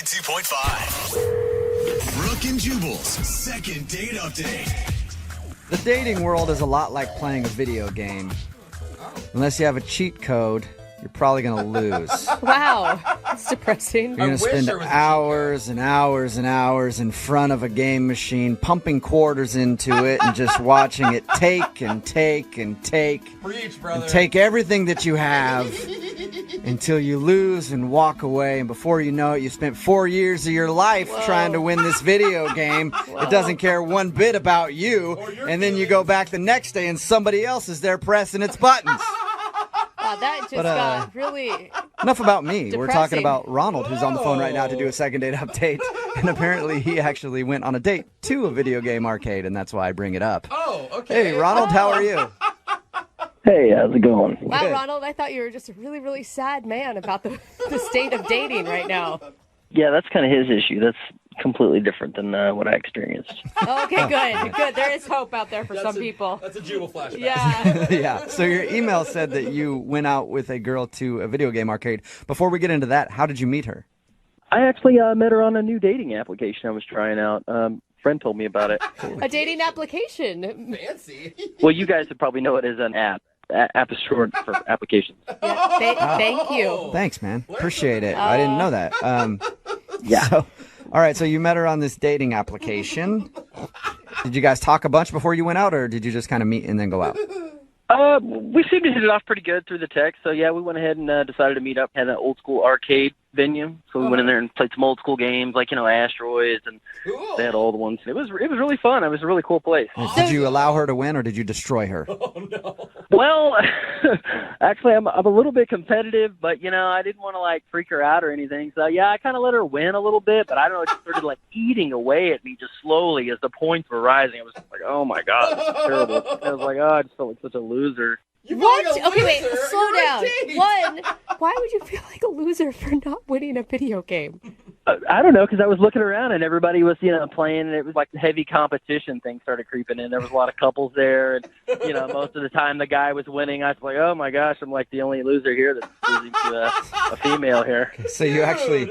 92.5. Brooke and Jubal's second date update. The dating world is a lot like playing a video game. Unless you have a cheat code, you're probably going to lose. Wow, that's depressing. You're going to spend hours and hours and hours in front of a game machine, pumping quarters into it and just watching it take and take and take. Preach, brother. And take everything that you have until you lose and walk away. And before you know it, you spent 4 years of your life trying to win this video game. It doesn't care one bit about you. And then you go back the next day and somebody else is there pressing its buttons. Wow, that just got really... Enough about me. Depressing. We're talking about Ronald, who's on the phone right now to do a second date update. And apparently he actually went on a date to a video game arcade, and that's why I bring it up. Oh, okay. Hey, Ronald, how are you? Hey, how's it going? Wow, Good. Ronald, I thought you were just a really, really sad man about the state of dating right now. Yeah, that's kind of his issue. That's completely different than what I experienced. Okay, good. Good. There is hope out there for some people. That's a Jubal flashback. Yeah. Yeah, so your email said that you went out with a girl to a video game arcade. Before we get into that, how did you meet her? I actually met her on a new dating application I was trying out. Friend told me about it. A dating application. Fancy. Well, you guys would probably know it as an app. App is short for applications. Yeah, thank you. Thanks, man. Appreciate it. I didn't know that. Yeah. So, all right, so you met her on this dating application. Did you guys talk a bunch before you went out, or did you just kind of meet and then go out? We seemed to hit it off pretty good through the text. So, yeah, we went ahead and decided to meet up at an old school arcade venue. So we went in there and played some old school games like, Asteroids, and they had all the ones. It was really fun. It was a really cool place. Did you allow her to win, or did you destroy her? Well, actually, I'm a little bit competitive, but, I didn't want to, freak her out or anything. So, yeah, I kind of let her win a little bit, but I don't know, it just started, eating away at me just slowly as the points were rising. I was like, oh, my God, this is terrible. I was like, I just felt like such a loser. What? Okay, wait, slow down. One, why would you feel like a loser for not winning a video game? I don't know, because I was looking around and everybody was, playing, and it was like the heavy competition thing started creeping in. There was a lot of couples there, and, most of the time the guy was winning. I was like, oh, my gosh, I'm like the only loser here that's losing to a female here. So you actually,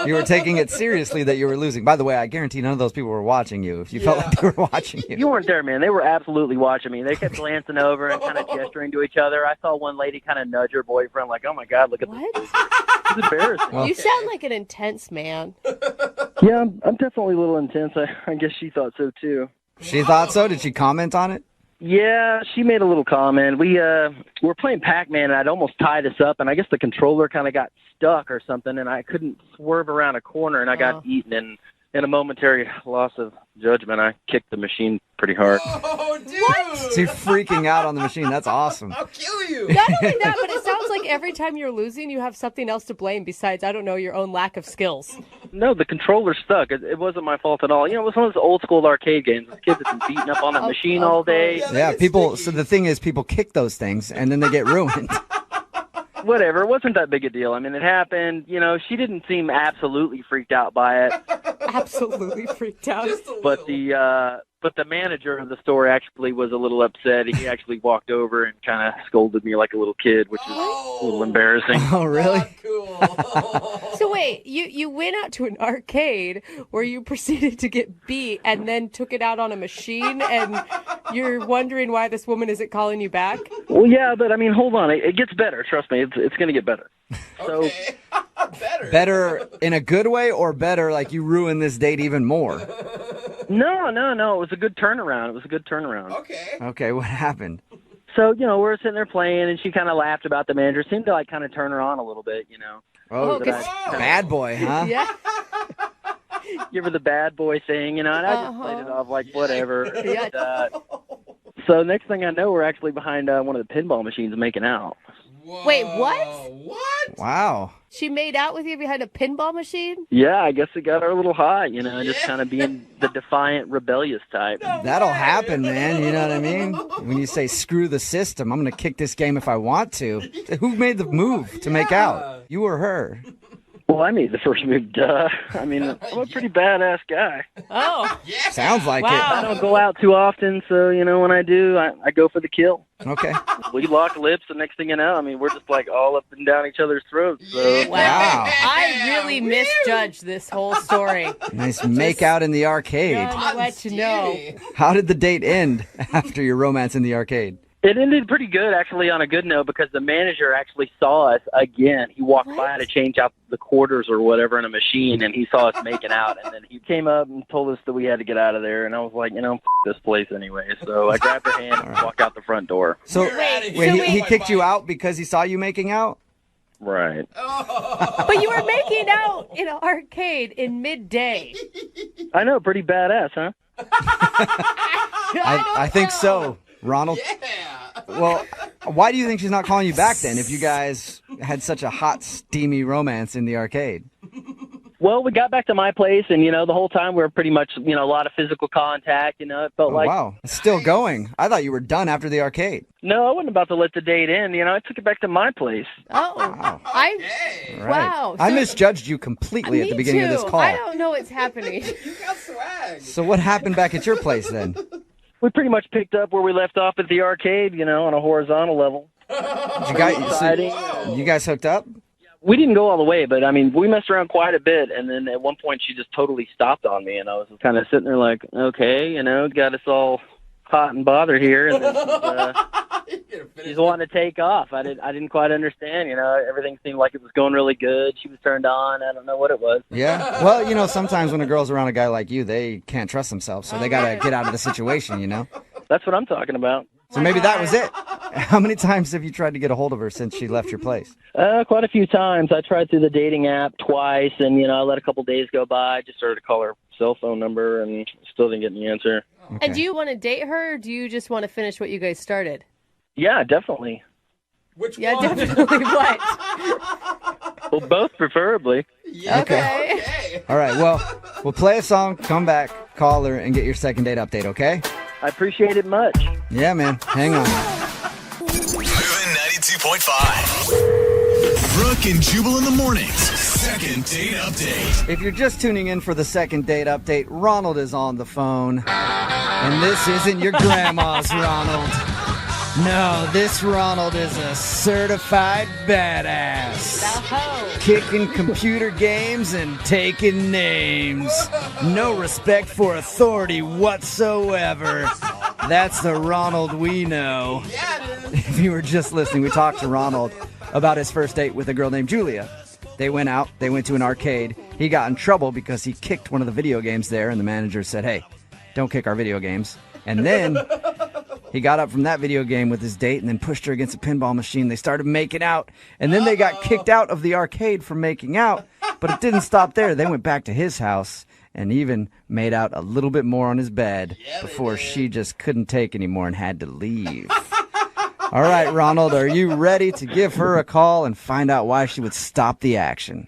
you were taking it seriously that you were losing. By the way, I guarantee none of those people were watching you if you felt like they were watching you. You weren't there, man. They were absolutely watching me. They kept glancing over and kind of gesturing to each other. I saw one lady kind of nudge her boyfriend like, oh, my God, look at this. It's embarrassing. You sound like an intense man. Yeah, I'm definitely a little intense. I guess she thought so, too. She thought so? Did she comment on it? Yeah, she made a little comment. We were playing Pac-Man, and I'd almost tied us up, and I guess the controller kind of got stuck or something, and I couldn't swerve around a corner, and I got eaten. And in a momentary loss of judgment, I kicked the machine pretty hard. Oh, dude! What? So you're freaking out on the machine. That's awesome. I'll kill you! Not only that, but it sounds like every time you're losing, you have something else to blame besides, I don't know, your own lack of skills. No, the controller stuck. It wasn't my fault at all. It was one of those old school arcade games. Those kids have been beating up on that machine all day. Yeah, people. So the thing is, people kick those things, and then they get ruined. Whatever, it wasn't that big a deal. I mean, it happened. She didn't seem absolutely freaked out by it. Absolutely freaked out. But the manager of the store actually was a little upset. He actually walked over and kind of scolded me like a little kid, which is a little embarrassing. Oh, really? Cool. So wait, you went out to an arcade where you proceeded to get beat and then took it out on a machine, and you're wondering why this woman isn't calling you back? Well, yeah, but I mean, hold on. It gets better. Trust me. It's going to get better. So, Better in a good way, or better like you ruined this date even more? No. It was a good turnaround. Okay, what happened? So, we're sitting there playing, and she kind of laughed about the manager. Seemed to, kind of turn her on a little bit, Oh, bad boy, huh? Yeah. Give her the bad boy thing, and I just played it off like whatever. Yeah. And, so next thing I know, we're actually behind one of the pinball machines making out. Whoa. Wait, what? What? Wow. She made out with you behind a pinball machine? Yeah, I guess it got her a little hot, just kind of being the defiant, rebellious type. That'll happen, man. You know what I mean? When you say, screw the system, I'm going to kick this game if I want to. Who made the move to make out? You or her? Well, I made the first move, duh. I mean, I'm a pretty badass guy. Oh. Yeah. Sounds like Wow. I don't go out too often, so, when I do, I go for the kill. it. Okay. We lock lips, the next thing you know, we're just all up and down each other's throats. So. Wow. I really misjudged this whole story. Nice make out in the arcade. I'll let you know. How did the date end after your romance in the arcade? It ended pretty good, actually, on a good note, because the manager actually saw us again. He walked by to change out the quarters or whatever in a machine, and he saw us making out. And then he came up and told us that we had to get out of there. And I was like, this place anyway. So I grabbed her hand and walked out the front door. So, Wait, he kicked you out because he saw you making out? Right. But you were making out in an arcade in midday. I know, pretty badass, huh? I think so, Ronald. Yeah. Well, why do you think she's not calling you back then if you guys had such a hot, steamy romance in the arcade? Well, we got back to my place, and, the whole time we were pretty much, a lot of physical contact, it felt like... Wow, it's still going. I thought you were done after the arcade. No, I wasn't about to let the date end, I took it back to my place. Oh, Wow. Hey, Right. Wow, I so- misjudged you completely at the beginning of this call. I don't know what's happening. you got swag. So what happened back at your place then? We pretty much picked up where we left off at the arcade, on a horizontal level. Exciting. You guys hooked up? We didn't go all the way, but, we messed around quite a bit, and then at one point she just totally stopped on me, and I was kind of sitting there like, okay, got us all hot and bothered here, and then she's wanting to take off. I didn't quite understand, everything seemed like it was going really good. She was turned on. I don't know what it was. Yeah. Well, sometimes when a girl's around a guy like you, they can't trust themselves, so they got to get out of the situation, That's what I'm talking about. So maybe that was it. How many times have you tried to get a hold of her since she left your place? Quite a few times. I tried through the dating app twice, and, I let a couple days go by. I just started to call her cell phone number and still didn't get any answer. Okay. And do you want to date her, or do you just want to finish what you guys started? Yeah, definitely. Which Yeah, one? definitely. What? Well, both preferably. Yeah, Okay. okay. All right, well, we'll play a song, come back, call her, and get your second date update, okay? I appreciate it much. Yeah, man. Hang on. Moving 92.5. Brooke and Jubal in the mornings. Second date update. If you're just tuning in for the second date update, Ronald is on the phone. And this isn't your grandma's Ronald. No, this Ronald is a certified badass. Kicking computer games and taking names. No respect for authority whatsoever. That's the Ronald we know. Yeah, it is. If you were just listening, we talked to Ronald about his first date with a girl named Julia. They went out, they went to an arcade. He got in trouble because he kicked one of the video games there, and the manager said, hey, don't kick our video games. And then he got up from that video game with his date and then pushed her against a pinball machine. They started making out, and then they got kicked out of the arcade for making out, but it didn't stop there. They went back to his house and even made out a little bit more on his bed before she just couldn't take anymore and had to leave. All right, Ronald, are you ready to give her a call and find out why she would stop the action?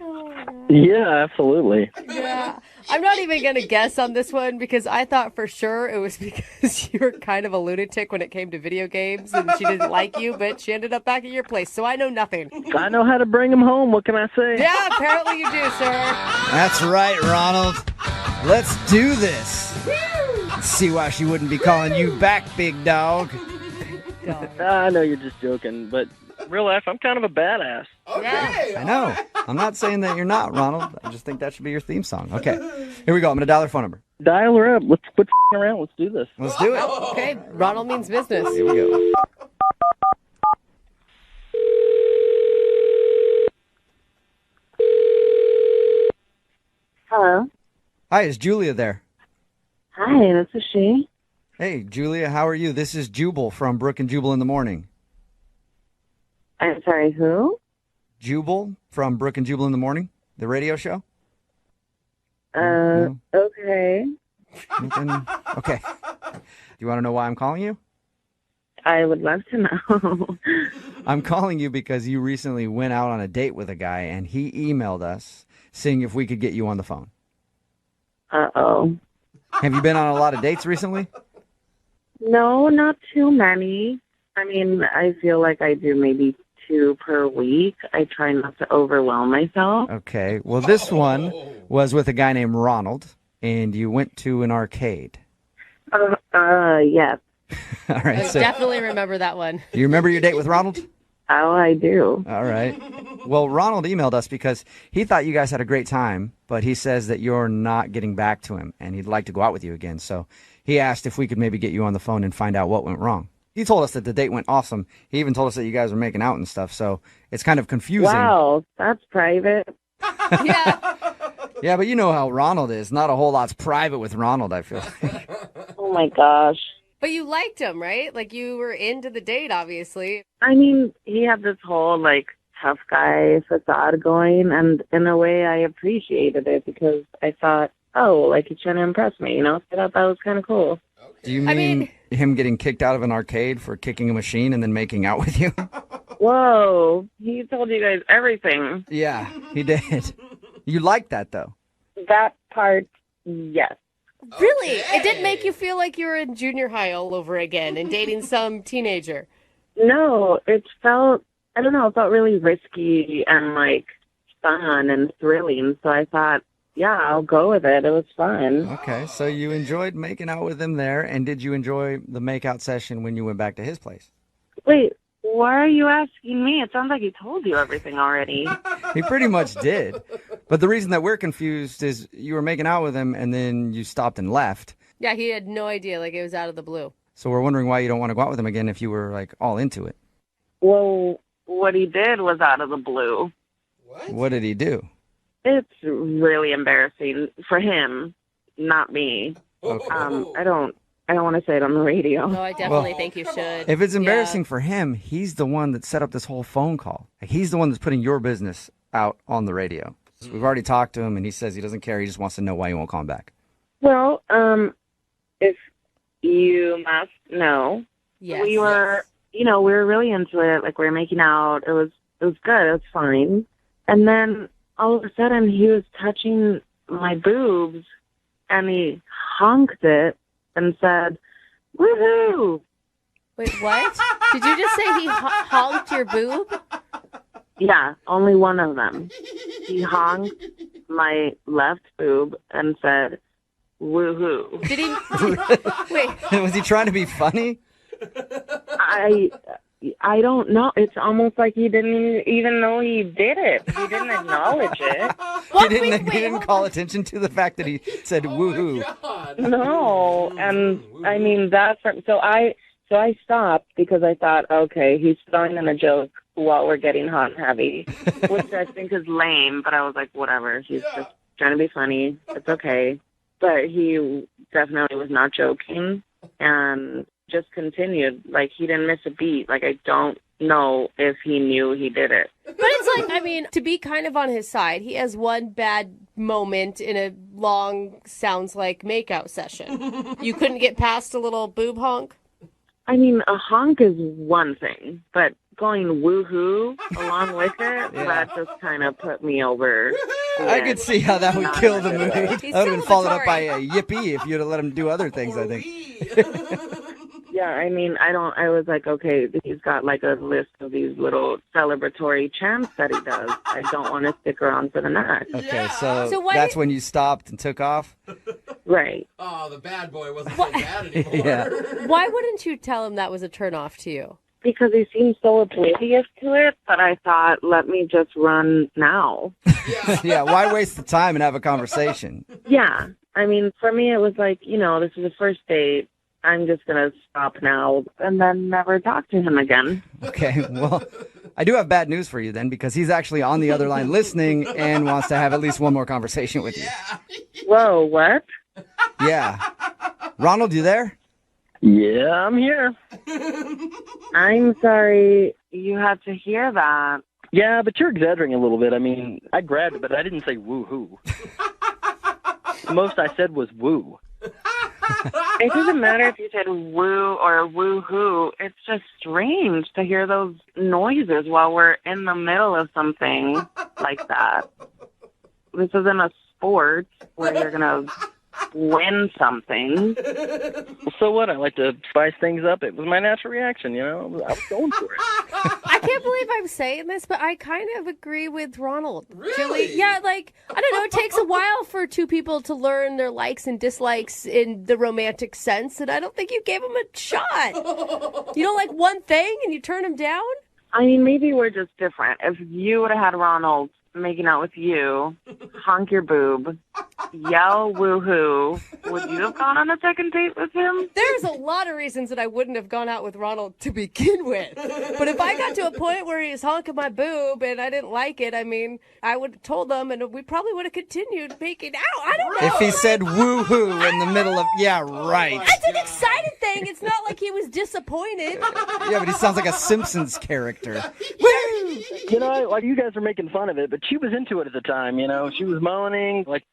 Yeah, absolutely. Yeah. I'm not even going to guess on this one because I thought for sure it was because you were kind of a lunatic when it came to video games and she didn't like you, but she ended up back at your place. So I know nothing. I know how to bring them home. What can I say? Yeah, apparently you do, sir. That's right, Ronald. Let's do this. Let's see why she wouldn't be calling you back, big dog. I know you're just joking, but in real life, I'm kind of a badass. Okay. I know. I'm not saying that you're not, Ronald. I just think that should be your theme song. Okay, here we go. I'm going to dial her phone number. Dial her up. Let's quit around. Let's do this. Let's do it. Okay, Ronald means business. Here we go. Hello. Hi, is Julia there? Hi, this is she. Hey, Julia, how are you? This is Jubal from Brooke and Jubal in the morning. I'm sorry, who? Jubal from Brooke and Jubal in the morning, the radio show? Okay. Nothing? Okay. Do you want to know why I'm calling you? I would love to know. I'm calling you because you recently went out on a date with a guy, and he emailed us seeing if we could get you on the phone. Uh-oh. Have you been on a lot of dates recently? No, not too many. I mean, I feel like I do maybe 2 per week. I try not to overwhelm myself. Okay. Well, this one was with a guy named Ronald, and you went to an arcade. Yes. All right. I So, definitely remember that one. do you remember your date with Ronald? how I do. All right. Well, Ronald emailed us because he thought you guys had a great time, but he says that you're not getting back to him and he'd like to go out with you again. So he asked if we could maybe get you on the phone and find out what went wrong. He told us that the date went awesome. He even told us that you guys were making out and stuff. So it's kind of confusing. Wow, that's private. Yeah. Yeah, but you know how Ronald is. Not a whole lot's private with Ronald, I feel. Oh my gosh. But you liked him, right? Like you were into the date, obviously. I mean, he had this whole like tough guy facade going, and in a way I appreciated it because I thought, oh, like he's trying to impress me, you know? I thought that was kind of cool. Do you mean him getting kicked out of an arcade for kicking a machine and then making out with you? Whoa, he told you guys everything. Yeah, he did. You liked that, though. That part, yes. Really? It didn't make you feel like you were in junior high all over again and dating some teenager? No, it felt, I don't know, it felt really risky and like fun and thrilling. So I thought, yeah, I'll go with it. It was fun. Okay, so you enjoyed making out with him there, and did you enjoy the makeout session when you went back to his place? Wait, why are you asking me? It sounds like he told you everything already. He pretty much did. But the reason that we're confused is you were making out with him, and then you stopped and left. Yeah, he had no idea. Like it was out of the blue. So we're wondering why you don't want to go out with him again if you were, like, all into it. Well, what he did was out of the blue. What did he do? It's really embarrassing for him, not me. Okay. I don't want to say it on the radio. No, I definitely think you should. If it's embarrassing for him, he's the one that set up this whole phone call. Like, he's the one that's putting your business out on the radio. So we've already talked to him, and he says he doesn't care. He just wants to know why you won't call him back. Well, if you must know, Yes. we were, we were really into it. Like we were making out. It was good. It was fine. And then all of a sudden, he was touching my boobs, and he honked it and said, "Woohoo!" Wait, what? Did you just say he honked your boob? Yeah, only one of them. He honked my left boob and said, "Woohoo!" Did he? Wait. Was he trying to be funny? I don't know. It's almost like he didn't even know he did it. He didn't acknowledge it. He didn't call attention to the fact that he said woohoo. No, and I mean so I stopped because I thought, okay, he's throwing in a joke while we're getting hot and heavy, which I think is lame. But I was like, whatever. He's just trying to be funny. It's okay. But he definitely was not joking, and just continued. Like, he didn't miss a beat. Like, I don't know if he knew he did it. But it's like, I mean, to be kind of on his side, he has one bad moment in a long, sounds like, makeout session. You couldn't get past a little boob honk? I mean, a honk is one thing, but going woohoo along with it, that just kind of put me over. I could see how that would kill the mood. That would have been followed up by celebratory. a yippee if you'd have let him do other things, I think. Yeah, I mean, I was like, okay, he's got like a list of these little celebratory chants that he does. I don't want to stick around for the night. Okay, so So why that's did- when you stopped and took off? Right. Oh, the bad boy wasn't so bad anymore. Yeah. Why wouldn't you tell him that was a turnoff to you? Because he seemed so oblivious to it, but I thought, let me just run now. Yeah, why waste the time and have a conversation? Yeah. I mean, for me, it was like, this is the first date. I'm just going to stop now and then never talk to him again. Okay, well, I do have bad news for you then, because he's actually on the other line listening and wants to have at least one more conversation with you. Whoa, what? Yeah. Ronald, you there? Yeah, I'm here. I'm sorry you had to hear that. Yeah, but you're exaggerating a little bit. I mean, I grabbed it, but I didn't say woo-hoo. The most I said was woo. It doesn't matter if you said woo or woo-hoo. It's just strange to hear those noises while we're in the middle of something like that. This isn't a sport where you're going to win something. So what? I like to spice things up. It was my natural reaction, I was going for it. I can't believe I'm saying this, but I kind of agree with Ronald. Really? Yeah, like, I don't know, it takes a while for two people to learn their likes and dislikes in the romantic sense, and I don't think you gave him a shot. You don't like one thing and you turn him down? I mean, maybe we're just different. If you would have had Ronald making out with you, honk your boob, yell woohoo, would you have gone on a second date with him? There's a lot of reasons that I wouldn't have gone out with Ronald to begin with. But if I got to a point where he was honking my boob and I didn't like it, I mean, I would have told him and we probably would have continued making out. I don't know. If he said woohoo in the middle of, yeah, right. That's an excited thing. It's not like he was disappointed. Yeah, but he sounds like a Simpsons character. You know, like you guys are making fun of it, but she was into it at the time. You know, she was moaning like.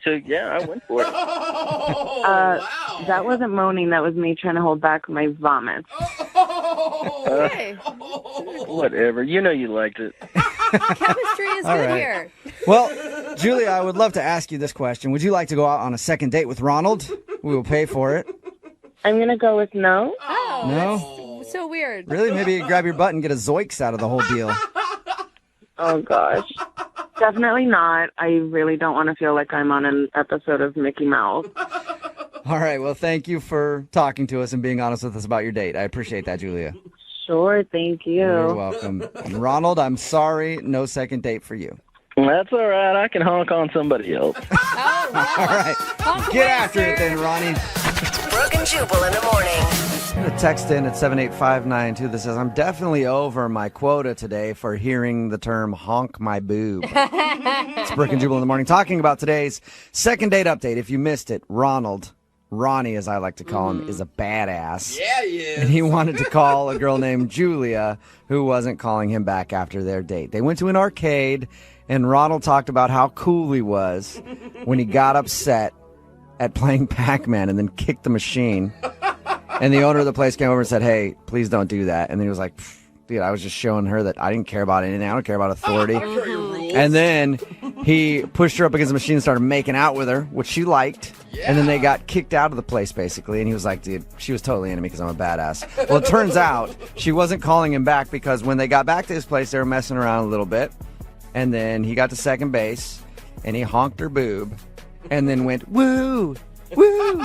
So yeah, I went for it. Wow. That wasn't moaning. That was me trying to hold back my vomit. Okay. Whatever. You know you liked it. Chemistry is All good right. here. Well, Julia, I would love to ask you this question. Would you like to go out on a second date with Ronald? We will pay for it. I'm going to go with no. Oh, No? that's so weird. Really? Maybe you grab your butt and get a Zoiks out of the whole deal. Oh, gosh. Definitely not. I really don't want to feel like I'm on an episode of Mickey Mouse. All right. Well, thank you for talking to us and being honest with us about your date. I appreciate that, Julia. Sure, thank you. You're welcome. And Ronald, I'm sorry. No second date for you. That's all right. I can honk on somebody else. Oh, wow. All right. Honk Get away, after it sir. then, Ronnie. Brooke and Jubal in the morning. A text in at 78592 that says, I'm definitely over my quota today for hearing the term honk my boob. It's Brooke and Jubal in the morning talking about today's second date update. If you missed it, Ronnie as I like to call him, is a badass. Yeah, he is. And he wanted to call a girl named Julia who wasn't calling him back after their date. They went to an arcade and Ronald talked about how cool he was when he got upset at playing Pac-Man and then kicked the machine. And the owner of the place came over and said, hey, please don't do that. And then he was like, dude, I was just showing her that I didn't care about anything. I don't care about authority. I don't care your rules. And then he pushed her up against the machine and started making out with her, which she liked. And then they got kicked out of the place, basically. And he was like, dude, she was totally into me because I'm a badass. Well, it turns out she wasn't calling him back because when they got back to his place, they were messing around a little bit. And then he got to second base, and he honked her boob, and then went, woo, woo.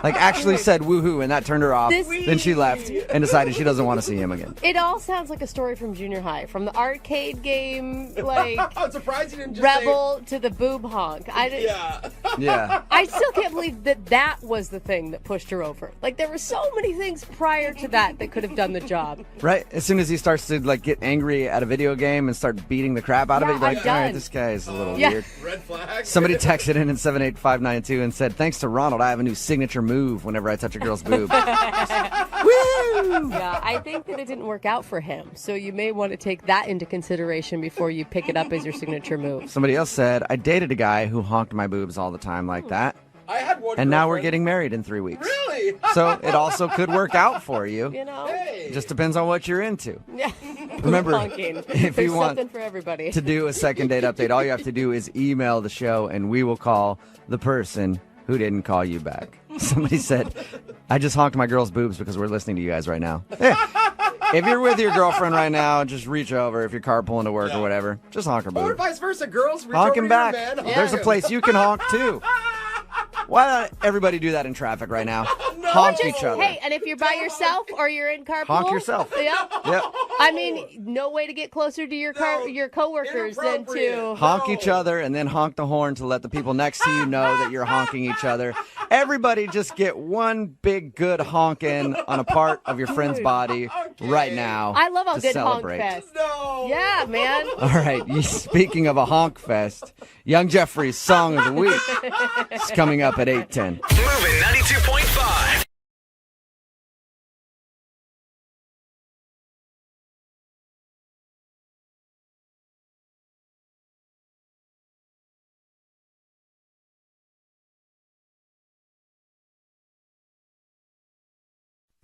Like, actually said woohoo, and that turned her off. Then she left and decided she doesn't want to see him again. It all sounds like a story from junior high, from the arcade game, like I'm surprised you didn't just Rebel to the boob honk. Yeah. Yeah. I still can't believe that was the thing that pushed her over. Like, there were so many things prior to that could have done the job. Right? As soon as he starts to, like, get angry at a video game and start beating the crap out of it, Yeah, you're like, I'm all right, done. this guy is a little Yeah. weird. Red flag. Somebody texted in 78592 and said, thanks to Ronald, I have a new signature move whenever I touch a girl's boob. Woo! Yeah, I think that it didn't work out for him. So you may want to take that into consideration before you pick it up as your signature move. Somebody else said, I dated a guy who honked my boobs all the time like that. I had one. And now we're girlfriend- getting married in 3 weeks. Really? So it also could work out for you. You know? Hey. Just depends on what you're into. Yeah. Remember, Honking. if There's you want something for everybody. to do a second date update, all you have to do is email the show and we will call the person who didn't call you back. Somebody said, I just honked my girl's boobs because we're listening to you guys right now. Hey, if you're with your girlfriend right now, just reach over. If you're carpooling to work or whatever, just honk her Or boob. vice versa, girls. Reach Honk over him to back. your man, honk There's a him. place you can honk too. Why not everybody do that in traffic right now? Honk Just- each other. Hey, and if you're by yourself or you're in carpool, Honk yourself. Yep. Yep. I mean, no way to get closer to your your coworkers than to Inappropriate. Honk each other and then honk the horn to let the people next to you know that you're honking each other. Everybody just get one big good honking on a part of your friend's body right now. I love a to good celebrate. honk fest. No. Yeah, man. All right, speaking of a honk fest, Young Jeffrey's Song of the Week is coming up at 8:10. Moving 92.5.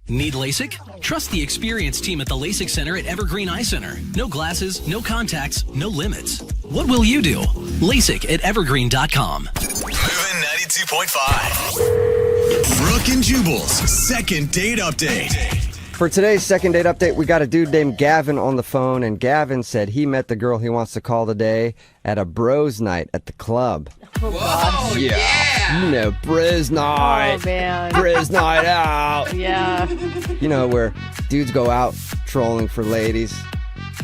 Need LASIK? Trust the experienced team at the LASIK Center at Evergreen Eye Center. No glasses, no contacts, no limits. What will you do? LASIK at evergreen.com. Moving 92.5. Brooke and Jubal's second date update. For today's second date update, we got a dude named Gavin on the phone, and Gavin said he met the girl he wants to call today at a bros night at the club. Whoa, yeah. You know, bros night. Oh, man. Bros night out. Yeah. You know, where dudes go out trolling for ladies,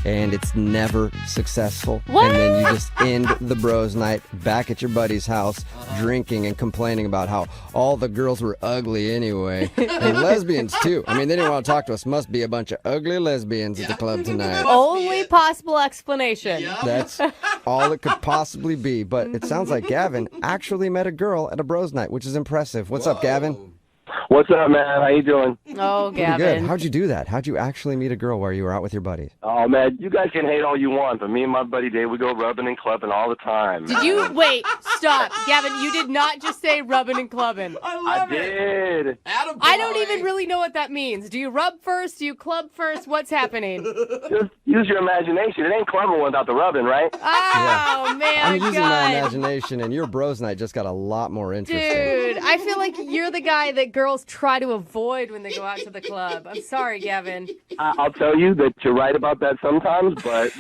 and it's never successful. What? And then you just end the bros night back at your buddy's house, drinking and complaining about how all the girls were ugly anyway. And lesbians, too. I mean, they didn't want to talk to us. Must be a bunch of ugly lesbians at the club tonight. Only possible explanation. That's all it could possibly be. But it sounds like Gavin actually met a girl at a bros night, which is impressive. What's up, Gavin? What's up, man? How you doing? Oh, Pretty good. Gavin. How'd you do that? How'd you actually meet a girl while you were out with your buddies? Oh, man, you guys can hate all you want, but me and my buddy Dave, we go rubbing and clubbing all the time. Did you wait? Stop, Gavin. You did not just say rubbing and clubbing. I did. Adam I don't even really know what that means. Do you rub first? Do you club first? What's happening? Just use your imagination. It ain't clubbing without the rubbing, right? Oh man, I'm using my God. imagination, and your bros night just got a lot more interesting. Dude, I feel like you're the guy that girls try to avoid when they go out to the club. I'm sorry, Gavin. I'll tell you that you're right about that sometimes, but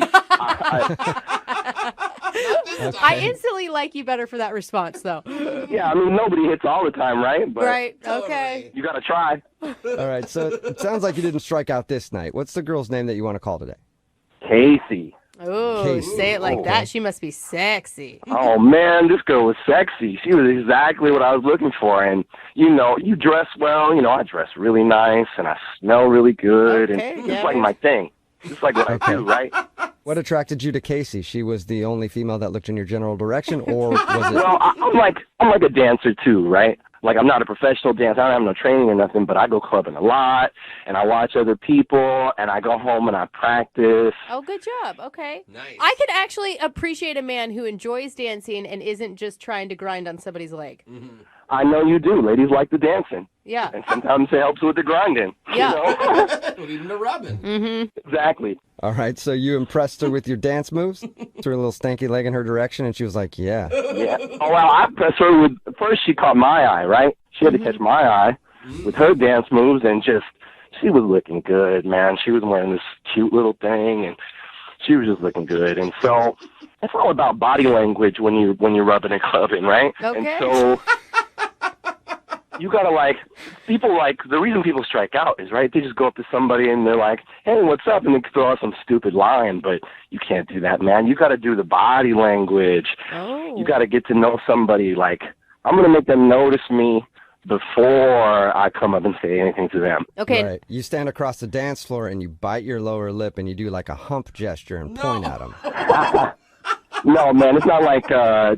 I instantly like you better for that response, though. yeah, I mean, nobody hits all the time, right? But Right, okay. you got to try. All right, so it sounds like you didn't strike out this night. What's the girl's name that you want to call today? Casey. Ooh, Casey. say it like that. She must be sexy. Oh, man, this girl was sexy. She was exactly what I was looking for. And, you know, you dress well. You know, I dress really nice, and I smell really good. Okay, and yeah. it's like my thing. It's like what I do, right? What attracted you to Casey? She was the only female that looked in your general direction, or was it? Well, I'm like a dancer, too, right? Like, I'm not a professional dancer. I don't have no training or nothing, but I go clubbing a lot, and I watch other people, and I go home and I practice. Oh, good job. Okay. Nice. I could actually appreciate a man who enjoys dancing and isn't just trying to grind on somebody's leg. I know you do. Ladies like the dancing. Yeah. And sometimes it helps with the grinding. Yeah. You know? Well, even the rubbing. Mm-hmm. Exactly. All right, so you impressed her with your dance moves? Threw a little stanky leg in her direction, and she was like, yeah. Yeah. Oh, well, I pressed her with, first she caught my eye, right? She had to catch my eye with her dance moves, and just, she was looking good, man. She was wearing this cute little thing, and she was just looking good. And so it's all about body language when you're rubbing and clubbing, right? Okay. And so you gotta the reason people strike out is, right, they just go up to somebody and they're like, hey, what's up? And they throw out some stupid line, but you can't do that, man. You gotta do the body language. Oh. You gotta get to know somebody. Like, I'm gonna make them notice me before I come up and say anything to them. Okay. Right. You stand across the dance floor, and you bite your lower lip, and you do like a hump gesture and point at them. No, man, it's not like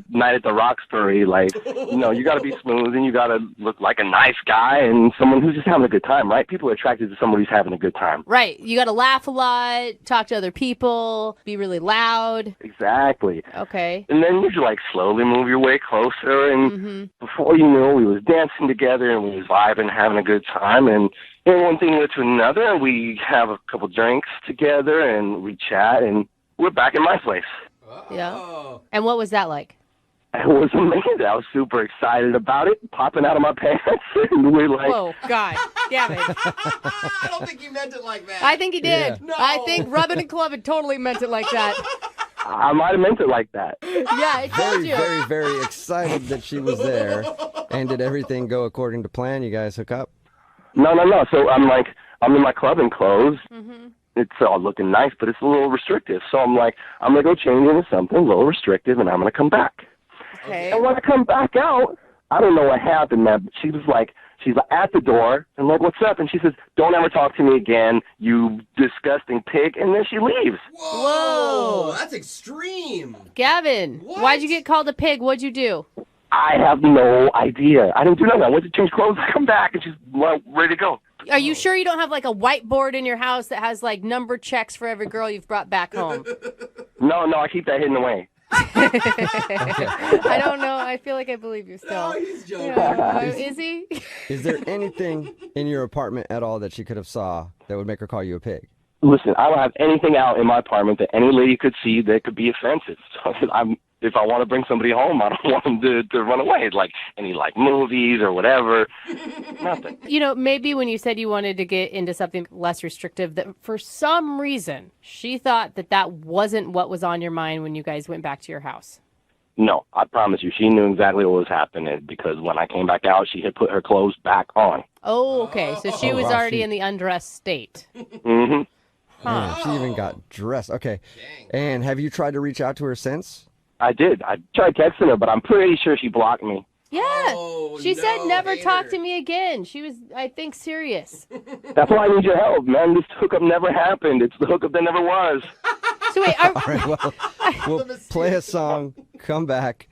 Night at the Roxbury. Like, you got to be smooth and you got to look like a nice guy and someone who's just having a good time, right? People are attracted to somebody who's having a good time. Right. You got to laugh a lot, talk to other people, be really loud. Exactly. Okay. And then you just like slowly move your way closer, and before you know, we was dancing together and we was vibing, having a good time, and one thing led to another, and we have a couple drinks together and we chat, and we're back in my place. Yeah. And what was that like? It was amazing. I was super excited about it, popping out of my pants, and we're like, Whoa, God. Damn it. I don't think he meant it like that. I think he did. Yeah. No. I think rubbing and clubbing totally meant it like that. I might have meant it like that. Yeah, I told Very, you. very, very excited that she was there. And did everything go according to plan? You guys hook up? No. So I'm in my clubbing clothes. It's all looking nice, but it's a little restrictive. So I'm like, I'm going to go change into something a little restrictive, and I'm going to come back. Okay. And when I come back out, I don't know what happened, man. But she's at the door, and like, what's up? And she says, don't ever talk to me again, you disgusting pig. And then she leaves. Whoa. That's extreme. Gavin, What? why'd you get called a pig? What'd you do? I have no idea. I didn't do nothing. I went to change clothes. I come back, and she's ready to go. Are you sure you don't have like a whiteboard in your house that has like number checks for every girl you've brought back home? No, I keep that hidden away. I don't know. I feel like I believe you still. No, he's joking. Is he? Is there anything in your apartment at all that she could have saw that would make her call you a pig? Listen, I don't have anything out in my apartment that any lady could see that could be offensive. So if I want to bring somebody home, I don't want them to run away. Like any movies or whatever. Nothing. Maybe when you said you wanted to get into something less restrictive, that for some reason she thought that wasn't what was on your mind when you guys went back to your house. No, I promise you, she knew exactly what was happening because when I came back out, she had put her clothes back on. Oh, okay. So she was already in the undressed state. Mm-hmm. Man, she even got dressed. Okay. And have you tried to reach out to her since? I did. I tried texting her, but I'm pretty sure she blocked me. Yeah. She said never talk to me again. She was, I think, serious. That's why I need your help, man. This hookup never happened. It's the hookup that never was. So wait, All right, well, we'll play a song, come back,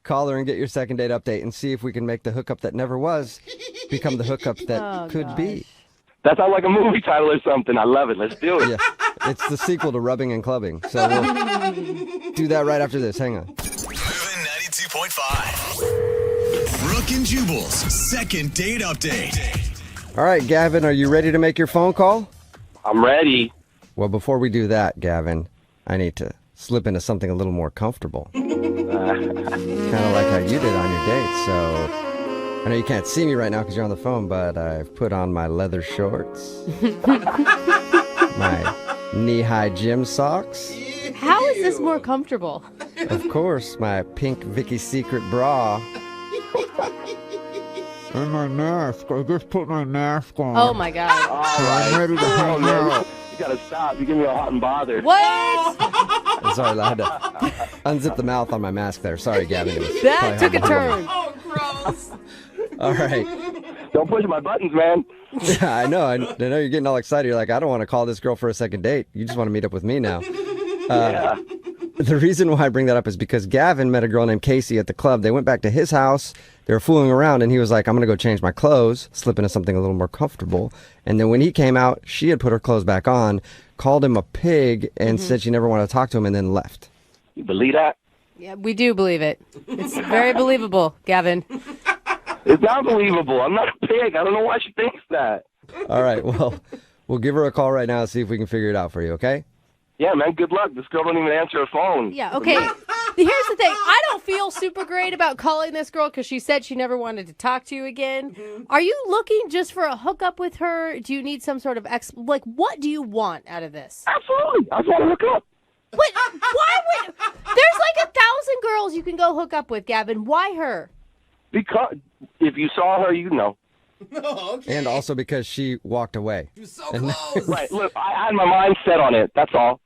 call her and get your second date update and see if we can make the hookup that never was become the hookup that could be. That sounds like a movie title or something. I love it. Let's do it. Yeah, it's the sequel to Rubbing and Clubbing. So we'll do that right after this. Hang on. Moving 92.5. Brooke and Jubal's second date update. All right, Gavin, are you ready to make your phone call? I'm ready. Well, before we do that, Gavin, I need to slip into something a little more comfortable. Kind of like how you did on your date. So I know you can't see me right now because you're on the phone, but I've put on my leather shorts, my knee-high gym socks. How is this more comfortable? Of course, my pink Vicky's Secret bra. And my mask. I just put my mask on. Oh, my God. I'm ready to hang out. You gotta stop. You give me a hot and bothered. What? Sorry, I had to unzip the mouth on my mask there. Sorry, Gavin. That took a turn. Oh, gross. All right. Don't push my buttons, man. Yeah, I know. I know you're getting all excited. You're like, I don't want to call this girl for a second date. You just want to meet up with me now. Yeah. The reason why I bring that up is because Gavin met a girl named Casey at the club. They went back to his house. They were fooling around, and he was like, I'm going to go change my clothes, slip into something a little more comfortable. And then when he came out, she had put her clothes back on, called him a pig, and said she never wanted to talk to him, and then left. You believe that? Yeah, we do believe it. It's very believable, Gavin. It's not believable. I'm not a pig. I don't know why she thinks that. All right, well, we'll give her a call right now and see if we can figure it out for you, okay? Yeah, man, good luck. This girl don't even answer her phone. Yeah, okay. Here's the thing. I don't feel super great about calling this girl because she said she never wanted to talk to you again. Are you looking just for a hookup with her? Do you need some sort of what do you want out of this? Absolutely. I just want to hook up. What? Why would... There's like 1,000 girls you can go hook up with, Gavin. Why her? Because if you saw her, you'd know. Okay. And also because she walked away. You're so close. Right, look, I had my mind set on it. That's all.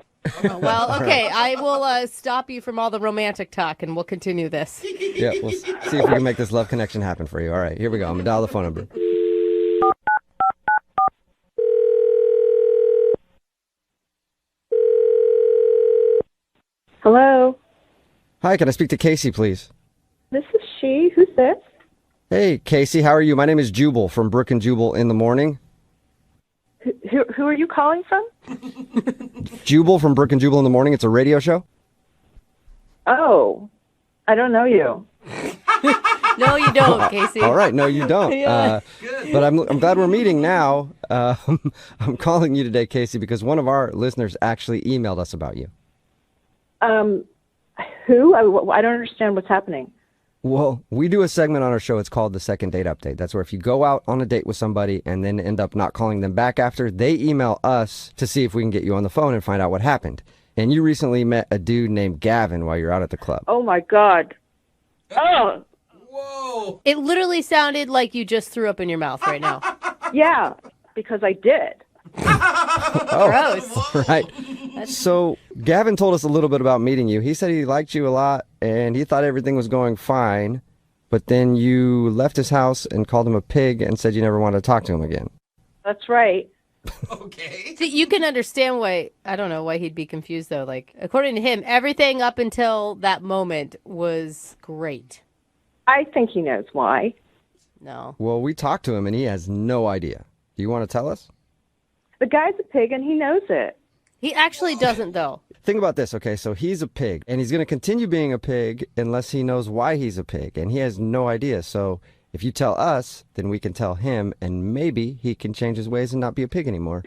Oh, well, okay. I will stop you from all the romantic talk, and we'll continue this. Yeah, we'll see if we can make this love connection happen for you. All right, here we go. I'm going to dial the phone number. Hello, Hi, can I speak to Casey, please? this is she. Who's this? Hey, Casey, how are you? My name is Jubal from Brooke and Jubal in the morning. Who are you calling from? Jubal from Brooke and Jubal in the morning. It's a radio show. Oh, I don't know you. No, you don't, Casey. All right, no, you don't. Yeah. But I'm glad we're meeting now. I'm calling you today, Casey, because one of our listeners actually emailed us about you. Who? I don't understand what's happening. Well, we do a segment on our show. It's called the Second Date Update. That's where if you go out on a date with somebody and then end up not calling them back after, they email us to see if we can get you on the phone and find out what happened. And you recently met a dude named Gavin while you're out at the club. Oh my God. Oh, Whoa. It literally sounded like you just threw up in your mouth right now. yeah, because I did. Gross. Right. So Gavin told us a little bit about meeting you. He said he liked you a lot and he thought everything was going fine. But then you left his house and called him a pig and said you never wanted to talk to him again. That's right. Okay. See, you can understand why, I don't know why he'd be confused though. Like, according to him, everything up until that moment was great. I think he knows why. No. Well, we talked to him and he has no idea. Do you want to tell us? The guy's a pig and he knows it. He actually doesn't though. Think about this, okay? So he's a pig and he's going to continue being a pig unless he knows why he's a pig. And he has no idea. So if you tell us, then we can tell him and maybe he can change his ways and not be a pig anymore.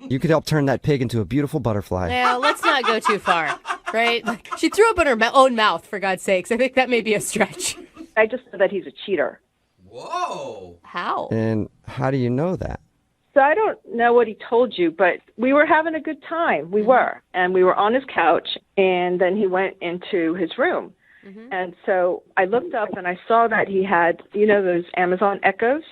You could help turn that pig into a beautiful butterfly. Now, let's not go too far, right? Like, she threw up in her own mouth, for God's sakes. I think that may be a stretch. I just know that he's a cheater. Whoa. How? And how do you know that? So I don't know what he told you, but we were having a good time. We were. And we were on his couch, and then he went into his room. And so I looked up and I saw that he had, those Amazon Echoes.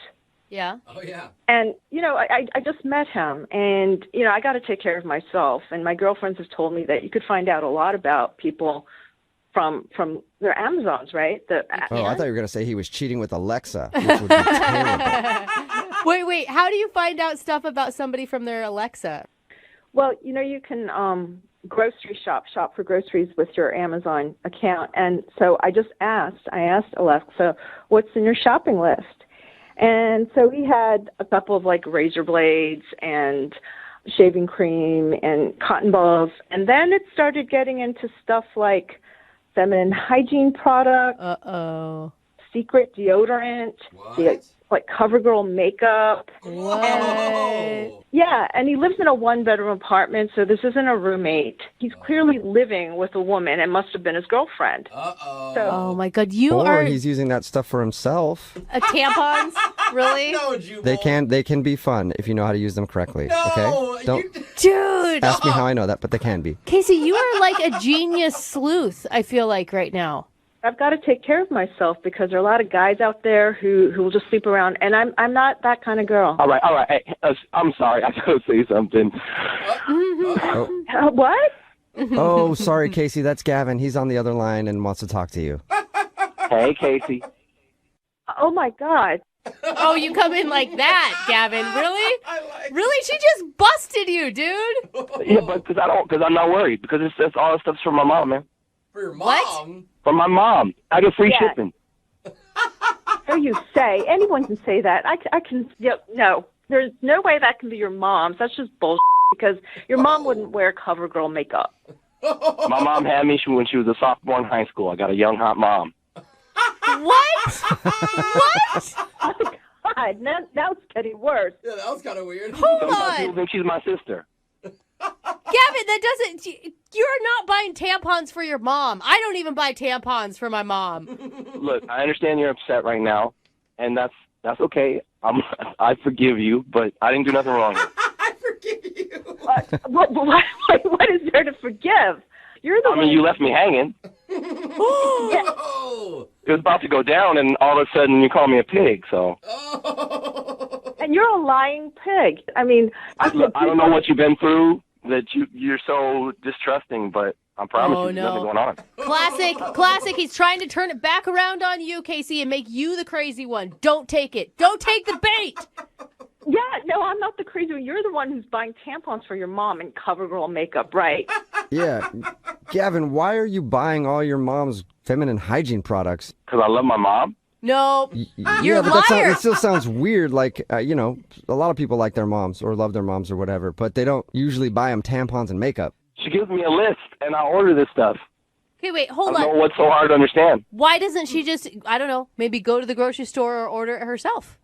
Yeah. Oh, yeah. And, I just met him and, I got to take care of myself. And my girlfriends have told me that you could find out a lot about people from their Amazons, right? I thought you were going to say he was cheating with Alexa, which would be terrible. Wait. How do you find out stuff about somebody from their Alexa? Well, you can grocery shop for groceries with your Amazon account. And so I asked Alexa, what's in your shopping list? And so he had a couple of like razor blades and shaving cream and cotton balls. And then it started getting into stuff like feminine hygiene products, secret deodorant, like CoverGirl makeup. What? And he lives in a one-bedroom apartment, so this isn't a roommate. He's clearly living with a woman and must have been his girlfriend. Oh my God, or he's using that stuff for himself. Tampons? Really? No, Jubal. They can be fun if you know how to use them correctly. Okay? Don't Dude. ask me how I know that, but they can be. Casey, you are like a genius sleuth, I feel like, right now. I've got to take care of myself because there are a lot of guys out there who will just sleep around, and I'm not that kind of girl. All right. Hey, I'm sorry. I gotta say something. What? Oh, sorry, Casey. That's Gavin. He's on the other line and wants to talk to you. Hey, Casey. Oh my God. Oh, you come in like that, Gavin. Really? Really? She just busted you, dude. Yeah, but because I'm not worried because it's all the stuff's from my mom, man. For your mom? What? From my mom. I get free shipping. So you say. Anyone can say that. I can. No. There's no way that can be your mom's. That's just bullshit because your mom wouldn't wear CoverGirl makeup. My mom had me when she was a sophomore in high school. I got a young, hot mom. What? What? Oh, God. Now it's getting worse. Yeah, that was kind of weird. Hold Sometimes people on. think she's my sister. Gavin, that doesn't... You're not buying tampons for your mom. I don't even buy tampons for my mom. Look, I understand you're upset right now, and that's okay. I forgive you, but I didn't do nothing wrong. I forgive you. What is there to forgive? You're the one. You left me hanging. Oh. It was about to go down, and all of a sudden you call me a pig, so. And you're a lying pig. I mean... Look, I don't know what you've been through, that you're so distrusting, but I promise you there's nothing going on. Classic. He's trying to turn it back around on you, Casey, and make you the crazy one. Don't take it. Don't take the bait. Yeah, no, I'm not the crazy one. You're the one who's buying tampons for your mom and CoverGirl makeup, right? Yeah. Gavin, why are you buying all your mom's feminine hygiene products? Because I love my mom. No, you're a but liar. it still sounds weird. Like, a lot of people like their moms or love their moms or whatever, but they don't usually buy them tampons and makeup. She gives me a list, and I order this stuff. Okay, wait, hold I don't on. know what's so hard to understand. Why doesn't she just, I don't know, maybe go to the grocery store or order it herself?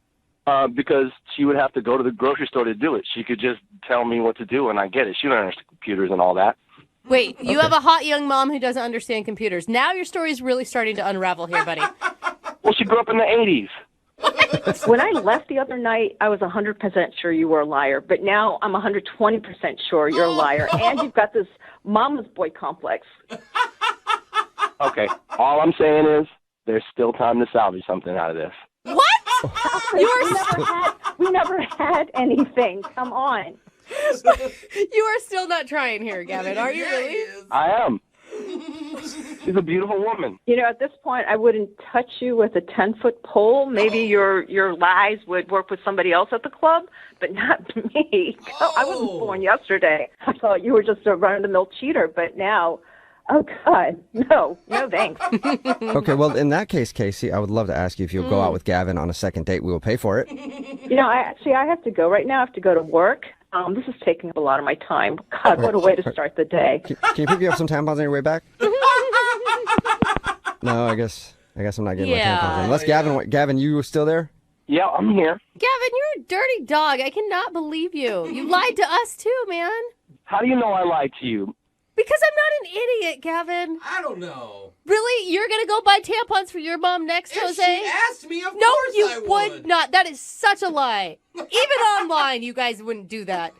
Because she would have to go to the grocery store to do it. She could just tell me what to do, and I get it. She don't understand computers and all that. Wait, you have a hot young mom who doesn't understand computers. Now your story is really starting to unravel here, buddy. Well, she grew up in the 80s. When I left the other night, I was 100% sure you were a liar. But now I'm 120% sure you're a liar. And you've got this mama's boy complex. Okay, all I'm saying is there's still time to salvage something out of this. What? We never had anything. Come on. You are still not trying here, Gavin, are you really? I am. She's a beautiful woman. At this point, I wouldn't touch you with a 10-foot pole. Maybe your lies would work with somebody else at the club, but not me. I wasn't born yesterday. I thought you were just a run-of-the-mill cheater, but now... Oh, God. No thanks. Okay, well, in that case, Casey, I would love to ask you if you'll go out with Gavin on a second date. We will pay for it. I have to go. Right now I have to go to work. This is taking up a lot of my time. God, what a way to start the day. Can you pick me up some tampons on your way back? No, I guess I'm not getting my tampons in. Unless Gavin, you still there? Yeah, I'm here. Gavin, you're a dirty dog. I cannot believe you. You lied to us too, man. How do you know I lied to you? Because I'm not an idiot, Gavin. I don't know. Really? You're going to go buy tampons for your mom next, If Jose? she asked me, of no, course you I would not. That is such a lie. Even online, you guys wouldn't do that.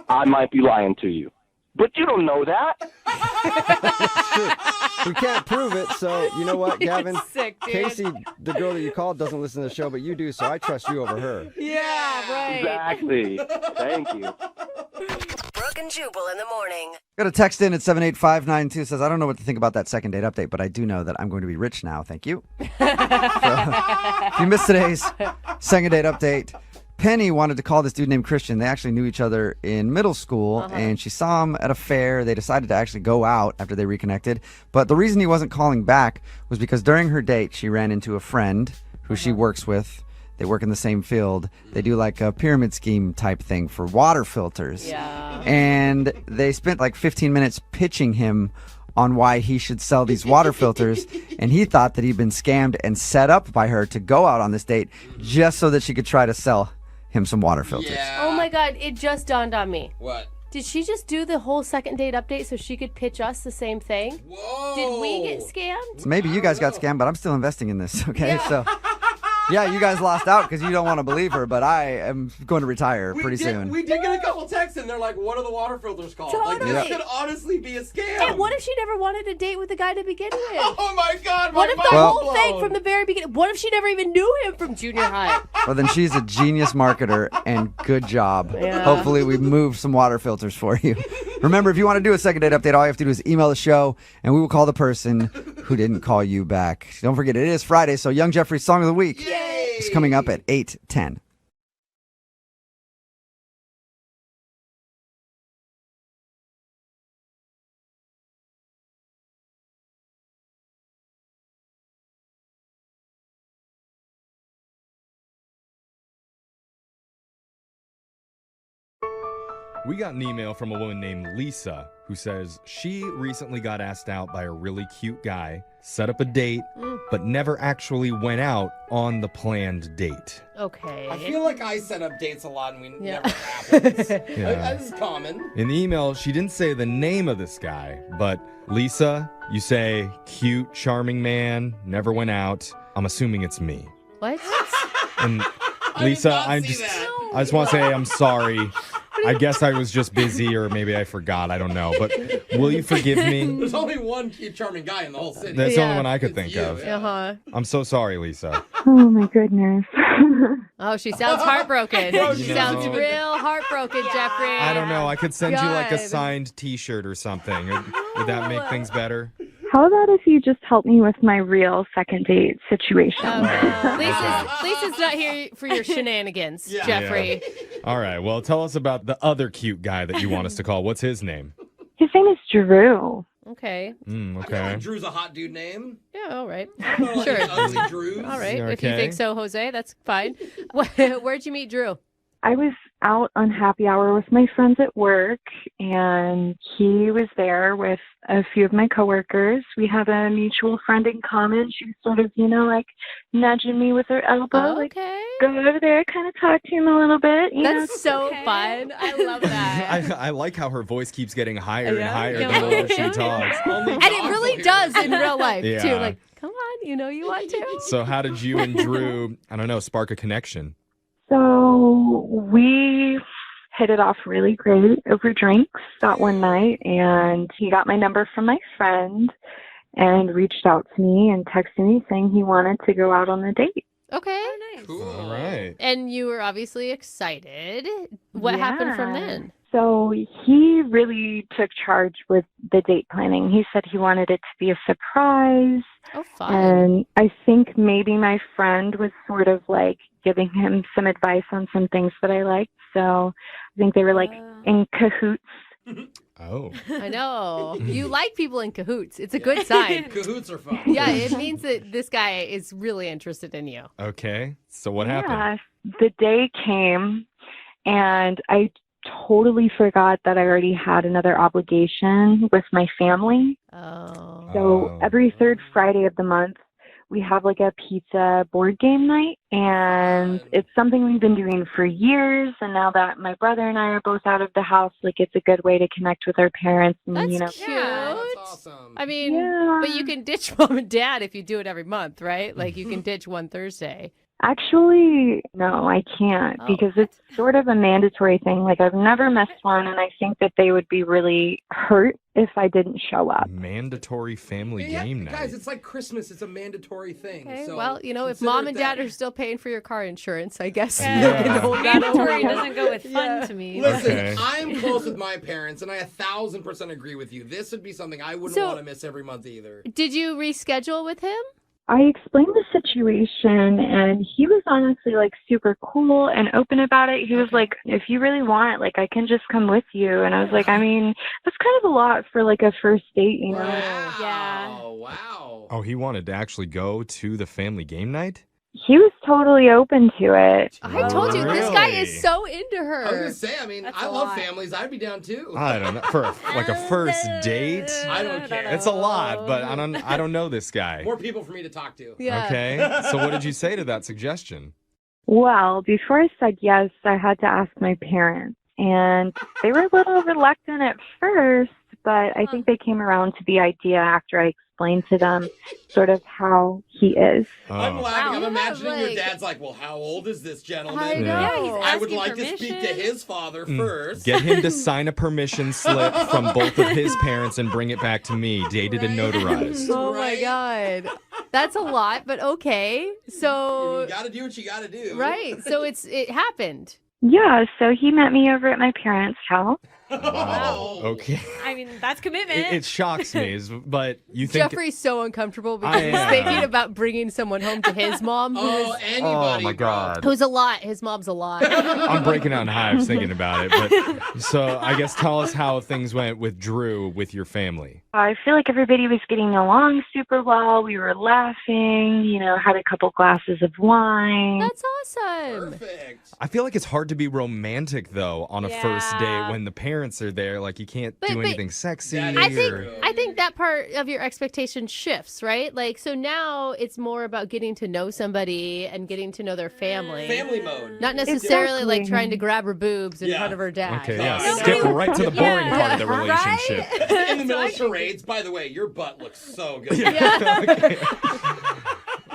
I might be lying to you. But you don't know that. We can't prove it, so you know what, Gavin? You're sick, dude. Casey, the girl that you called, doesn't listen to the show, but you do, so I trust you over her. Yeah, right. Exactly. Thank you. Brooke and Jubal in the morning. Got a text in at 78592 says, I don't know what to think about that second date update, but I do know that I'm going to be rich now. Thank you. So, if you missed today's second date update, Penny wanted to call this dude named Christian. They actually knew each other in middle school, and she saw him at a fair. They decided to actually go out after they reconnected. But the reason he wasn't calling back was because during her date, she ran into a friend who she works with. They work in the same field. They do like a pyramid scheme type thing for water filters. Yeah. And they spent like 15 minutes pitching him on why he should sell these water filters. And he thought that he'd been scammed and set up by her to go out on this date just so that she could try to sell him some water filters. Yeah. Oh my God, it just dawned on me. What? Did she just do the whole second date update so she could pitch us the same thing? Whoa. Did we get scammed? Maybe you guys got scammed, but I'm still investing in this, okay? So, yeah, you guys lost out because you don't want to believe her, but I am going to retire pretty soon. We did get a couple texts, and they're like, what are the water filters called? Like, Totally. this could honestly be a scam. And what if she never wanted to date with the guy to begin with? Oh, my God. What if the Well- whole thing from the very beginning? What if she never even knew him from junior high? Well, then she's a genius marketer, and good job. Yeah. Hopefully we moved some water filters for you. Remember, if you want to do a second date update, all you have to do is email the show, and we will call the person who didn't call you back. Don't forget, it is Friday, so Young Jeffrey's Song of the Week is coming up at 8:10. We got an email from a woman named Lisa who says she recently got asked out by a really cute guy, set up a date, but never actually went out on the planned date. Okay. I feel like I set up dates a lot, and we never happens. Yeah. This is common. In the email, she didn't say the name of this guy, but Lisa, you say cute, charming man, never went out. I'm assuming it's me. What? And Lisa, I just want to say I'm sorry. I guess I was just busy, or maybe I forgot. I don't know. But will you forgive me? There's only one cute, charming guy in the whole city. That's the only one I could think of. Uh-huh. I'm so sorry, Lisa. Oh my goodness. Oh, she sounds heartbroken. She sounds real heartbroken, Jeffrey. I don't know. I could send you like a God. signed T-shirt or something. Would that make things better? How about if you just help me with my real second date situation? Lisa's not here for your shenanigans, Jeffrey. Yeah. All right. Well, tell us about the other cute guy that you want us to call. What's his name? His name is Drew. Okay. Okay. Drew's a hot dude name. Yeah, all right. Sure. Sure. Ugly Drews. All right. Yeah, If you okay. think so, Jose, that's fine. Where'd you meet Drew? I was out on happy hour with my friends at work, and he was there with a few of my coworkers. We have a mutual friend in common. She was sort of, like nudging me with her elbow, like, go over there, kind of talk to him a little bit. That's so fun. I love that. I like how her voice keeps getting higher and higher Yeah. the more she talks. And it really does in real life, too. Yeah. Like, come on, you want to. So how did you and Drew, I don't know, spark a connection? So we hit it off really great over drinks that one night, and he got my number from my friend and reached out to me and texted me saying he wanted to go out on the date. Okay. Cool. All right. And you were obviously excited. What happened from then? So he really took charge with the date planning. He said he wanted it to be a surprise. Oh, fun. And I think maybe my friend was sort of like giving him some advice on some things that I liked. So I think they were like in cahoots. Oh. I know. You like people in cahoots. It's a good sign. Cahoots are fun. Yeah, it means that this guy is really interested in you. Okay. So what happened? The day came, and I totally forgot that I already had another obligation with my family. Oh. So every third Friday of the month, we have like a pizza board game night, and it's something we've been doing for years. And now that my brother and I are both out of the house, like it's a good way to connect with our parents. And, That's cute. That's awesome. I mean, but you can ditch mom and dad if you do it every month, right? Like you can ditch one Thursday. Actually, no, I can't because it's sort of a mandatory thing. Like, I've never missed one, and I think that they would be really hurt if I didn't show up. Mandatory family game night. Guys, it's like Christmas. It's a mandatory thing. Okay, so well, if consider Mom it and Dad that. are still paying for your car insurance, I guess Yeah. you can hold that Mandatory over. doesn't go with fun to me. Listen, Okay. I'm close with my parents, and I 1,000% agree with you. This would be something I wouldn't So- want to miss every month either. Did you reschedule with him? I explained the situation, and he was honestly like super cool and open about it. He was like, if you really want, like, I can just come with you. And I was like, I mean, that's kind of a lot for like a first date, you know? Yeah. Wow. Oh, he wanted to actually go to the family game night? He was totally open to it. I told you, this guy Really? is so into her. I was going to say, I mean, That's I a love lot. families. I'd be down too. I don't know. For like a first date? I don't care. It's a lot, but I don't know this guy. More people for me to talk to. Yeah. Okay. So what did you say to that suggestion? Well, before I said yes, I had to ask my parents. And they were a little reluctant at first, but I think they came around to the idea after I explained to them sort of how he is. I'm Oh. laughing. I'm Wow. imagining your Like- dad's like, well, how old is this gentleman? I know. Yeah, he's I would asking like to speak to permission. his father first. Get him to sign a permission slip from both of his parents and bring it back to me, dated and notarized. Oh my Right? God. That's a lot, but okay. So, You got to do what you got to do. right. So it happened. Yeah, so he met me over at my parents' house. Wow. Okay. I mean, that's commitment. It shocks me, but you think... Jeffrey's so uncomfortable I because he's am. thinking about bringing someone home to his mom, Oh, anybody. Oh, my God. who's a lot. His mom's a lot. I'm breaking out in hives thinking about it. But so I guess tell us how things went with Drew with your family. I feel like everybody was getting along super well. We were laughing, had a couple glasses of wine. That's awesome. Perfect. I feel like it's hard to be romantic, though, on a first date when the parents are there. Like, you can't But- do but- anything sexy. That I is think true. I think that part of your expectation shifts, right? Like, so now it's more about getting to know somebody and getting to know their family. Family mode. Not necessarily like Exactly. trying to grab her boobs in Yeah. front of her dad. Okay, yeah. No, Skip no. right to the boring Yeah. part of the Right? relationship. In the middle of charades, by the way, your butt looks so good.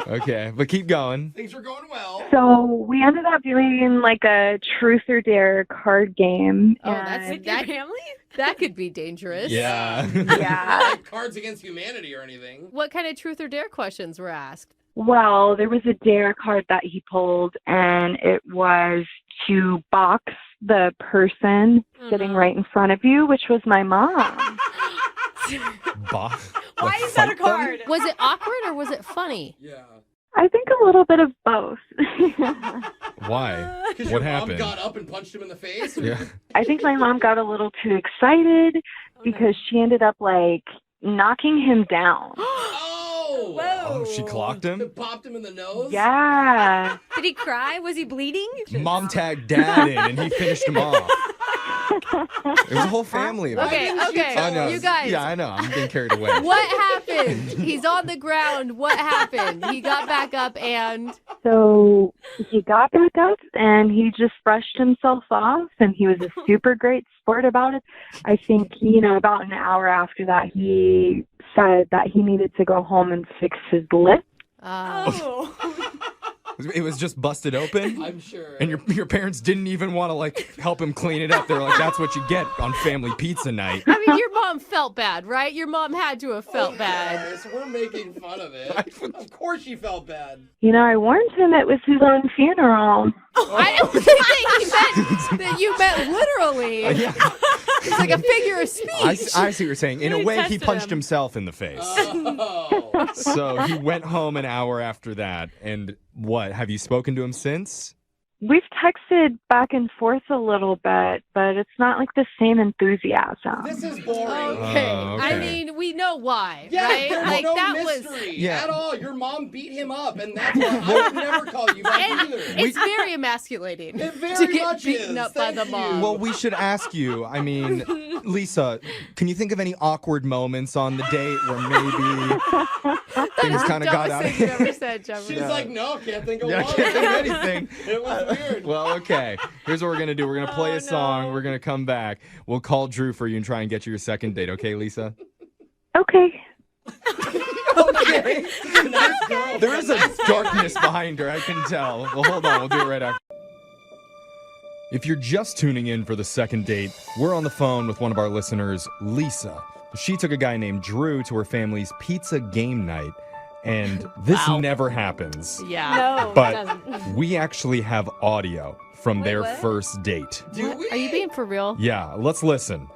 Okay, but keep going. Things were going well. So we ended up doing like a truth or dare card game. Oh, that's and- With your family? That could be dangerous. Yeah. yeah. Not like Cards Against Humanity or anything. What kind of truth or dare questions were asked? Well, there was a dare card that he pulled, and it was to box the person sitting right in front of you, which was my mom. Bah. Why Like, is that a fight them? card? Was it awkward or was it funny? Yeah. I think a little bit of both. Why? Because What your happened? mom got up and punched him in the face? Yeah. I think my mom got a little too excited because she ended up like knocking him down. Oh! Whoa. Oh, she clocked him? It popped him in the nose? Yeah. Did he cry? Was he bleeding? Mom tagged dad in and he finished him off. It was a whole family. of it. Okay, okay. I know. You guys. Yeah, I know. I'm getting carried away. What happened? He's on the ground. What happened? He got back up and So he got back up and he just brushed himself off, and he was a super great sport about it. I think, about an hour after that, he said that he needed to go home and fix his lip. Oh. It was just busted open? I'm sure. And your parents didn't even want to help him clean it up. They were like, that's what you get on family pizza night. I mean, your mom felt bad, right? Your mom had to have felt bad. Yes, we're making fun of it. Of course she felt bad. I warned him it was his own funeral. I don't think that you meant literally. It's like a figure of speech. I see what you're saying. In a Really way, he tested punched him. himself in the face. Oh. So he went home an hour after that. And what? Have you spoken to him since? We've texted back and forth a little bit, but it's not like the same enthusiasm. This is boring. Okay. Oh, I okay. mean, we know why, Yeah, right? there's Like no that mystery Yeah. at all. Your mom beat him up, and that's why I would never call you back And either. it's very emasculating It very to get much beaten is. up by Thank the you. mom. Well, we should ask you. I mean, Lisa, can you think of any awkward moments on the date where maybe things kind of got out of Dumbest thing you ever said, Jeffrey. She's like, no, can't think of Yeah, I one. can't think of anything. It was weird. Well, okay. Here's what we're going to do. We're going to play a song. We're going to come back. We'll call Drew for you and try and get you your second date. Okay, Lisa? Okay. Okay. Nice girl. There is a Nice darkness voice behind her, I can tell. Well, hold on, we'll do it right after. If you're just tuning in for the second date, we're on the phone with one of our listeners, Lisa. She took a guy named Drew to her family's pizza game night, and this never happens. Yeah. No, it But doesn't. we actually have audio from their first date. Are you being for real? Yeah, let's listen.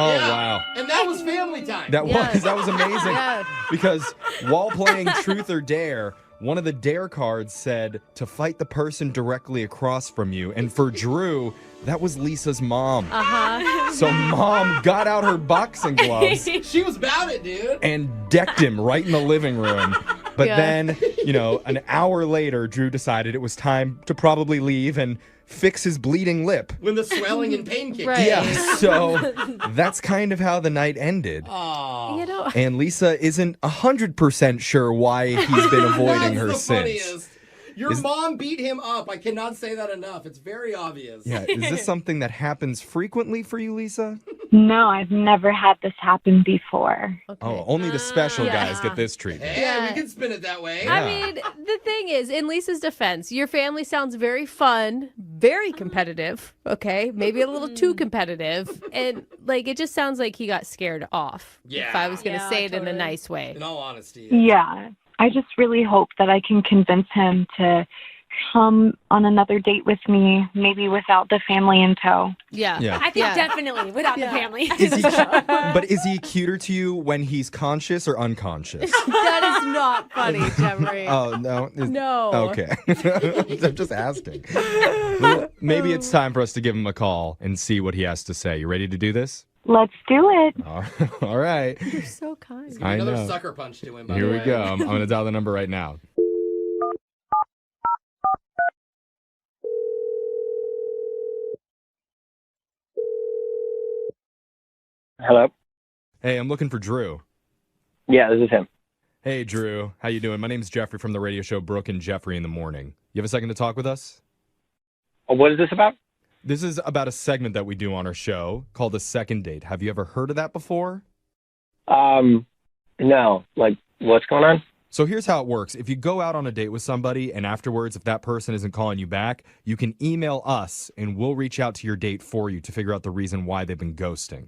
Oh, wow. And that was family time. That was amazing. Yeah. Because while playing Truth or Dare, one of the Dare cards said to fight the person directly across from you. And for Drew, that was Lisa's mom. Uh-huh. So mom got out her boxing gloves She was about it, dude. and decked him right in the living room. But then, an hour later, Drew decided it was time to probably leave and fix his bleeding lip. When the swelling and pain kicked Right. in. Yeah, so that's kind of how the night ended. Oh. You know, And Lisa isn't 100% sure why he's been avoiding her That's the since. funniest. Your mom beat him up. I cannot say that enough. It's very obvious. Yeah, is this something that happens frequently for you, Lisa? No, I've never had this happen before. Oh, only the special guys get this treatment. Hey, we can spin it that way. Yeah. I mean, the thing is, in Lisa's defense, your family sounds very fun, very competitive, okay? Maybe a little too competitive. And, it just sounds like he got scared off. Yeah. If I was going to Yeah, say it in a totally. nice way. In all honesty. Yeah. I just really hope that I can convince him to come on another date with me, maybe without the family in tow. Yeah. Yeah. I think definitely without the family. But is he cuter to you when he's conscious or unconscious? That is not funny, Jeffrey. Oh, no. No. Okay. I'm just asking. Well, maybe it's time for us to give him a call and see what he has to say. You ready to do this? Let's do it. All right. You're so kind. I Another know. sucker punch to him, by Here the we way. go. I'm going to dial the number right now. Hello? Hey, I'm looking for Drew. Yeah, this is him. Hey, Drew. How you doing? My name's Jeffrey from the radio show Brooke and Jeffrey in the Morning. You have a second to talk with us? What is this about? This is about a segment that we do on our show called A Second Date. Have you ever heard of that before? No. What's going on? So here's how it works. If you go out on a date with somebody and afterwards, if that person isn't calling you back, you can email us and we'll reach out to your date for you to figure out the reason why they've been ghosting.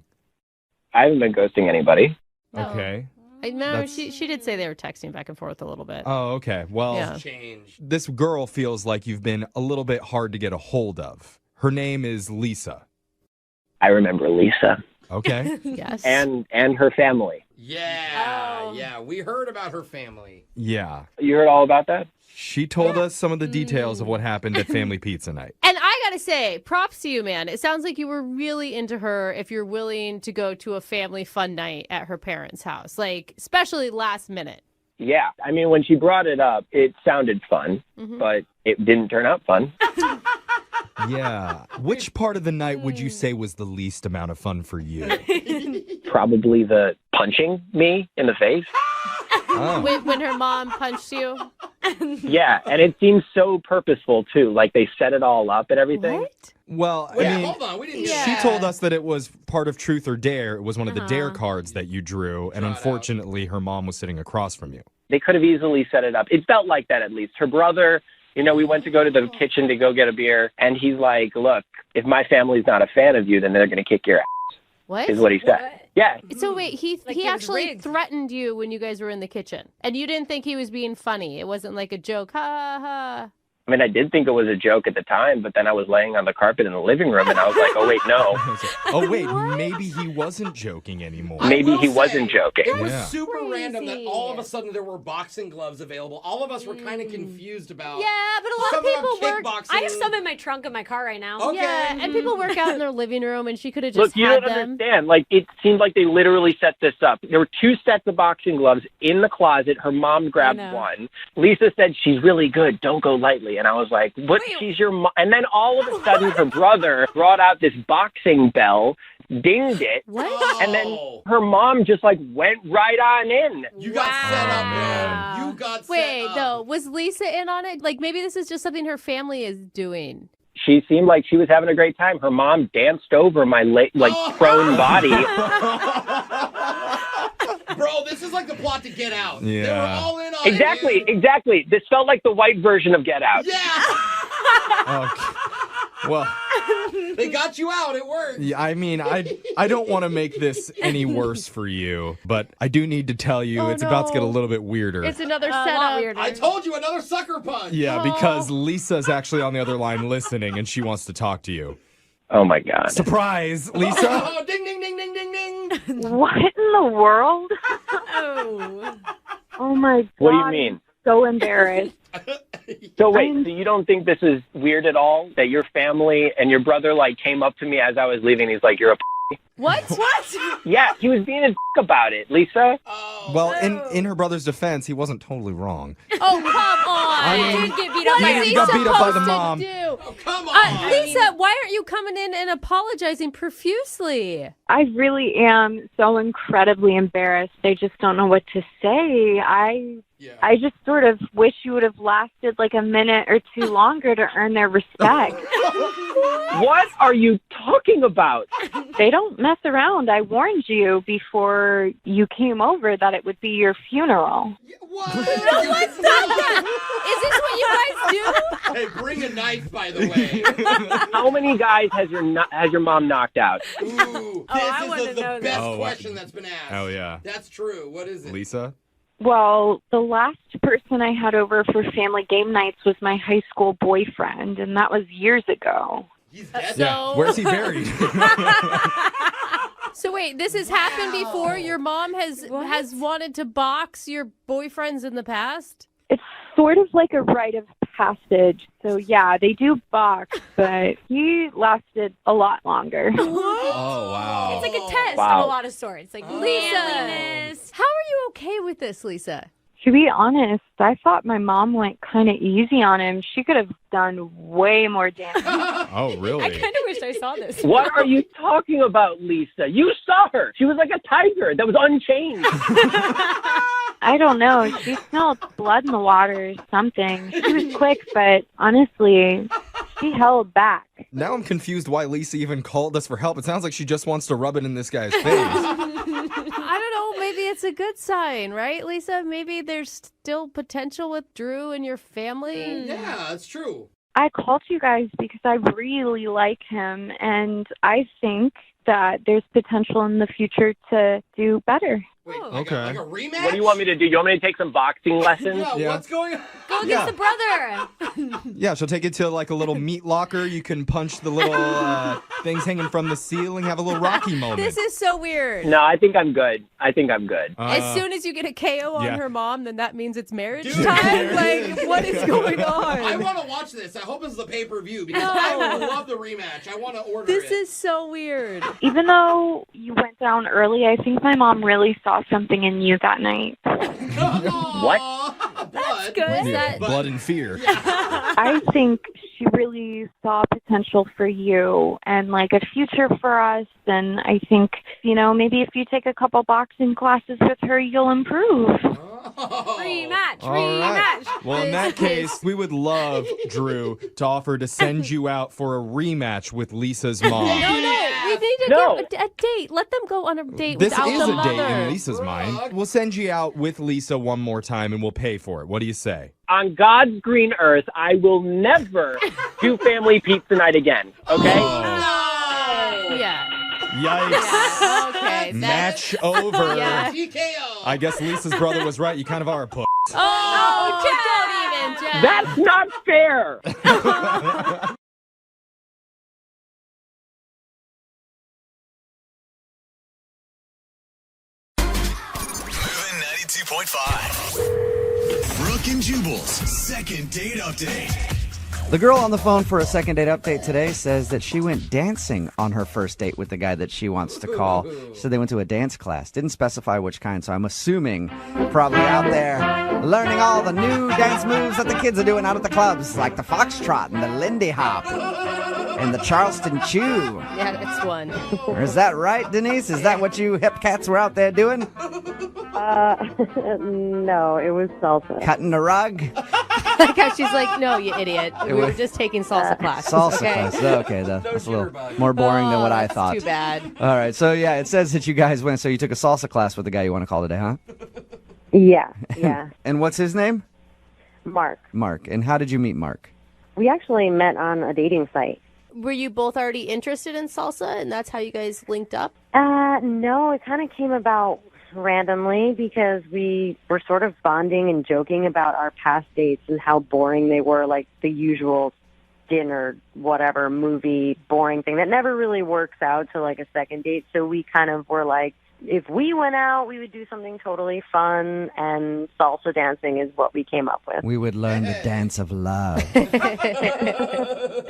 I haven't been ghosting anybody. Okay. No, she did say they were texting back and forth a little bit. Oh, okay. Well, Yeah. this girl feels like you've been a little bit hard to get a hold of. Her name is Lisa. I remember Lisa. Okay. Yes. And her family. Yeah, yeah. We heard about her family. Yeah. You heard all about that? She told us some of the details of what happened at family pizza night. And I gotta say, props to you, man. It sounds like you were really into her if you're willing to go to a family fun night at her parents' house, especially last minute. Yeah. I mean, when she brought it up, it sounded fun, but it didn't turn out fun. Yeah. Which part of the night would you say was the least amount of fun for you? Probably the punching me in the face. Oh. When her mom punched you? Yeah, and it seems so purposeful, too. Like, they set it all up and everything. What? Well, Wait, I mean, hold on. We didn't Yeah. she told us that it was part of Truth or Dare. It was one of the Dare Uh-huh. cards that you drew, and Try it out. unfortunately, her mom was sitting across from you. They could have easily set it up. It felt like that, at least. Her brother, we went to go to the kitchen to go get a beer, and he's like, look, if my family's not a fan of you, then they're going to kick your ass, What? is what he said. Yeah. So wait, he it was actually rigged. threatened you when you guys were in the kitchen, and you didn't think he was being funny. It wasn't like a joke, ha ha. I mean, I did think it was a joke at the time, but then I was laying on the carpet in the living room, and I was like, oh, wait, no. Oh, wait, maybe he wasn't joking anymore. Maybe will he say, wasn't joking. It was Yeah. super random that Crazy. all of a sudden there were boxing gloves available. All of us were kind of confused about. Yeah, but a lot of Some of people them work. kickboxing. I have some in my trunk of my car right now. Okay. Yeah, and people work out in their living room, and she could have Look, just you had don't them. understand. Like, it seemed like they literally set this up. There were 2 sets of boxing gloves in the closet. Her mom grabbed know. one. Lisa said, she's really good. Don't go lightly. And I was like, what? Wait. She's your mom. And then all of a sudden, her brother brought out this boxing bell, dinged it, What? and then her mom just, went right on in. You got set up, Wow. bro. You got Wait, set up. no, was Lisa in on it? Maybe this is just something her family is doing. She seemed like she was having a great time. Her mom danced over my prone body. This is like the plot to Get Out. Yeah. They were all in on Exactly. This felt like the white version of Get Out. Yeah. Okay. Well, they got you out. It worked. yeah, I mean, I don't want to make this any worse for you, but I do need to tell you it's about to get a little bit weirder. It's another setup. I told you, another sucker punch. Yeah, because Lisa's actually on the other line listening, and she wants to talk to you. Oh, my God. Surprise, Lisa. Oh, ding, ding, ding, ding, ding, ding. What in the world? Oh my God. What do you mean? So embarrassed. So wait, so you don't think this is weird at all? That your family and your brother like came up to me as I was leaving. He's like, "You're a." What? Yeah, he was being a about it, Lisa. Well, in her brother's defense, he wasn't totally wrong. Oh, come on. I mean, He did get beat up by he his got beat up by the supposed mom. to do? Oh, come on. Lisa, why aren't you coming in and apologizing profusely? I really am so incredibly embarrassed. I just don't know what to say. I just sort of wish you would have lasted like a minute or two longer to earn their respect. What are you talking about? They don't mess around. I warned you before you came over that it would be your funeral. What? No, what's that? Is this what you guys do? Hey, bring a knife, by the way. How many guys has your mom knocked out? Ooh, I this wanna is the know best that. question that's been asked. Oh, yeah. That's true. What is it? Lisa? Well, the last person I had over for family game nights was my high school boyfriend, and that was years ago. He's dead. Yeah. Where's he buried? So wait, this has happened before? Your mom has wanted to box your boyfriends in the past? It's sort of like a rite of passage. So, yeah, they do box, but he lasted a lot longer. Oh, wow. It's like a test Wow. of a lot of sorts. Like manliness. How are you okay with this, Lisa? To be honest, I thought my mom went kind of easy on him. She could have done way more damage. Oh, really? I kind of wish I saw this. What are you talking about, Lisa? You saw her. She was like a tiger that was unchained. I don't know. She smelled blood in the water or something. She was quick, but honestly, she held back. Now I'm confused why Lisa even called us for help. It sounds like she just wants to rub it in this guy's face. I don't know. Maybe it's a good sign, right, Lisa? Maybe there's still potential with Drew and your family. Yeah, that's true. I called you guys because I really like him, and I think that there's potential in the future to do better. Wait, Okay. like a rematch? What do you want me to do? You want me to take some boxing lessons? Yeah, what's going on? Go against the brother. Yeah, she'll take it to like a little meat locker. You can punch the little things hanging from the ceiling, have a little Rocky moment. This is so weird. No, I think I'm good. As soon as you get a KO on yeah. her mom, then that means it's marriage Dude, time? Like, what is going I on? want to watch this. I hope it's the pay-per-view because I would love the rematch. I want to order This it. is so weird. Even though you went down early, I think my mom really saw something in you that night. What? That's good. Yeah, blood and fear. I think she really saw potential for you and like a future for us. And I think, maybe if you take a couple boxing classes with her, you'll improve. Rematch. All right. Rematch. Well, in that case, we would love, Drew, to offer to send you out for a rematch with Lisa's mom. No, we need to get a date. Let them go on a date This without is the a mother. date in Lisa's mind. We'll send you out with Lisa one more time and we'll pay for it. What do you say? On God's green earth, I will never do family pizza night again. Okay? Yeah. Yikes. Yeah, okay. Match over. Yeah. TKO. I guess Lisa's brother was right. You kind of are a puss. Oh, don't even, Jeff. That's not fair. Moving 92.5. Brooke and Jubal's second date update. The girl on the phone for a second date update today says that she went dancing on her first date with the guy that she wants to call. She said they went to a dance class. Didn't specify which kind, so I'm assuming probably out there learning all the new dance moves that the kids are doing out at the clubs, like the foxtrot and the Lindy Hop and the Charleston Chew. Yeah, that's one. Or is that right, Denise? Is that what you hip cats were out there doing? No, it was salsa. Cutting the rug? like how she's like, no, you idiot. We were just taking salsa class. Salsa okay? class. Okay, that's a little more boring than what I that's thought. Too bad. All right, so yeah, it says that you guys went. So you took a salsa class with the guy you want to call today, huh? Yeah. And what's his name? Mark. Mark. And how did you meet Mark? We actually met on a dating site. Were you both already interested in salsa, and that's how you guys linked up? No, it kind of came about randomly because we were sort of bonding and joking about our past dates and how boring they were, like the usual dinner, whatever, movie, boring thing that never really works out to like a second date. So we kind of were like, if we went out, we would do something totally fun, and salsa dancing is what we came up with. We would learn the dance of love.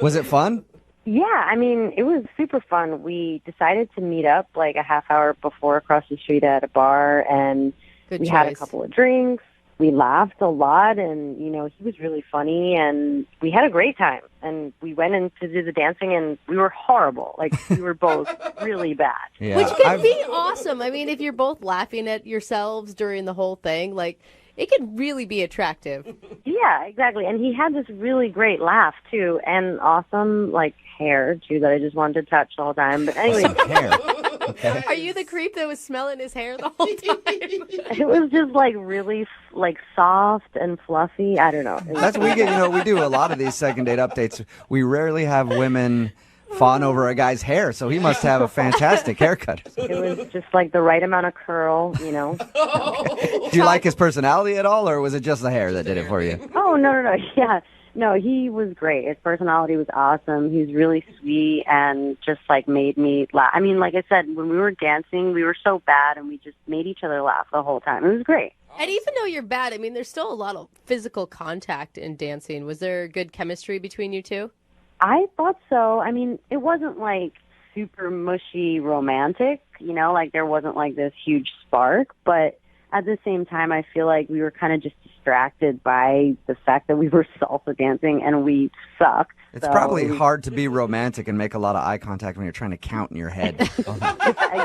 Was it fun? Yeah, I mean, it was super fun. We decided to meet up like a half hour before across the street at a bar, and Good we choice. had a couple of drinks. We laughed a lot, and, you know, he was really funny, and we had a great time. And we went in to do the dancing, and we were horrible. Like, we were both really bad. Yeah. Which could be awesome. I mean, if you're both laughing at yourselves during the whole thing, like, it could really be attractive. Yeah, exactly. And he had this really great laugh, too, and awesome, like, hair, too, that I just wanted to touch the whole time. But anyway. Hair. Okay. Are you the creep that was smelling his hair the whole time? It was just, like, really, like, soft and fluffy. I don't know. It was That's we get. You know, we do a lot of these second date updates. We rarely have women fawn over a guy's hair, so he must have a fantastic haircut. It was just, like, the right amount of curl, you know. Do you like his personality at all, or was it just the hair that did it for you? Oh, no. Yeah. No, he was great. His personality was awesome. He was really sweet and just, like, made me laugh. I mean, like I said, when we were dancing, we were so bad, and we just made each other laugh the whole time. It was great. And even though you're bad, I mean, there's still a lot of physical contact in dancing. Was there good chemistry between you two? I thought so. I mean, it wasn't, like, super mushy romantic, you know, like there wasn't, like, this huge spark, but at the same time, I feel like we were kind of just distracted by the fact that we were salsa dancing and we sucked. It's probably hard to be romantic and make a lot of eye contact when you're trying to count in your head.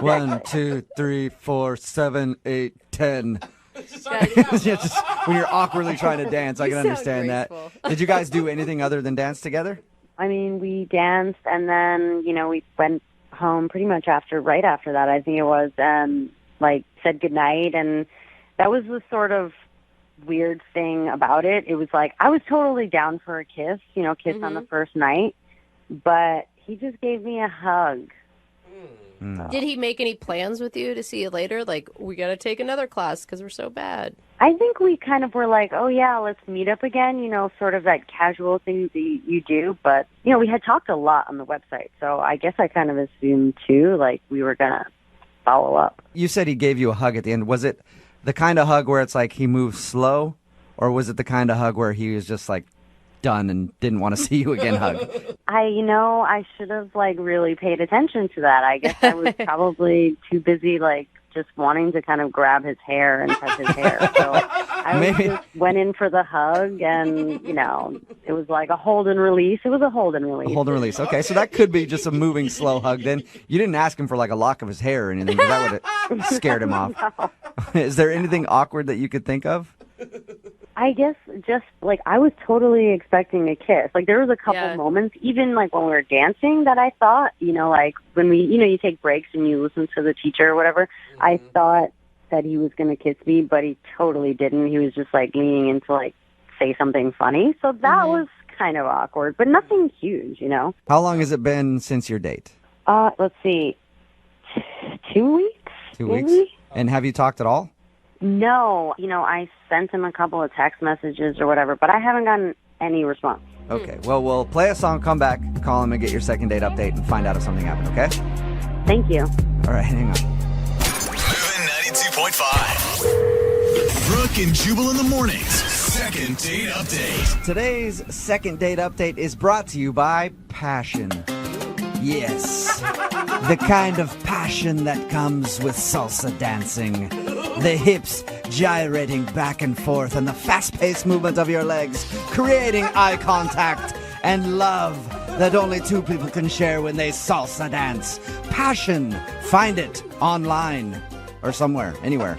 1, 2, 3, 4, 7, 8, 10. Just when you're awkwardly trying to dance, I can understand that. Did you guys do anything other than dance together? I mean, we danced and then, you know, we went home pretty much right after that, I think it was, like, said goodnight, and that was the sort of weird thing about it. It was like, I was totally down for a kiss, you know, on the first night, but he just gave me a hug. Did he make any plans with you to see you later? Like, we got to take another class because we're so bad. I think we kind of were like, oh, yeah, let's meet up again, you know, sort of that casual thing that you do. But, you know, we had talked a lot on the website, so I guess I kind of assumed, too, like we were going to follow up. You said he gave you a hug at the end. Was it the kind of hug where it's like he moves slow, or was it the kind of hug where he was just like done and didn't want to see you again hug? I should have, like, really paid attention to that. I guess I was probably too busy, like, just wanting to kind of grab his hair and touch his hair. So I just went in for the hug, and, you know, it was like a hold and release. It was a hold and release. A hold and release. Okay, so that could be just a moving slow hug then. You didn't ask him for, like, a lock of his hair or anything, because that would have scared him off. No. Is there anything awkward that you could think of? I guess just, like, I was totally expecting a kiss. Like, there was a couple moments, even, like, when we were dancing, that I thought, you know, like, when we, you know, you take breaks and you listen to the teacher or whatever, I thought that he was going to kiss me, but he totally didn't. He was just, like, leaning in to, like, say something funny. So that was kind of awkward, but nothing huge, you know? How long has it been since your date? Let's see, 2 weeks? 2 maybe? weeks? And have you talked at all? No. You know, I sent him a couple of text messages or whatever, but I haven't gotten any response. Okay, well, we'll play a song, come back, call him, and get your second date update and find out if something happened, okay? Thank you. All right, hang on. Moving 92.5. Brooke and Jubal in the mornings. Second date update. Today's second date update is brought to you by passion. Yes, the kind of passion that comes with salsa dancing. The hips gyrating back and forth and the fast-paced movement of your legs, creating eye contact and love that only two people can share when they salsa dance. Passion. Find it online or somewhere, anywhere.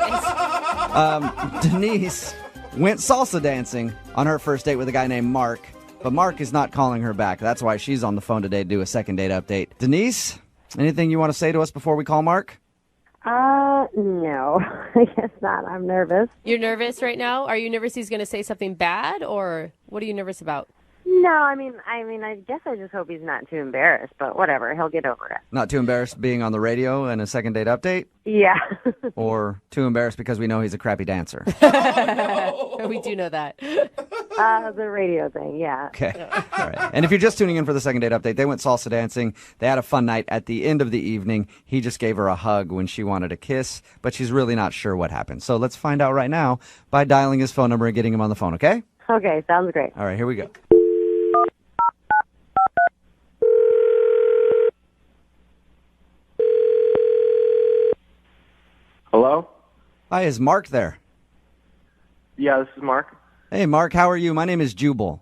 Denise went salsa dancing on her first date with a guy named Mark. But Mark is not calling her back. That's why she's on the phone today to do a second date update. Denise, anything you want to say to us before we call Mark? No, I guess not. I'm nervous. You're nervous right now? Are you nervous he's going to say something bad, or what are you nervous about? No, I mean, I guess I just hope he's not too embarrassed, but whatever, he'll get over it. Not too embarrassed being on the radio and a second date update? Yeah. Or too embarrassed because we know he's a crappy dancer? We do know that. The radio thing, yeah. Okay. All right. And if you're just tuning in for the second date update, they went salsa dancing. They had a fun night. At the end of the evening, he just gave her a hug when she wanted a kiss, but she's really not sure what happened. So let's find out right now by dialing his phone number and getting him on the phone, okay? Okay, sounds great. All right, here we go. Hello? Hi, is Mark there? Yeah, this is Mark. Hey, Mark, how are you? My name is Jubal.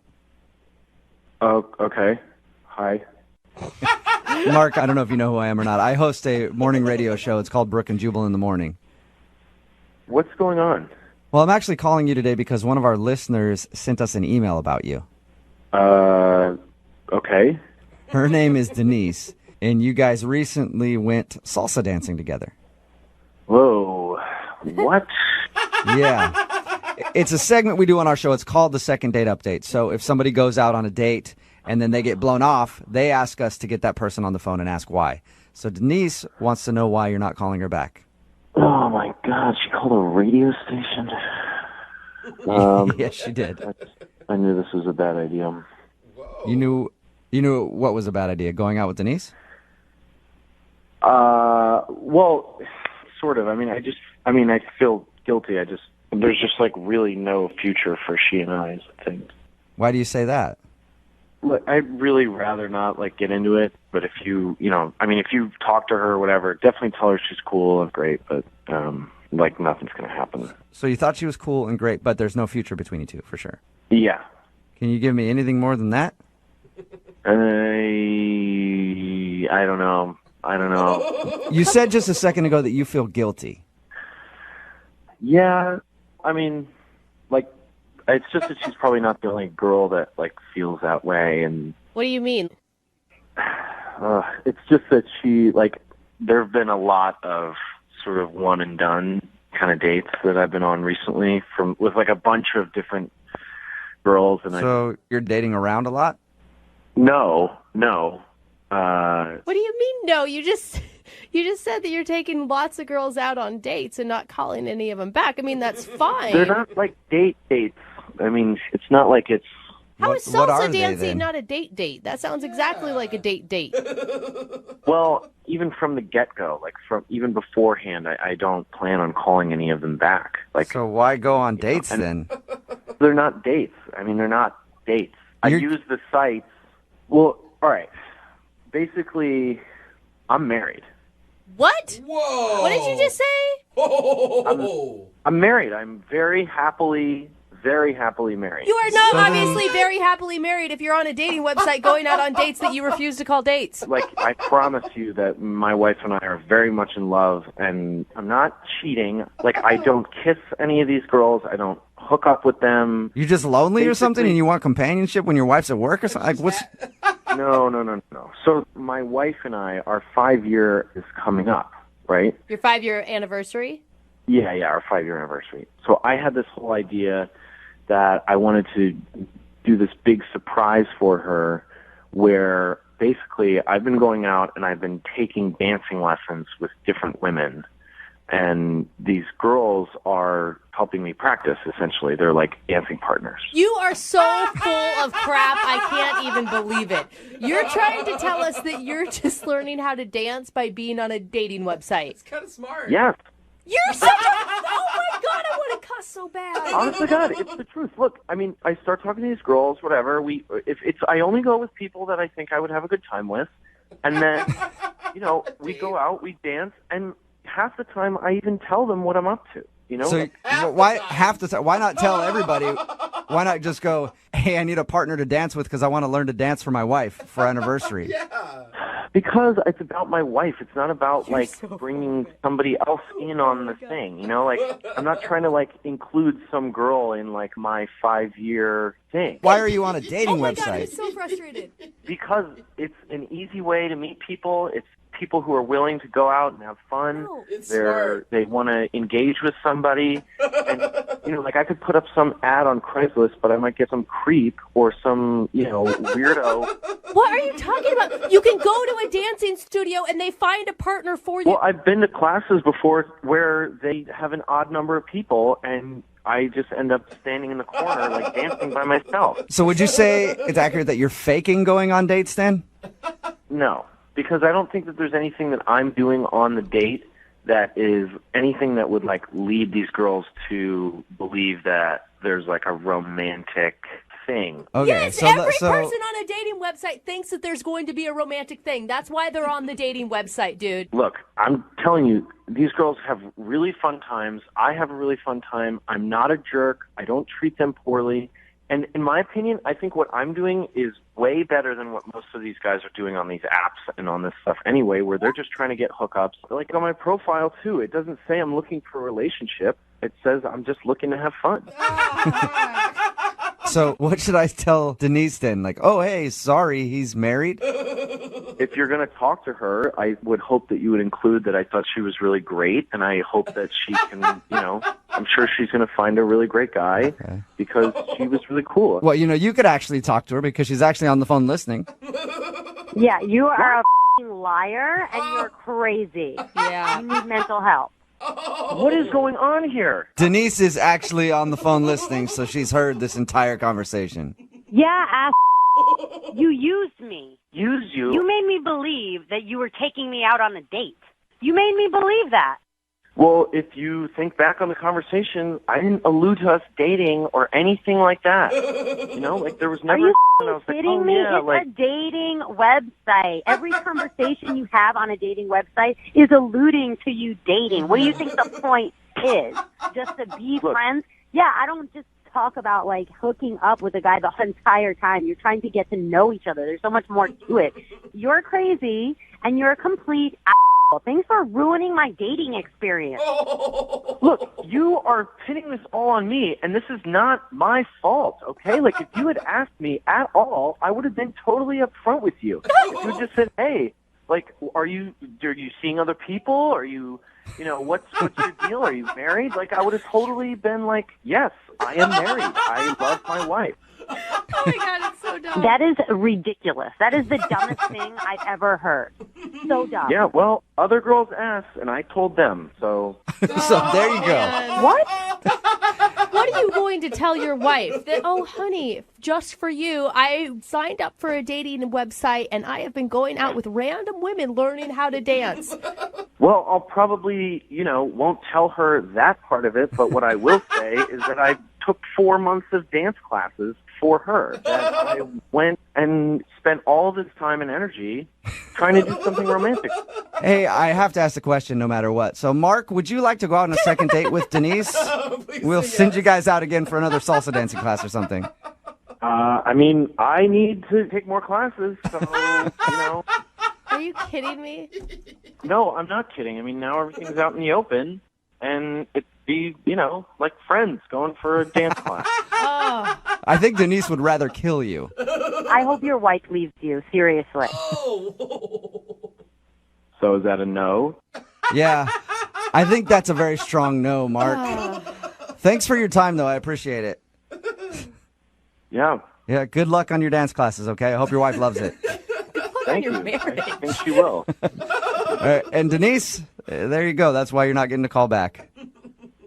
Oh, okay. Hi. Mark, I don't know if you know who I am or not. I host a morning radio show. It's called Brooke and Jubal in the Morning. What's going on? Well, I'm actually calling you today because one of our listeners sent us an email about you. Okay. Her name is Denise, and you guys recently went salsa dancing together. Whoa. What? Yeah. It's a segment we do on our show. It's called the Second Date Update. So if somebody goes out on a date and then they get blown off, they ask us to get that person on the phone and ask why. So Denise wants to know why you're not calling her back. Oh, my God. She called a radio station? Yes, she did. I knew this was a bad idea. You knew what was a bad idea, going out with Denise? Well, sort of. I feel guilty. There's just like really no future for she and I, I think. Why do you say that? Look, I'd really rather not like get into it, but if you talk to her or whatever, definitely tell her she's cool and great, but like nothing's going to happen. So you thought she was cool and great, but there's no future between you two, for sure. Yeah. Can you give me anything more than that? I don't know. You said just a second ago that you feel guilty. Yeah, it's just that she's probably not the only girl that like feels that way, and What do you mean? it's just that she there have been a lot of sort of one and done kind of dates that I've been on recently with like a bunch of different girls, and So you're dating around a lot? No. What do you mean, no? You just said that you're taking lots of girls out on dates and not calling any of them back. I mean, that's fine. They're not like dates. I mean, it's not like it's... How is what are salsa they, dancing then? not a date? That sounds exactly like a date. Well, even from the get-go, even beforehand, I don't plan on calling any of them back. So why go on dates then? They're not dates. They're not dates. I use the sites. Well, all right. Basically, I'm married. What? Whoa! What did you just say? I'm married. I'm very happily married. You are not obviously very happily married if you're on a dating website going out on dates that you refuse to call dates. I promise you that my wife and I are very much in love, and I'm not cheating. I don't kiss any of these girls. I don't hook up with them. You're just lonely or something and you want companionship when your wife's at work or something? What's... No. So my wife and I, our 5-year is coming up, right? Your 5-year anniversary? Yeah, our 5-year anniversary. So I had this whole idea that I wanted to do this big surprise for her where basically I've been going out and I've been taking dancing lessons with different women. And these girls are helping me practice, essentially. They're like dancing partners. You are so full of crap, I can't even believe it. You're trying to tell us that you're just learning how to dance by being on a dating website. It's kind of smart. Yes. You're such a... Oh, my God, I want to cuss so bad. Honest to God, it's the truth. Look, I start talking to these girls, whatever. I only go with people that I think I would have a good time with. And then, we go out, we dance, and half the time I even tell them what I'm up to. So why not tell everybody? Why not just go, hey, I need a partner to dance with because I want to learn to dance for my wife for our anniversary? Yeah. Because it's about my wife. It's not about You're like so bringing somebody else in on the thing. You know, like I'm not trying to like include some girl in like my 5-year thing. Why are you on a dating Oh my God, website? I'm so frustrated. Because it's an easy way to meet people. It's people who are willing to go out and have fun. No. It's smart. They want to engage with somebody. And, you know, like I could put up some ad on Craigslist, but I might get some creep or some, you know, weirdo. What are you talking about? You can go to a dancing studio and they find a partner for you. Well, I've been to classes before where they have an odd number of people, and I just end up standing in the corner, like dancing by myself. So would you say it's accurate that you're faking going on dates then? No, because I don't think that there's anything that I'm doing on the date that is anything that would like lead these girls to believe that there's like a romantic thing. Okay, Yes, so every so person on a dating website thinks that there's going to be a romantic thing. That's why they're on the dating website, dude. Look, I'm telling you, these girls have really fun times. I have a really fun time. I'm not a jerk. I don't treat them poorly. And in my opinion, I think what I'm doing is way better than what most of these guys are doing on these apps and on this stuff anyway, where they're just trying to get hookups. Like on my profile, too, it doesn't say I'm looking for a relationship. It says I'm just looking to have fun. So what should I tell Denise then? Like, oh, hey, sorry, he's married? If you're going to talk to her, I would hope that you would include that I thought she was really great, and I hope that she can, you know, I'm sure she's going to find a really great guy because she was really cool. Well, you know, you could actually talk to her because she's actually on the phone listening. Yeah, you are a f***ing liar and you're crazy. Yeah. You need mental health. What is going on here? Denise is actually on the phone listening, so she's heard this entire conversation. Yeah, ass. You used me. Use you? You made me believe that you were taking me out on a date. You made me believe that. Well, if you think back on the conversation, I didn't allude to us dating or anything like that. You know, like there was never. Are you and I was like, kidding oh, me? yeah, It's like a dating website. Every conversation you have on a dating website is alluding to you dating. What do you think the point is? Just to be friends? Yeah, I don't just talk about like hooking up with a guy the entire time. You're trying to get to know each other. There's so much more to it. You're crazy and you're a complete asshole. Thanks for ruining my dating experience. Look, you are pinning this all on me, and this is not my fault, okay? Like, if you had asked me at all, I would have been totally upfront with you. If you just said, hey, like, are you seeing other people? Are you, you know, what's your deal? Are you married? Like, I would have totally been like, yes, I am married. I love my wife. Oh my God, it's so dumb. That is ridiculous. That is the dumbest thing I've ever heard. So dumb. Yeah, well, other girls asked, and I told them, so. So there you go. What? What are you going to tell your wife? That, oh, honey, just for you, I signed up for a dating website and I have been going out with random women learning how to dance. Well, I'll probably, you know, won't tell her that part of it, but what I will say is that I took 4 months of dance classes for her. That I went and spent all this time and energy trying to do something romantic. Hey, I have to ask the question no matter what. So, Mark, would you like to go out on a second date with Denise? We'll send you guys out again for another salsa dancing class or something. I mean, I need to take more classes, so, you know. Are you kidding me? No, I'm not kidding. I mean, now everything's out in the open, and it'd be, you know, like friends going for a dance class. Oh. I think Denise would rather kill you. I hope your wife leaves you, seriously. So is that a no? Yeah, I think that's a very strong no, Mark. Thanks for your time, though. I appreciate it. Yeah. Yeah, good luck on your dance classes, okay? I hope your wife loves it. Thank you. I think she will. All right, and Denise, there you go. That's why you're not getting a call back.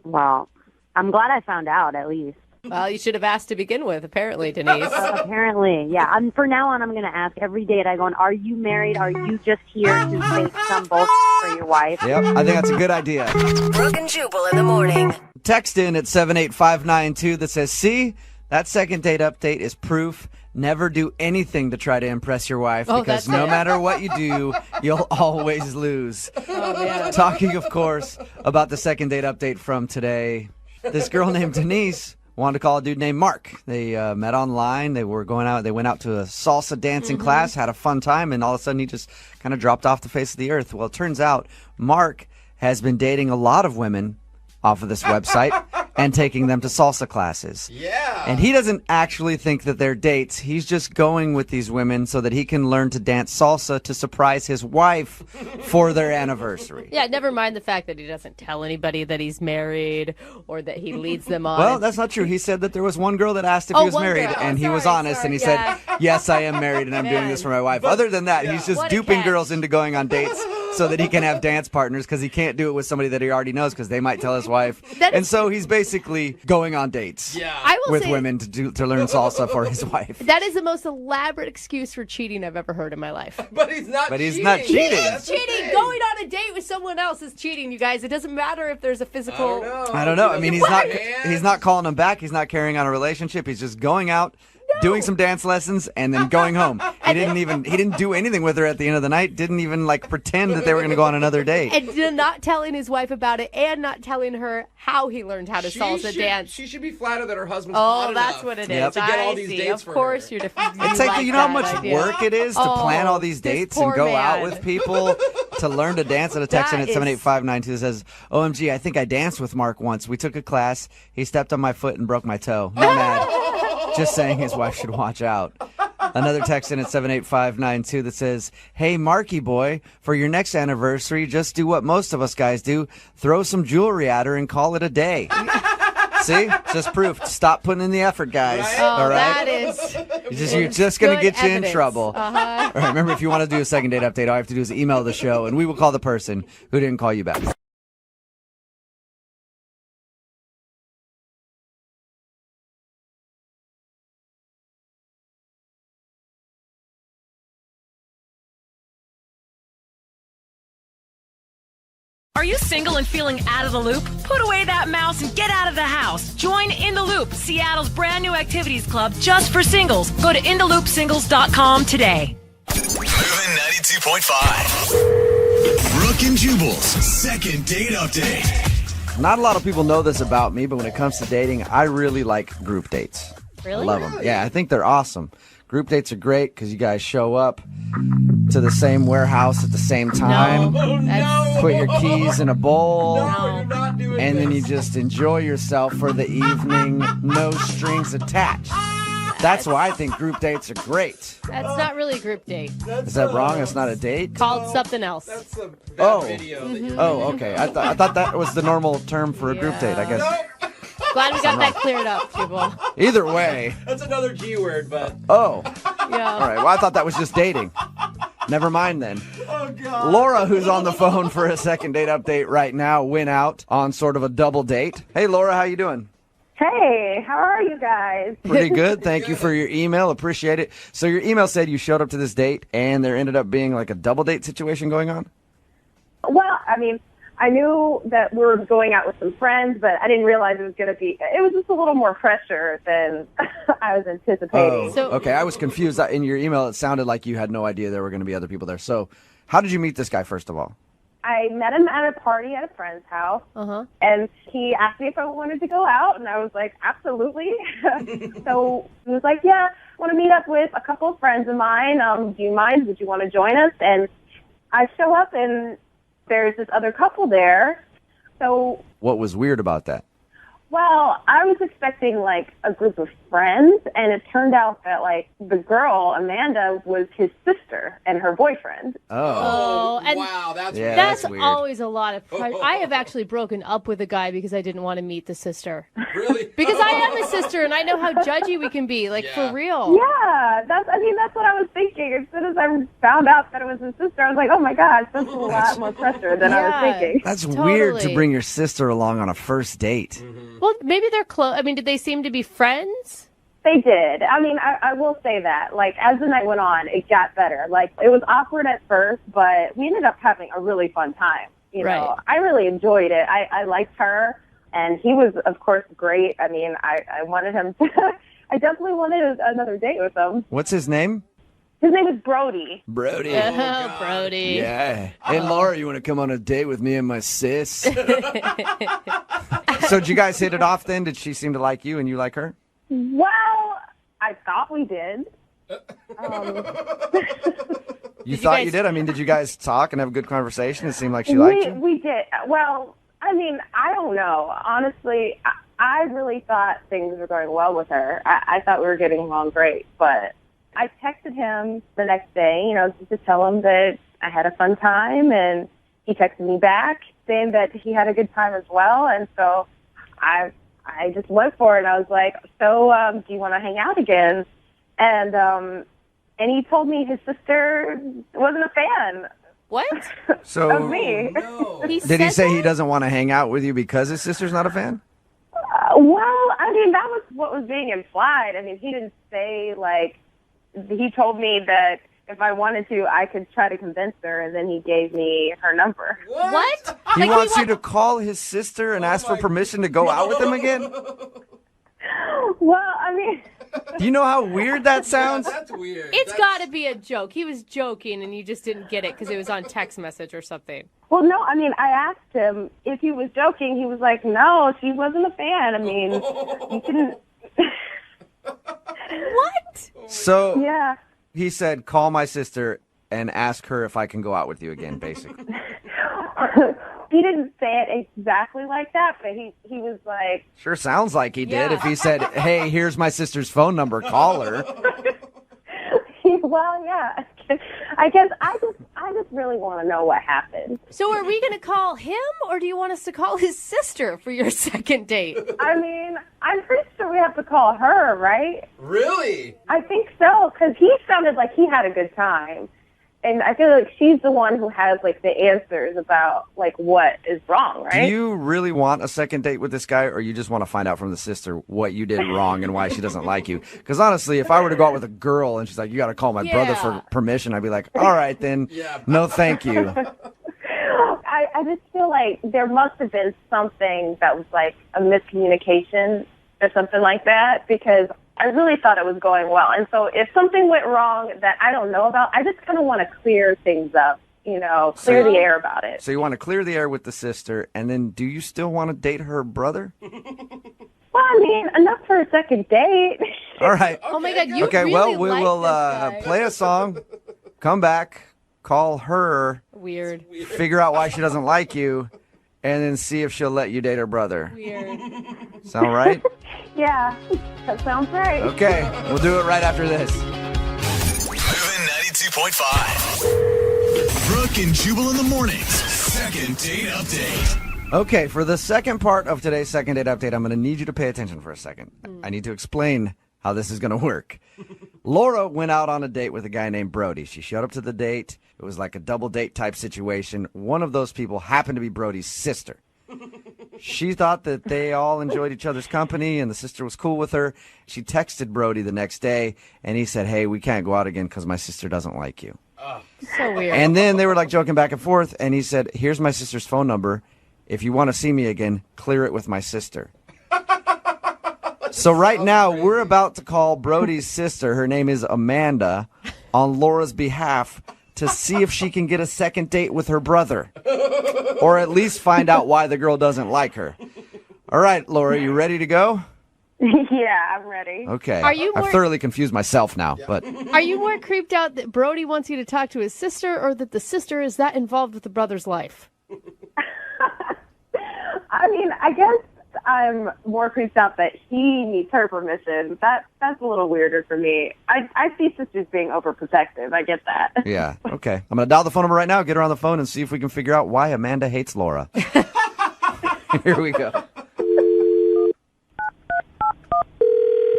Well, I'm glad I found out, at least. Well, you should have asked to begin with, apparently, Denise. Apparently, yeah. From now on, I'm going to ask every date I go on, are you married? Are you just here to fake some bullshit for your wife? Yep, I think that's a good idea. Brooke and Jubal in the morning. Text in at 78592 that says, see, that second date update is proof. Never do anything to try to impress your wife because no matter what you do, you'll always lose. Oh, man. Talking, of course, about the second date update from today. This girl named Denise wanted to call a dude named Mark. They met online. They were going out. They went out to a salsa dancing class, had a fun time, and all of a sudden he just kind of dropped off the face of the earth. Well, it turns out Mark has been dating a lot of women off of this website and taking them to salsa classes. Yeah. And he doesn't actually think that they're dates. He's just going with these women so that he can learn to dance salsa to surprise his wife for their anniversary. Yeah, never mind the fact that he doesn't tell anybody that he's married or that he leads them on. Well, that's not true. He said that there was one girl that asked if he was one married, girl. and he was honest, and he said, yes, I am married, and I'm doing this for my wife. Other than that, he's just What a duping catch. girls into going on dates so that he can have dance partners, because he can't do it with somebody that he already knows, because they might tell his wife. And so he's basically going on dates I will with say, women to learn salsa for his wife. that is the most elaborate excuse for cheating I've ever heard in my life. But he's not But he's cheating. not cheating. He's cheating. Going on a date with someone else is cheating, you guys. It doesn't matter if there's a physical. I don't know. I mean, he's not calling him back. He's not carrying on a relationship. He's just going out, doing some dance lessons, and then going home. He didn't do anything with her at the end of the night. Didn't even like pretend that they were going to go on another date. And not telling his wife about it, and not telling her how he learned how to salsa dance. She should be flattered that her husband's hot that's enough what it is. Yep. to get all I these see. dates Of for course, her. you're It's like, you know how much work it is to plan all these dates and poor go out man. with people to learn to dance. And a text in That at 78592 says, OMG, I think I danced with Mark once. We took a class. He stepped on my foot and broke my toe. Not mad. Just saying his wife should watch out. Another text in at 78592 that says, hey, Marky boy, for your next anniversary, just do what most of us guys do. Throw some jewelry at her and call it a day. See? Just proof. Stop putting in the effort, guys. Oh, All right? that is. You're just going to good get you in evidence. trouble. Uh-huh. All right, remember, if you want to do a second date update, all you have to do is email the show, and we will call the person who didn't call you back. Are you single and feeling out of the loop? Put away that mouse and get out of the house. Join In the Loop, Seattle's brand new activities club just for singles. Go to intheloopsingles.com today. Moving 92.5. Brooke and Jubal's second date update. Not a lot of people know this about me, but when it comes to dating, I really like group dates. Really? I love them. Yeah, I think they're awesome. Group dates are great because you guys show up to the same warehouse at the same time. Put your keys in a bowl. And then you just enjoy yourself for the evening. No strings attached. That's why I think group dates are great. That's not really a group date. Is that wrong? It's not a date? Called something else. Oh, okay. I thought that was the normal term for a group date, I guess. Glad we got that cleared up, Jubal. Either way. That's another G word, but. Oh. Yeah. All right. Well, I thought that was just dating. Never mind then. Laura, who's on the phone for a second date update right now, went out on sort of a double date. Hey, Laura, how you doing? Hey, how are you guys? Pretty good. Thank you for your email. Appreciate it. So your email said you showed up to this date and there ended up being like a double date situation going on? Well, I mean, I knew that we were going out with some friends, but I didn't realize it was going to be, it was just a little more pressure than I was anticipating. Oh, okay. I was confused. In your email, it sounded like you had no idea there were going to be other people there. So how did you meet this guy, first of all? I met him at a party at a friend's house, and he asked me if I wanted to go out, and I was like, absolutely. So he was like, yeah, I want to meet up with a couple of friends of mine. Do you mind? Would you want to join us? And I show up, and there's this other couple there. So, What was weird about that? well, I was expecting, like, a group of friends, and it turned out that, like, the girl, Amanda, was his sister and her boyfriend. Oh, and wow, that's Yeah, that's that's weird. always a lot of pressure. I have actually broken up with a guy because I didn't want to meet the sister. Really? Because I am a sister, and I know how judgy we can be, like, for real. Yeah, that's what I was thinking. As soon as I found out that it was his sister, I was like, oh my gosh, that's a lot more pressure than I was thinking. That's weird to Totally. bring your sister along on a first date. Well, maybe they're close. I mean, did they seem to be friends? They did. I mean, I will say that. Like, as the night went on, it got better. Like, it was awkward at first, but we ended up having a really fun time. You know, I really enjoyed it. I liked her, and he was, of course, great. I mean, I wanted him to, I definitely wanted another date with him. What's his name? His name is Brody. Brody. Oh, Brody. Yeah. Hey, Laura, you want to come on a date with me and my sis? So did you guys hit it off then? Did she seem to like you and you like her? Well, I thought we did. You thought you did? I mean, did you guys talk and have a good conversation? It seemed like she liked you. We did. Well, I mean, I don't know. Honestly, I really thought things were going well with her. I thought we were getting along great, but I texted him the next day, just to tell him that I had a fun time, and he texted me back saying that he had a good time as well, and so I just went for it. I was like, so do you want to hang out again? And he told me his sister wasn't a fan. What? So of me. did he say he doesn't want to hang out with you because his sister's not a fan? Well, I mean, that was what was being implied. I mean, he didn't say, he told me that if I wanted to, I could try to convince her, and then he gave me her number. What? He wants you to call his sister and ask for permission to go out with him again? Well, I mean... Do you know how weird that sounds? That's weird. It's got to be a joke. He was joking, and you just didn't get it because it was on text message or something. Well, no, I mean, I asked him if he was joking. He was like, no, she wasn't a fan. I mean, you couldn't... What? So yeah. He said, call my sister and ask her if I can go out with you again, basically. He didn't say it exactly like that, but he was like... Sure sounds like he did. Yeah. If he said, hey, here's my sister's phone number, call her. Well, yeah. I guess I just really want to know what happened. So are we going to call him, or do you want us to call his sister for your second date? I mean, I'm pretty sure we have to call her, right? Really? I think so, because he sounded like he had a good time. And I feel like she's the one who has, the answers about, what is wrong, right? Do you really want a second date with this guy, or you just want to find out from the sister what you did wrong and why she doesn't like you? Because honestly, if I were to go out with a girl and she's like, you got to call my brother for permission, I'd be like, all right, then, no thank you. I just feel like there must have been something that was a miscommunication or something like that, because I really thought it was going well. And so if something went wrong that I don't know about, I just kind of want to clear things up, clear the air about it. So you want to clear the air with the sister, and then do you still want to date her brother? Well, I mean, enough for a second date. All right. Oh, my God, you Okay, really well, we like will this guy. play a song, come back, call her, Weird. figure out why she doesn't like you, and then see if she'll let you date her brother. Weird. Sound right? Yeah, that sounds right. Okay, we'll do it right after this. Moving 92.5. Brooke and Jubal in the mornings. Second date update. Okay, for the second part of today's second date update, I'm going to need you to pay attention for a second. I need to explain how this is going to work. Laura went out on a date with a guy named Brody. She showed up to the date. It was like a double date type situation. One of those people happened to be Brody's sister. She thought that they all enjoyed each other's company and the sister was cool with her. She texted Brody the next day and he said, hey, we can't go out again because my sister doesn't like you. So weird. And then they were joking back and forth and he said, here's my sister's phone number. If you want to see me again, clear it with my sister. So right now we're about to call Brody's sister. Her name is Amanda on Laura's behalf to see if she can get a second date with her brother. Or at least find out why the girl doesn't like her. All right, Laura, you ready to go? Yeah, I'm ready. Okay. Are you I've more- thoroughly confused myself now, but Are you more creeped out that Brody wants you to talk to his sister, or that the sister is that involved with the brother's life? I mean, I guess I'm more creeped out that he needs her permission. That's a little weirder for me. I see sisters being overprotective. I get that. yeah, okay. I'm going to dial the phone number right now, get her on the phone, and see if we can figure out why Amanda hates Laura. Here we go.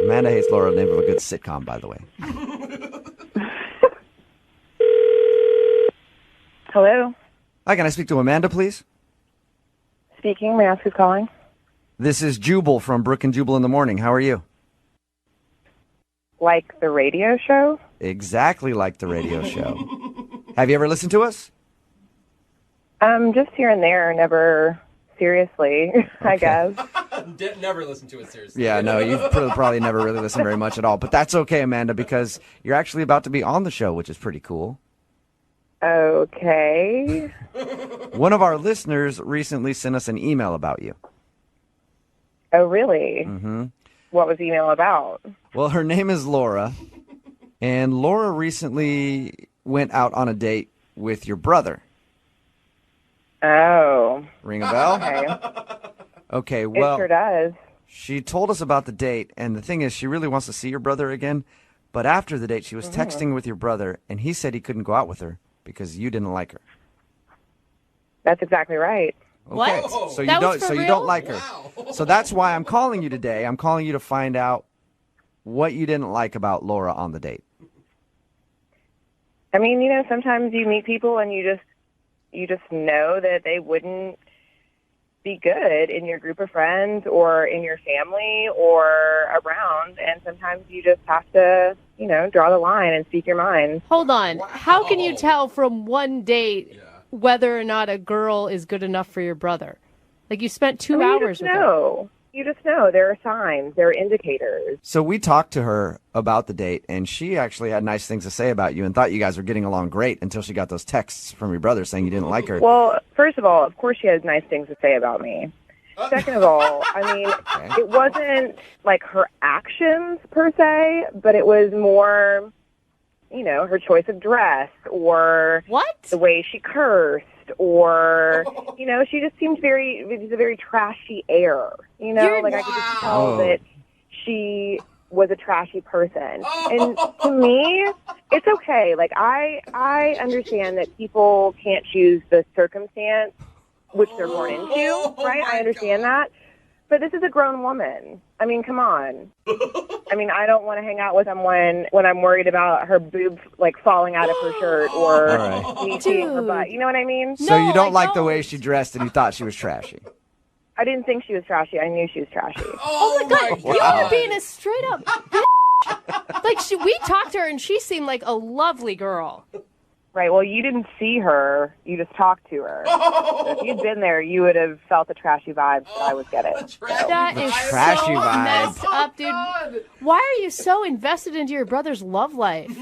Amanda hates Laura, name of a good sitcom, by the way. Hello? Hi, can I speak to Amanda, please? Speaking. May I ask who's calling? This is Jubal from Brooke and Jubal in the morning. How are you? Like the radio show? Exactly like the radio show. Have you ever listened to us? Just here and there, never seriously, I guess. Never listen to it seriously. Yeah, no, you've probably never really listened very much at all. But that's okay, Amanda, because you're actually about to be on the show, which is pretty cool. Okay. One of our listeners recently sent us an email about you. Oh, really? Mm-hmm. What was the email about? Well, her name is Laura, and Laura recently went out on a date with your brother. Oh. Ring a bell? Okay. Okay, well, it sure does. She told us about the date, and the thing is, she really wants to see your brother again. But after the date, she was texting with your brother, and he said he couldn't go out with her because you didn't like her. That's exactly right. Okay, What? so That you was don't, for you real? don't like her. So that's why I'm calling you today. I'm calling you to find out what you didn't like about Laura on the date. I mean, sometimes you meet people and you just know that they wouldn't be good in your group of friends or in your family or around, and sometimes you just have to, draw the line and speak your mind. Hold on. How can you tell from one date whether or not a girl is good enough for your brother? Like, you spent 2 hours with her. You just know. There are signs. There are indicators. So we talked to her about the date, and she actually had nice things to say about you and thought you guys were getting along great until she got those texts from your brother saying you didn't like her. Well, first of all, of course she has nice things to say about me. Second of all, I mean, it wasn't like her actions per se, but it was more, her choice of dress or the way she cursed or, she just seemed it was a very trashy air, like I could just tell that she was a trashy person. And to me, it's okay. Like, I understand that people can't choose the circumstance which they're born into, right? I understand that. But this is a grown woman. I mean, come on. I mean, I don't want to hang out with someone when I'm worried about her boob, falling out of her shirt or me seeing her butt. You know what I mean? So you don't like the way she dressed and you thought she was trashy? I didn't think she was trashy. I knew she was trashy. Oh my God. You are being a straight up bitch. We talked to her and she seemed like a lovely girl. Right, well, you didn't see her. You just talked to her. So if you'd been there, you would have felt the trashy vibes that I was getting. That is trashy so vibe. messed up, dude. Why are you so invested into your brother's love life?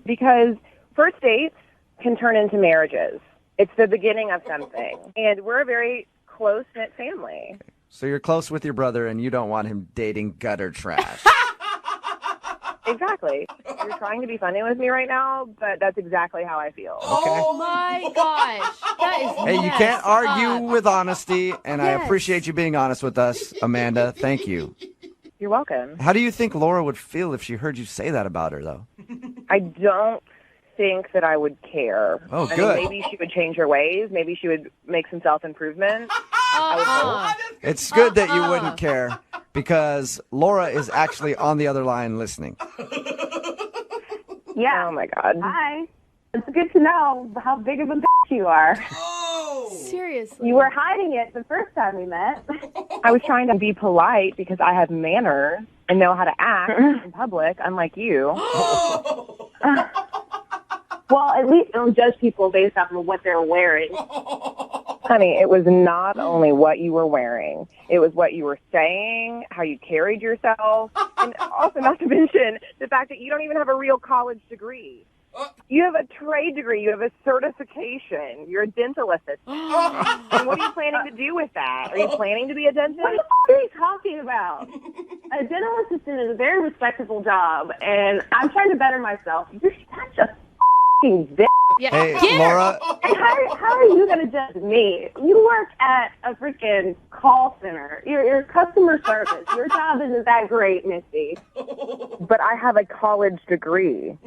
Because first dates can turn into marriages. It's the beginning of something. And we're a very close-knit family. So you're close with your brother and you don't want him dating gutter trash. Exactly. You're trying to be funny with me right now, but that's exactly how I feel. Oh my gosh. That is Hey, you can't messed argue up. with honesty, and I Yes. appreciate you being honest with us, Amanda. Thank you. You're welcome. How do you think Laura would feel if she heard you say that about her, though? I don't think that I would care. Oh, I good. mean, maybe she would change her ways. Maybe she would make some self-improvement. I would hope. It's good that you wouldn't care, because Laura is actually on the other line listening. Yeah. Oh, my God. Hi. It's good to know how big of a bitch you are. Seriously. You were hiding it the first time we met. I was trying to be polite because I have manners and know how to act in public, unlike you. Well, at least don't judge people based off of what they're wearing. Honey, it was not only what you were wearing. It was what you were saying, how you carried yourself, and also not to mention the fact that you don't even have a real college degree. You have a trade degree. You have a certification. You're a dental assistant. And what are you planning to do with that? Are you planning to be a dentist? What the are you talking about? A dental assistant is a very respectable job, and I'm trying to better myself. You're such a f***ing bitch. Yeah. Hey, Laura. And how are you going to judge me? You work at a freaking call center. You're customer service. Your job isn't that great, Misty. But I have a college degree.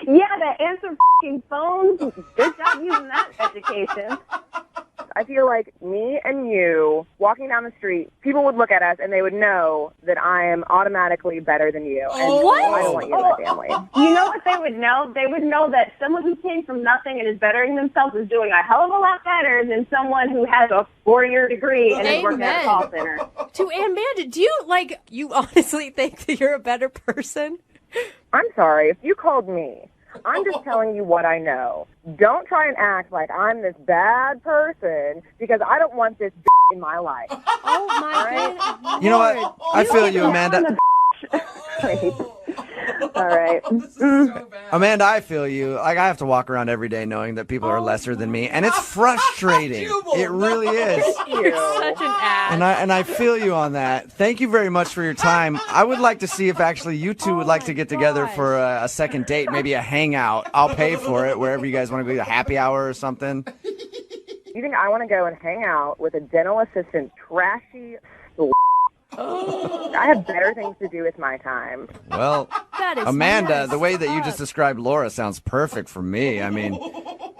Yeah, to answer f***ing phones. Good job using that education. I feel like me and you walking down the street, people would look at us and they would know that I am automatically better than you. And I don't want you in my family. You know what they would know? They would know that someone who came from nothing and is bettering themselves is doing a hell of a lot better than someone who has a 4-year degree and is working at a call center. To Amanda, do you honestly think that you're a better person? I'm sorry. If you called me, I'm just telling you what I know. Don't try and act like I'm this bad person because I don't want this in my life. Oh my God. You know what? I feel you, Amanda. All right. Amanda, I feel you. Like, I have to walk around every day knowing that people are lesser than me, and it's frustrating. It really is. You're such an ass. And I feel you on that. Thank you very much for your time. I would like to see if actually you two would like to get together for a second date, maybe a hangout. I'll pay for it wherever you guys want to go, a happy hour or something. You think I want to go and hang out with a dental assistant, trashy? I have better things to do with my time. Well, That is Amanda, nice. the way that you just described Laura sounds perfect for me. I mean,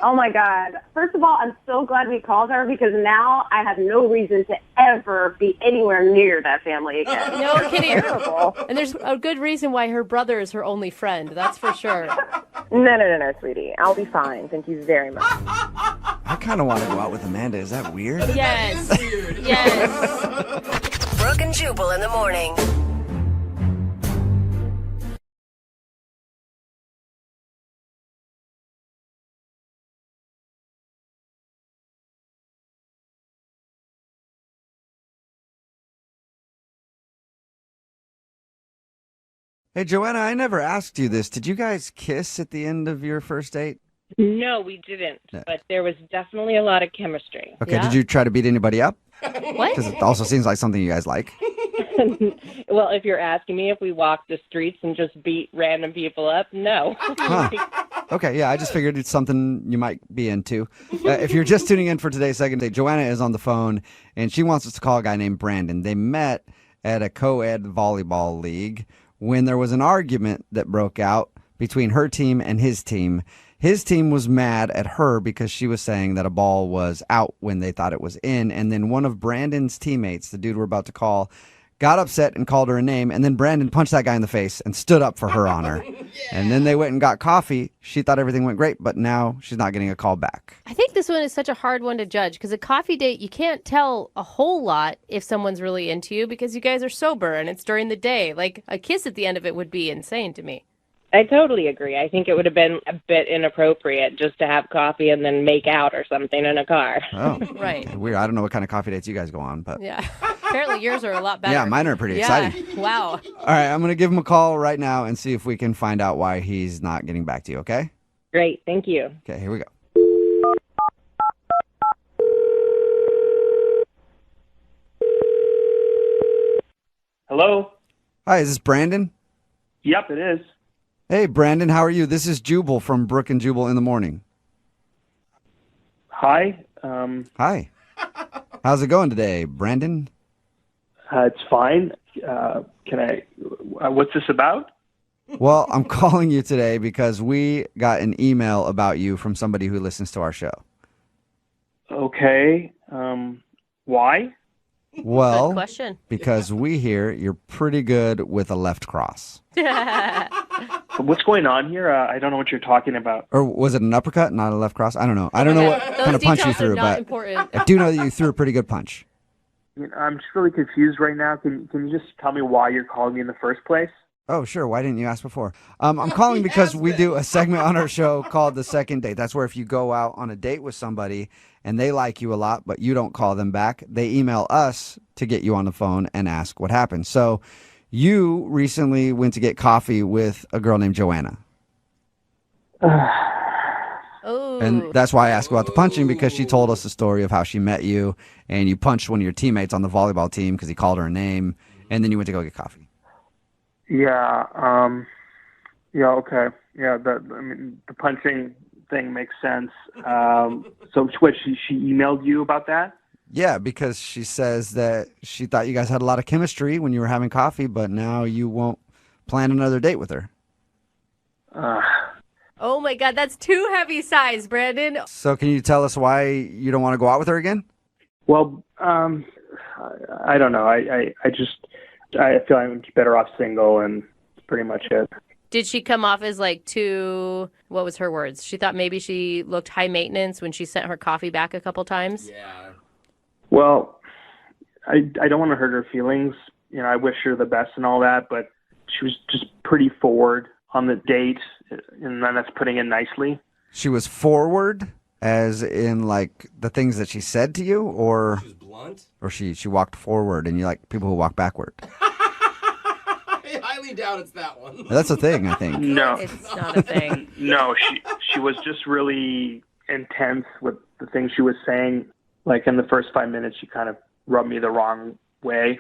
Oh my God. First of all, I'm so glad we called her because now I have no reason to ever be anywhere near that family again. No kidding. Terrible. And there's a good reason why her brother is her only friend. That's for sure. No, sweetie. I'll be fine. Thank you very much. I kind of want to go out with Amanda. Is that weird? Yes. Yes. Brooke and Jubal in the morning. Hey, Joanna, I never asked you this. Did you guys kiss at the end of your first date? No, we didn't. But there was definitely a lot of chemistry. Okay, did you try to beat anybody up? What? Because it also seems like something you guys like. Well, if you're asking me if we walked the streets and just beat random people up, no. Huh. Okay, yeah, I just figured it's something you might be into. If you're just tuning in for today's second date, Joanna is on the phone, and she wants us to call a guy named Brandon. They met at a co-ed volleyball league when there was an argument that broke out between her team and his team. His team was mad at her because she was saying that a ball was out when they thought it was in. And then one of Brandon's teammates, the dude we're about to call, got upset and called her a name. And then Brandon punched that guy in the face and stood up for her honor. And then they went and got coffee. She thought everything went great, but now she's not getting a call back. I think this one is such a hard one to judge because a coffee date, you can't tell a whole lot if someone's really into you because you guys are sober and it's during the day. Like a kiss at the end of it would be insane to me. I totally agree. I think it would have been a bit inappropriate just to have coffee and then make out or something in a car. Oh, Right. Weird. I don't know what kind of coffee dates you guys go on, but Yeah. Apparently yours are a lot better. yeah, mine are pretty exciting. Wow. All right, I'm going to give him a call right now and see if we can find out why he's not getting back to you, okay? Great. Thank you. Okay, here we go. Hello? Hi, is this Brandon? Yep, it is. Hey, Brandon, how are you? This is Jubal from Brooke and Jubal in the morning. Hi. Hi. How's it going today, Brandon? It's fine. Can I? What's this about? Well, I'm calling you today because we got an email about you from somebody who listens to our show. Okay. Why? Well, Good question. because we hear you're pretty good with a left cross. What's going on here? I don't know what you're talking about. Or was it an uppercut, not a left cross? I don't know. I don't know what kind of punch you details are threw, not but important. I do know that you threw a pretty good punch. I'm just really confused right now. Can you just tell me why you're calling me in the first place? Oh, sure. Why didn't you ask before? I'm calling because we do a segment on our show called The Second Date. That's where if you go out on a date with somebody and they like you a lot, but you don't call them back, they email us to get you on the phone and ask what happened. So you recently went to get coffee with a girl named Joanna. Oh. And that's why I asked about the punching, because she told us the story of how she met you and you punched one of your teammates on the volleyball team because he called her a name, and then you went to go get coffee. Yeah. Yeah. Okay. Yeah. The punching thing makes sense. So what? She emailed you about that? Yeah, because she says that she thought you guys had a lot of chemistry when you were having coffee, but now you won't plan another date with her. Oh my God, that's too heavy size, Brandon. So can you tell us why you don't want to go out with her again? Well, I don't know. I feel I'm better off single, and that's pretty much it. Did she come off as like too, what was her words? She thought maybe she looked high maintenance when she sent her coffee back a couple times? Yeah. Well, I don't want to hurt her feelings. You know, I wish her the best and all that, but she was just pretty forward on the date, and then that's putting it nicely. She was forward, as in like the things that she said to you, or? blunt? Or she walked forward and you like people who walk backward? I highly doubt it's that one. That's a thing, I think. No. It's not a thing. No, she was just really intense with the things she was saying. Like in the first 5 minutes, she kind of rubbed me the wrong way.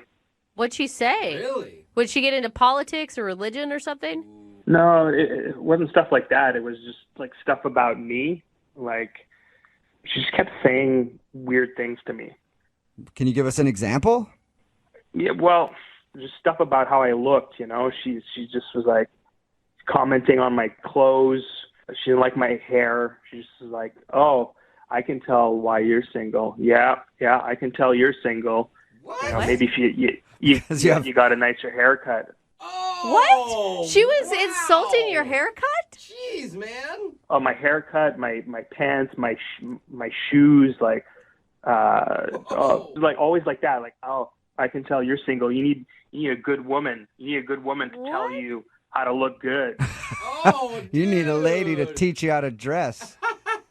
What'd she say? Really? Would she get into politics or religion or something? No, it wasn't stuff like that. It was just like stuff about me. Like she just kept saying weird things to me. Can you give us an example? Yeah, well, just stuff about how I looked, you know. She just was like commenting on my clothes. She didn't like my hair. She just was like, "Oh, I can tell why you're single." Yeah, I can tell you're single. What? You know, maybe if you got a nicer haircut. What? She was insulting your haircut? Jeez, man. Oh, my haircut, my pants, my shoes, like like always like that. Like, oh, I can tell you're single. You need a good woman. You need a good woman to tell you how to look good. Oh, you need a lady to teach you how to dress.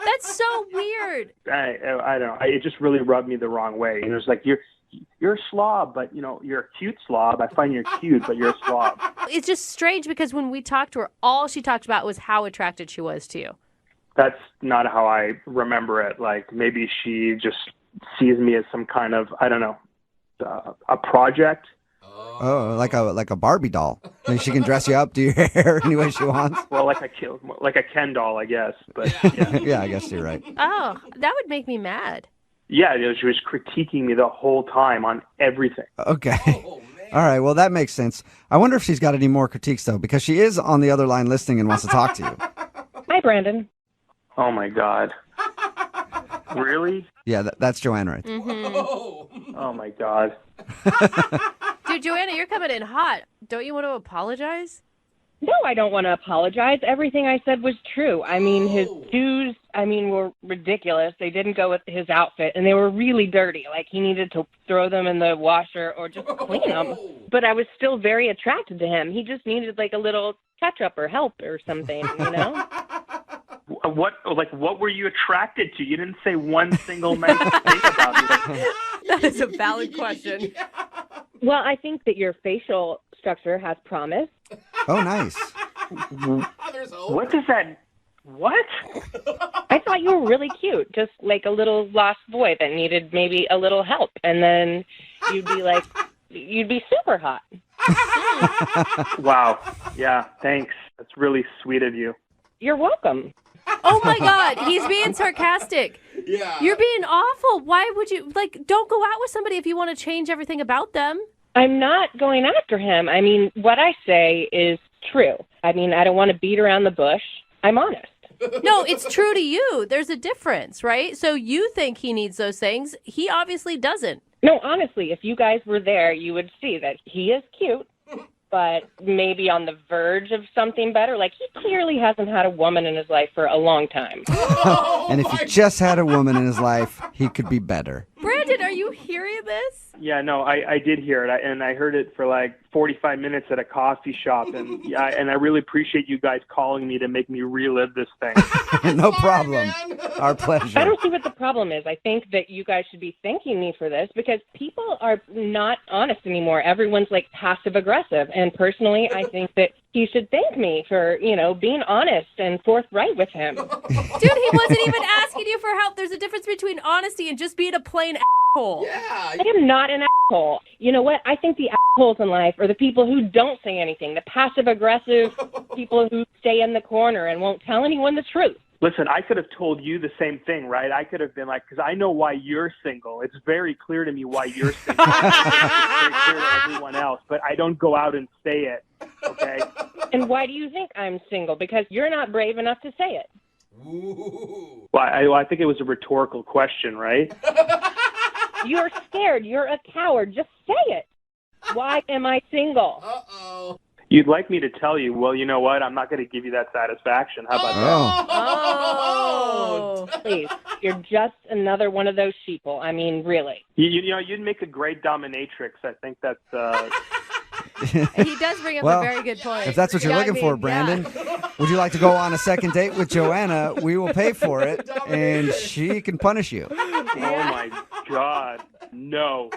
That's so weird. I don't know. It just really rubbed me the wrong way. And it was like, you're a slob, but, you know, you're a cute slob. I find you're cute, but you're a slob. It's just strange because when we talked to her, all she talked about was how attracted she was to you. That's not how I remember it. Like, maybe she just sees me as some kind of, I don't know, a project. Oh, like a Barbie doll. And she can dress you up, do your hair any way she wants. Well, like a Ken doll, I guess. But yeah. Yeah, I guess you're right. Oh, that would make me mad. Yeah, she was critiquing me the whole time on everything. Okay. All right, well, that makes sense. I wonder if she's got any more critiques, though, because she is on the other line listening and wants to talk to you. Hi, Brandon. Oh, my God. Really? Yeah, that's Joanne, right? Mm-hmm. Oh, my God. Dude, Joanna, you're coming in hot. Don't you want to apologize? No, I don't want to apologize. Everything I said was true. I mean, his shoes, were ridiculous. They didn't go with his outfit, and they were really dirty. Like, he needed to throw them in the washer or just clean them. But I was still very attracted to him. He just needed, like, a little touch-up or help or something, you know? What were you attracted to? You didn't say one single nice thing about me. That is a valid question. Well, I think that your facial structure has promise. Oh, nice. What does that... What? I thought you were really cute, just like a little lost boy that needed maybe a little help. And then you'd be super hot. Wow. Yeah, thanks. That's really sweet of you. You're welcome. Oh, my God. He's being sarcastic. Yeah. You're being awful. Why would you, don't go out with somebody if you want to change everything about them. I'm not going after him. I mean, what I say is true. I mean, I don't want to beat around the bush. I'm honest. No, it's true to you. There's a difference, right? So you think he needs those things. He obviously doesn't. No, honestly, if you guys were there, you would see that he is cute, but maybe on the verge of something better. Like, he clearly hasn't had a woman in his life for a long time. And if he just had a woman in his life, he could be better. Brandon, are you hearing this? Yeah, no, I did hear it, and I heard it for like 45 minutes at a coffee shop, and and I really appreciate you guys calling me to make me relive this thing. No problem. Our pleasure. I don't see what the problem is. I think that you guys should be thanking me for this because people are not honest anymore. Everyone's like passive aggressive, and personally, I think that he should thank me for, being honest and forthright with him. Dude, he wasn't even asking you for help. There's a difference between honesty and just being a plain asshole. Yeah. I am not an asshole. You know what? I think the assholes in life are the people who don't say anything, the passive-aggressive people who stay in the corner and won't tell anyone the truth. Listen, I could have told you the same thing, right? I could have been like, because I know why you're single. It's very clear to me why you're single. It's very clear to everyone else, but I don't go out and say it, okay? And why do you think I'm single? Because you're not brave enough to say it. Ooh. Well, I think it was a rhetorical question, right? You're scared. You're a coward. Just say it. Why am I single? Uh-oh. You'd like me to tell you, well, you know what? I'm not going to give you that satisfaction. How about that? Oh. Please. You're just another one of those sheeple. I mean, really. You'd make a great dominatrix. I think that's... He does bring up a very good point. If that's what you're looking for, Brandon, would you like to go on a second date with Joanna? We will pay for it, and she can punish you. Oh, my God, no.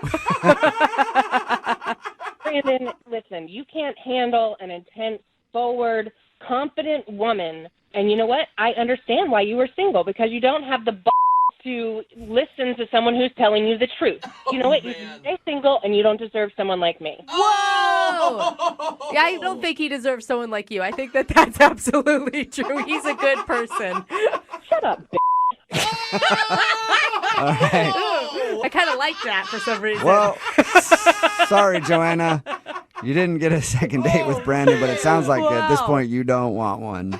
Brandon, listen, you can't handle an intense, forward, confident woman. And you know what? I understand why you were single, because you don't have the balls to listen to someone who's telling you the truth. You know what? You should stay single, and you don't deserve someone like me. Whoa! Yeah, I don't think he deserves someone like you. I think that that's absolutely true. He's a good person. Shut up, bitch. All right. I kind of like that for some reason. Well, sorry, Joanna. You didn't get a second date with Brandon, but it sounds like at this point you don't want one.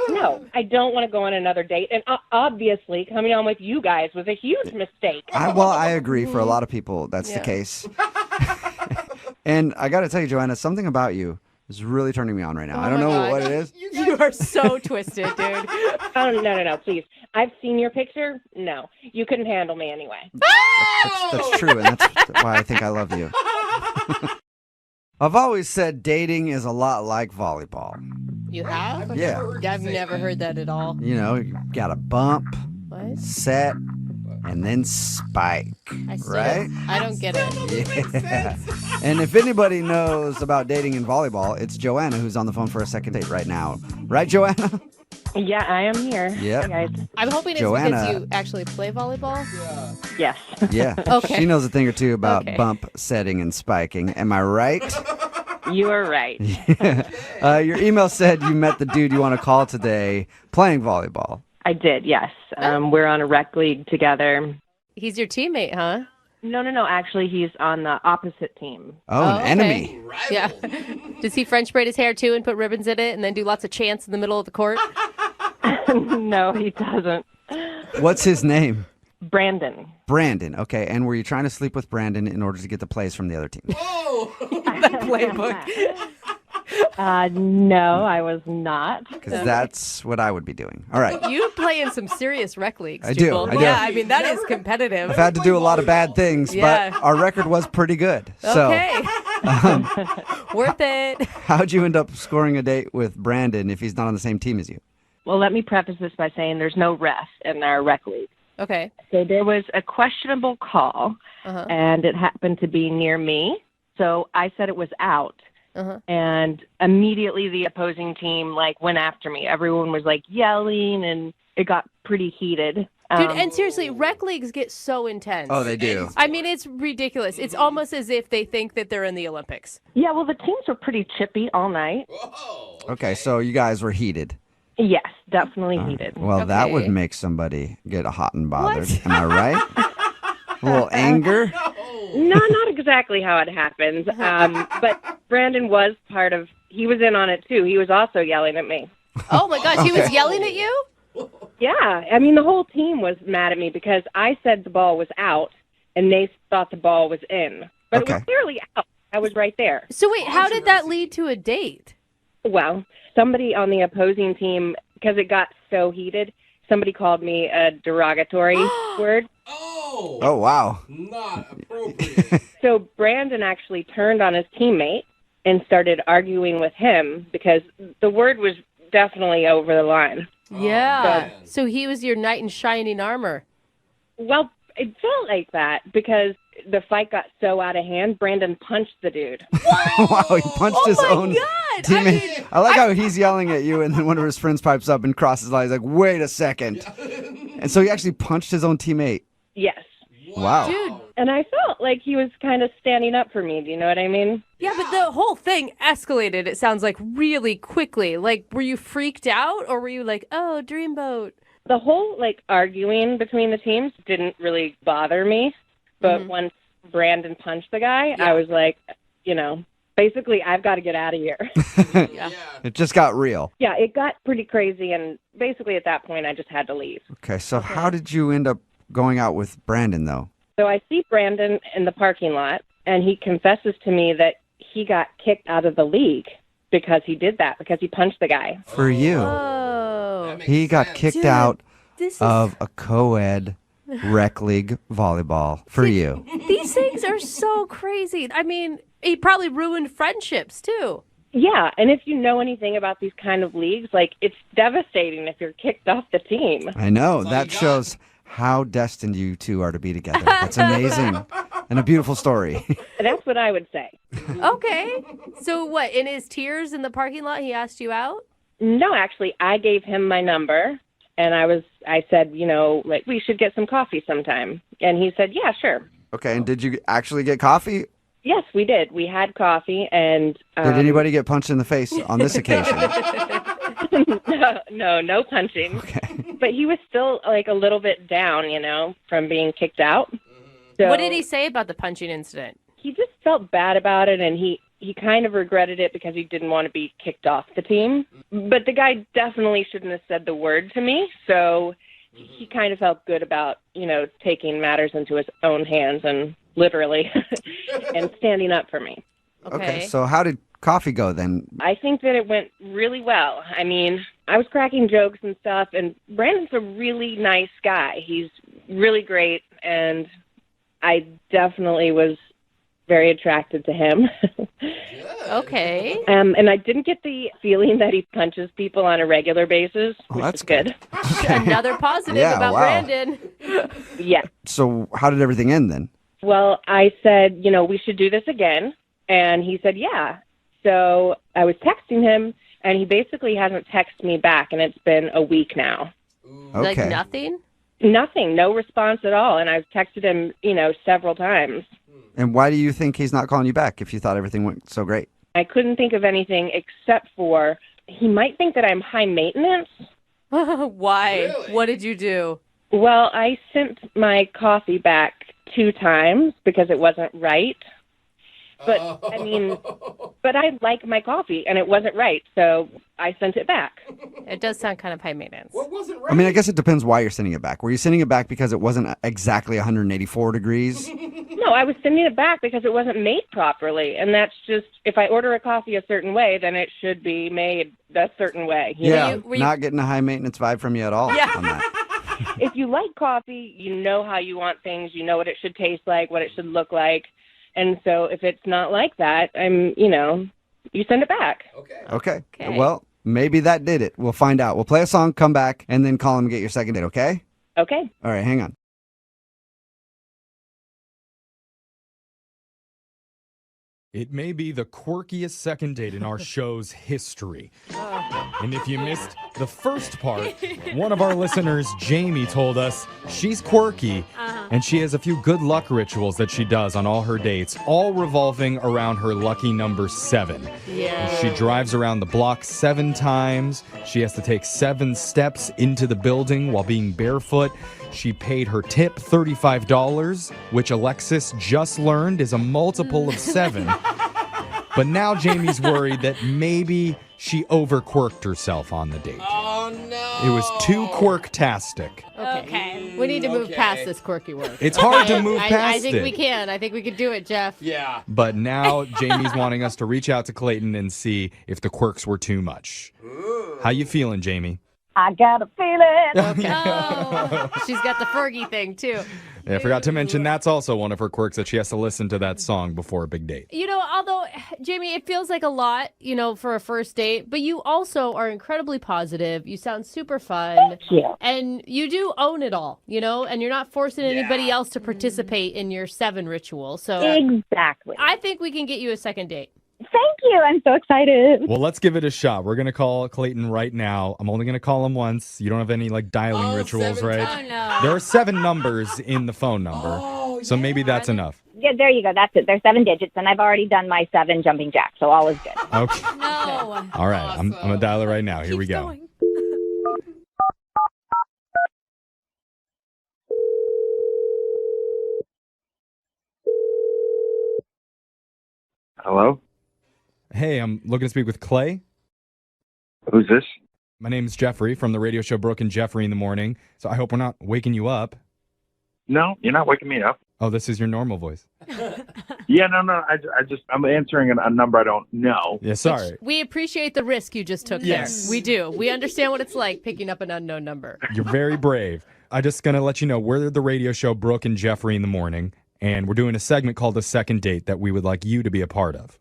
No, I don't want to go on another date. And obviously, coming on with you guys was a huge mistake. I agree. For a lot of people, that's the case. And I got to tell you, Joanna, something about you is really turning me on right now. I don't know what it is. You are so twisted, dude. Oh, no, please. I've seen your picture. No, you couldn't handle me anyway. That's true, and that's why I think I love you. I've always said dating is a lot like volleyball. You have? Yeah. I've never heard that at all. You know, you got a bump, What? set, and then spike, right? I don't get it. Yeah. And if anybody knows about dating in volleyball, it's Joanna, who's on the phone for a second date right now. Right, Joanna? Yeah, I am here. Yep. Hey, guys. I'm hoping it's Joanna. because you actually play volleyball. Yes. Yeah. Okay. She knows a thing or two about Okay. bump setting and spiking. Am I right? You are right. Your email said you met the dude you want to call today playing volleyball. I did, yes. We're on a rec league together. He's your teammate, huh? No. Actually, he's on the opposite team. Oh, an okay. enemy. Yeah. Does he French braid his hair too and put ribbons in it and then do lots of chants in the middle of the court? No, he doesn't. What's his name? Brandon. Brandon. Okay. And were you trying to sleep with Brandon in order to get the plays from the other team? That playbook. No, I was not. Because that's what I would be doing. All right. You play in some serious rec leagues, I do, Jubal. I do. Yeah, I mean, that is competitive. I've had to do a lot of bad things, Yeah. but our record was pretty good. Okay. So, Worth it. how'd you end up scoring a date with Brandon if he's not on the same team as you? Well, let me preface this by saying there's no ref in our rec league. Okay. So there was a questionable call, and it happened to be near me. So I said it was out. And immediately the opposing team went after me. Everyone was yelling, and it got pretty heated. Dude, and seriously, rec leagues get so intense. Oh, they do. I mean, it's ridiculous. It's almost as if they think that they're in the Olympics. Yeah, well, the teams were pretty chippy all night. Okay, so you guys were heated. Yes, definitely heated. Well, that would make somebody get hot and bothered. Am I right? A little anger? No, not exactly how it happens. But Brandon was he was in on it too. He was also yelling at me. Oh my gosh, he was yelling at you? Yeah, I mean, the whole team was mad at me because I said the ball was out and they thought the ball was in. But it was clearly out. I was right there. So wait, how did that lead to a date? Well, somebody on the opposing team, because it got so heated, somebody called me a derogatory word. Oh, wow. Not appropriate. So Brandon actually turned on his teammate and started arguing with him because the word was definitely over the line. Yeah. So he was your knight in shining armor. Well, it felt like that because the fight got so out of hand, Brandon punched the dude. Wow, he punched his own teammate. I like how he's yelling at you, and then one of his friends pipes up and crosses his eyes like, wait a second. And so he actually punched his own teammate. Yes. Wow. Dude. And I felt like he was kind of standing up for me. Do you know what I mean? Yeah, but the whole thing escalated, it sounds like, really quickly. Like, were you freaked out, or were you like, oh, dreamboat? The whole, arguing between the teams didn't really bother me. But once Brandon punched the guy, I was like, basically, I've got to get out of here. It just got real. Yeah, it got pretty crazy. And basically, at that point, I just had to leave. Okay, so how did you end up going out with Brandon, though? So I see Brandon in the parking lot, and he confesses to me that he got kicked out of the league because he did that, because he punched the guy. For you. Oh. He got kicked Dude, out this of a co-ed rec league volleyball for you. These things are so crazy. I mean, he probably ruined friendships, too. Yeah, and if you know anything about these kind of leagues, it's devastating if you're kicked off the team. I know. That shows how destined you two are to be together. That's amazing and a beautiful story. That's what I would say. Okay. So what, in his tears in the parking lot, he asked you out? No, actually, I gave him my number, and I said, like, we should get some coffee sometime. And he said, yeah, sure. Okay, and did you actually get coffee? Yes, we did. We had coffee, and... Did anybody get punched in the face on this occasion? No punching. Okay. But he was still, like, a little bit down, from being kicked out. So What did he say about the punching incident? he just felt bad about it, and he kind of regretted it because he didn't want to be kicked off the team. But the guy definitely shouldn't have said the word to me, so he kind of felt good about, taking matters into his own hands and literally and standing up for me. Okay, so how did coffee go then? I think that it went really well. I mean, I was cracking jokes and stuff, and Brandon's a really nice guy. He's really great, and I definitely was very attracted to him. Okay. And I didn't get the feeling that he punches people on a regular basis, which that's is good. Another positive Yeah, about wow. Brandon. Yeah. So how did everything end then? Well, I said, we should do this again. And he said, yeah. So I was texting him, and he basically hasn't texted me back, and it's been a week now. Like nothing? Nothing, no response at all. And I've texted him, several times. And why do you think he's not calling you back if you thought everything went so great? I couldn't think of anything except for he might think that I'm high maintenance. Why? Really? What did you do? Well, I sent my coffee back 2 times because it wasn't right. But, but I like my coffee, and it wasn't right, so I sent it back. It does sound kind of high maintenance. What wasn't right? I mean, I guess it depends why you're sending it back. Were you sending it back because it wasn't exactly 184 degrees? No, I was sending it back because it wasn't made properly, and that's just, if I order a coffee a certain way, then it should be made a certain way. Not getting a high maintenance vibe from you at all on that. If you like coffee, you know how you want things, you know what it should taste like, what it should look like. And so if it's not like that, you send it back. Okay. Well, maybe that did it. We'll find out. We'll play a song, come back, and then call him and get your second date, okay? Okay. All right, hang on. It may be the quirkiest second date in our show's history. And if you missed the first part, one of our listeners, Jamie, told us she's quirky and she has a few good luck rituals that she does on all her dates, all revolving around her lucky number 7. Yeah. She drives around the block 7 times. She has to take 7 steps into the building while being barefoot. She paid her tip $35, which Alexis just learned is a multiple of 7. But now Jamie's worried that maybe she overquirked herself on the date. Oh, no. It was too quirktastic. Okay. We need to move past this quirky word. It's hard to move I past think it. we can. I think we can do it, Jeff. Yeah. But now Jamie's wanting us to reach out to Clayton and see if the quirks were too much. How you feeling, Jamie? I got a feeling. Okay. Oh, she's got the Fergie thing, too. Yeah, I forgot to mention that's also one of her quirks, that she has to listen to that song before a big date. Although, Jamie, it feels like a lot, for a first date, but you also are incredibly positive. You sound super fun. Thank you. And you do own it all, and you're not forcing anybody else to participate in your 7 ritual. So Exactly. I think we can get you a second date. Thank you. I'm so excited. Well, let's give it a shot. We're going to call Clayton right now. I'm only going to call him once. You don't have any dialing rituals, right? Oh, no. There are 7 numbers in the phone number. So maybe that's enough. Yeah, there you go. That's it. There's 7 digits, and I've already done my 7 jumping jacks, so all is good. Okay. No. All right. I'm going to dial it right now. Here we go. Going. Hello? Hey, I'm looking to speak with Clay. Who's this? My name's Jeffrey from the radio show Brooke and Jeffrey in the Morning. So I hope we're not waking you up. No, you're not waking me up. Oh, this is your normal voice. Yeah, no. I'm answering a number I don't know. Yeah, sorry. We appreciate the risk you just took there. We do. We understand what it's like picking up an unknown number. You're very brave. I'm just going to let you know we're the radio show Brooke and Jeffrey in the Morning, and we're doing a segment called The Second Date that we would like you to be a part of.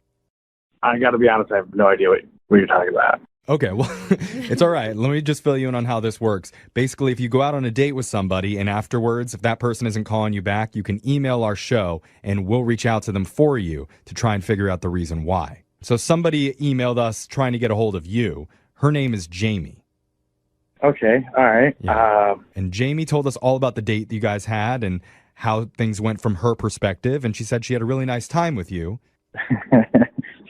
I got to be honest, I have no idea what you're talking about. Okay, well, it's all right. Let me just fill you in on how this works. Basically, if you go out on a date with somebody and afterwards, if that person isn't calling you back, you can email our show and we'll reach out to them for you to try and figure out the reason why. So somebody emailed us trying to get a hold of you. Her name is Jamie. Okay, all right. Yeah. And Jamie told us all about the date that you guys had and how things went from her perspective. And she said she had a really nice time with you.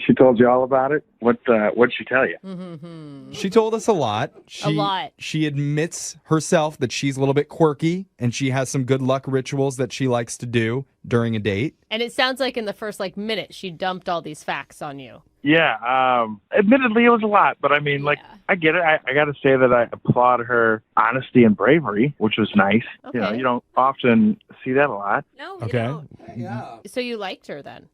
She told you all about it? What'd she tell you? She told us a lot. A lot. She admits herself that she's a little bit quirky and she has some good luck rituals that she likes to do during a date. And it sounds like in the first minute, she dumped all these facts on you. Yeah, admittedly it was a lot, but I mean, I get it. I got to say that I applaud her honesty and bravery, which was nice. Okay. You don't often see that a lot. No, Okay. Yeah. So you liked her then?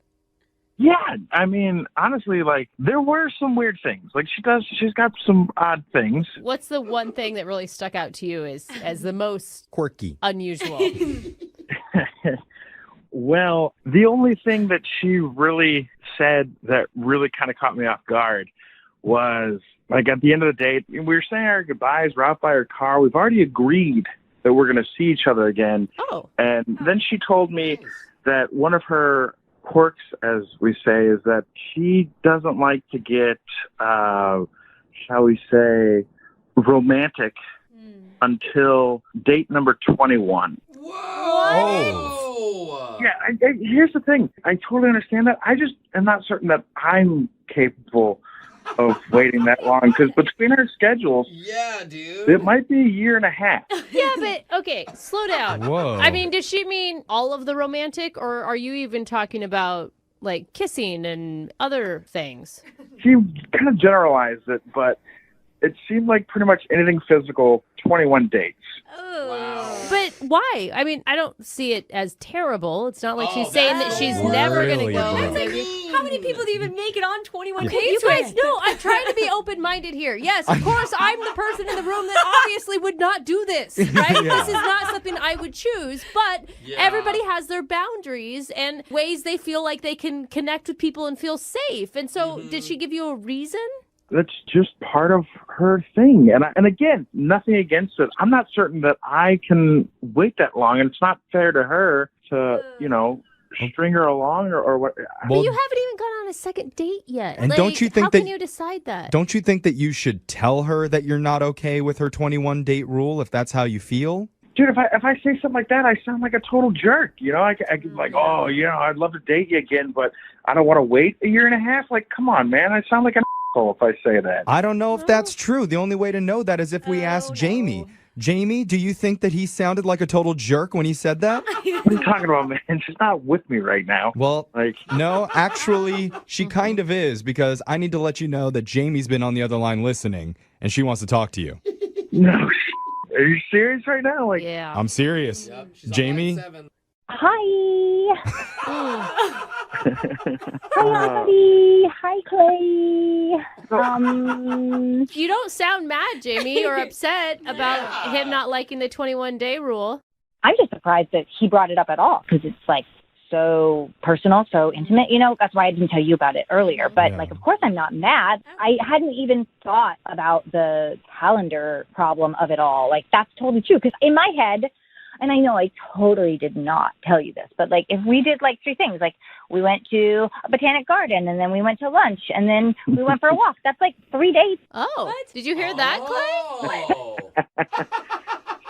Yeah, I mean, honestly, there were some weird things. She's got some odd things. What's the one thing that really stuck out to you as the most quirky, unusual? Well, the only thing that she really said that really kind of caught me off guard was, at the end of the date, we were saying our goodbyes, we're out by her car. We've already agreed that we're going to see each other again. Oh. And then she told me that one of her quirks, as we say, is that she doesn't like to get, shall we say, romantic until date number 21. Oh. Yeah, here's the thing. I totally understand that. I just am not certain that I'm capable of waiting that long, because between our schedules, yeah, dude, it might be a year and a half. Yeah, but okay, slow down. Whoa. I mean, does she mean all of the romantic, or are you even talking about kissing and other things? She kind of generalized it, but it seemed like pretty much anything physical, 21 dates. But why? I mean, I don't see it as terrible. It's not like she's saying that she's never going to go. How many people do you even make it on 21 dates? You guys know I'm trying to be open-minded here. Yes, of course, I'm the person in the room that obviously would not do this, right? Yeah. This is not something I would choose, but everybody has their boundaries and ways they feel like they can connect with people and feel safe. And so did she give you a reason? That's just part of her thing. And again, nothing against it. I'm not certain that I can wait that long, and it's not fair to her to, string her along or what. But you haven't even gone on a second date yet. And don't you think how can you decide that? Don't you think that you should tell her that you're not okay with her 21 date rule if that's how you feel? Dude, if I say something like that, I sound like a total jerk. I could I'd love to date you again, but I don't want to wait a year and a half. Come on, man. I sound like an if I say that. I don't know if that's true. The only way to know that is if we ask Jamie. Jamie, do you think that he sounded like a total jerk when he said that? What are you talking about, man? She's not with me right now. Well, no, actually, she kind of is, because I need to let you know that Jamie's been on the other line listening, and she wants to talk to you. No, are you serious right now? Yeah. I'm serious. Yep, Jamie? Hi. Hi, Abby. Hi, Clay. You don't sound mad, Jamie, or upset about him not liking the 21-day rule. I'm just surprised that he brought it up at all, because it's so personal, so intimate. That's why I didn't tell you about it earlier. But of course I'm not mad. I hadn't even thought about the calendar problem of it all. That's totally true, because in my head, and I know I totally did not tell you this, but if we did 3 things, we went to a botanic garden, and then we went to lunch, and then we went for a walk. That's 3 days. Oh, what? Did you hear that, Clay?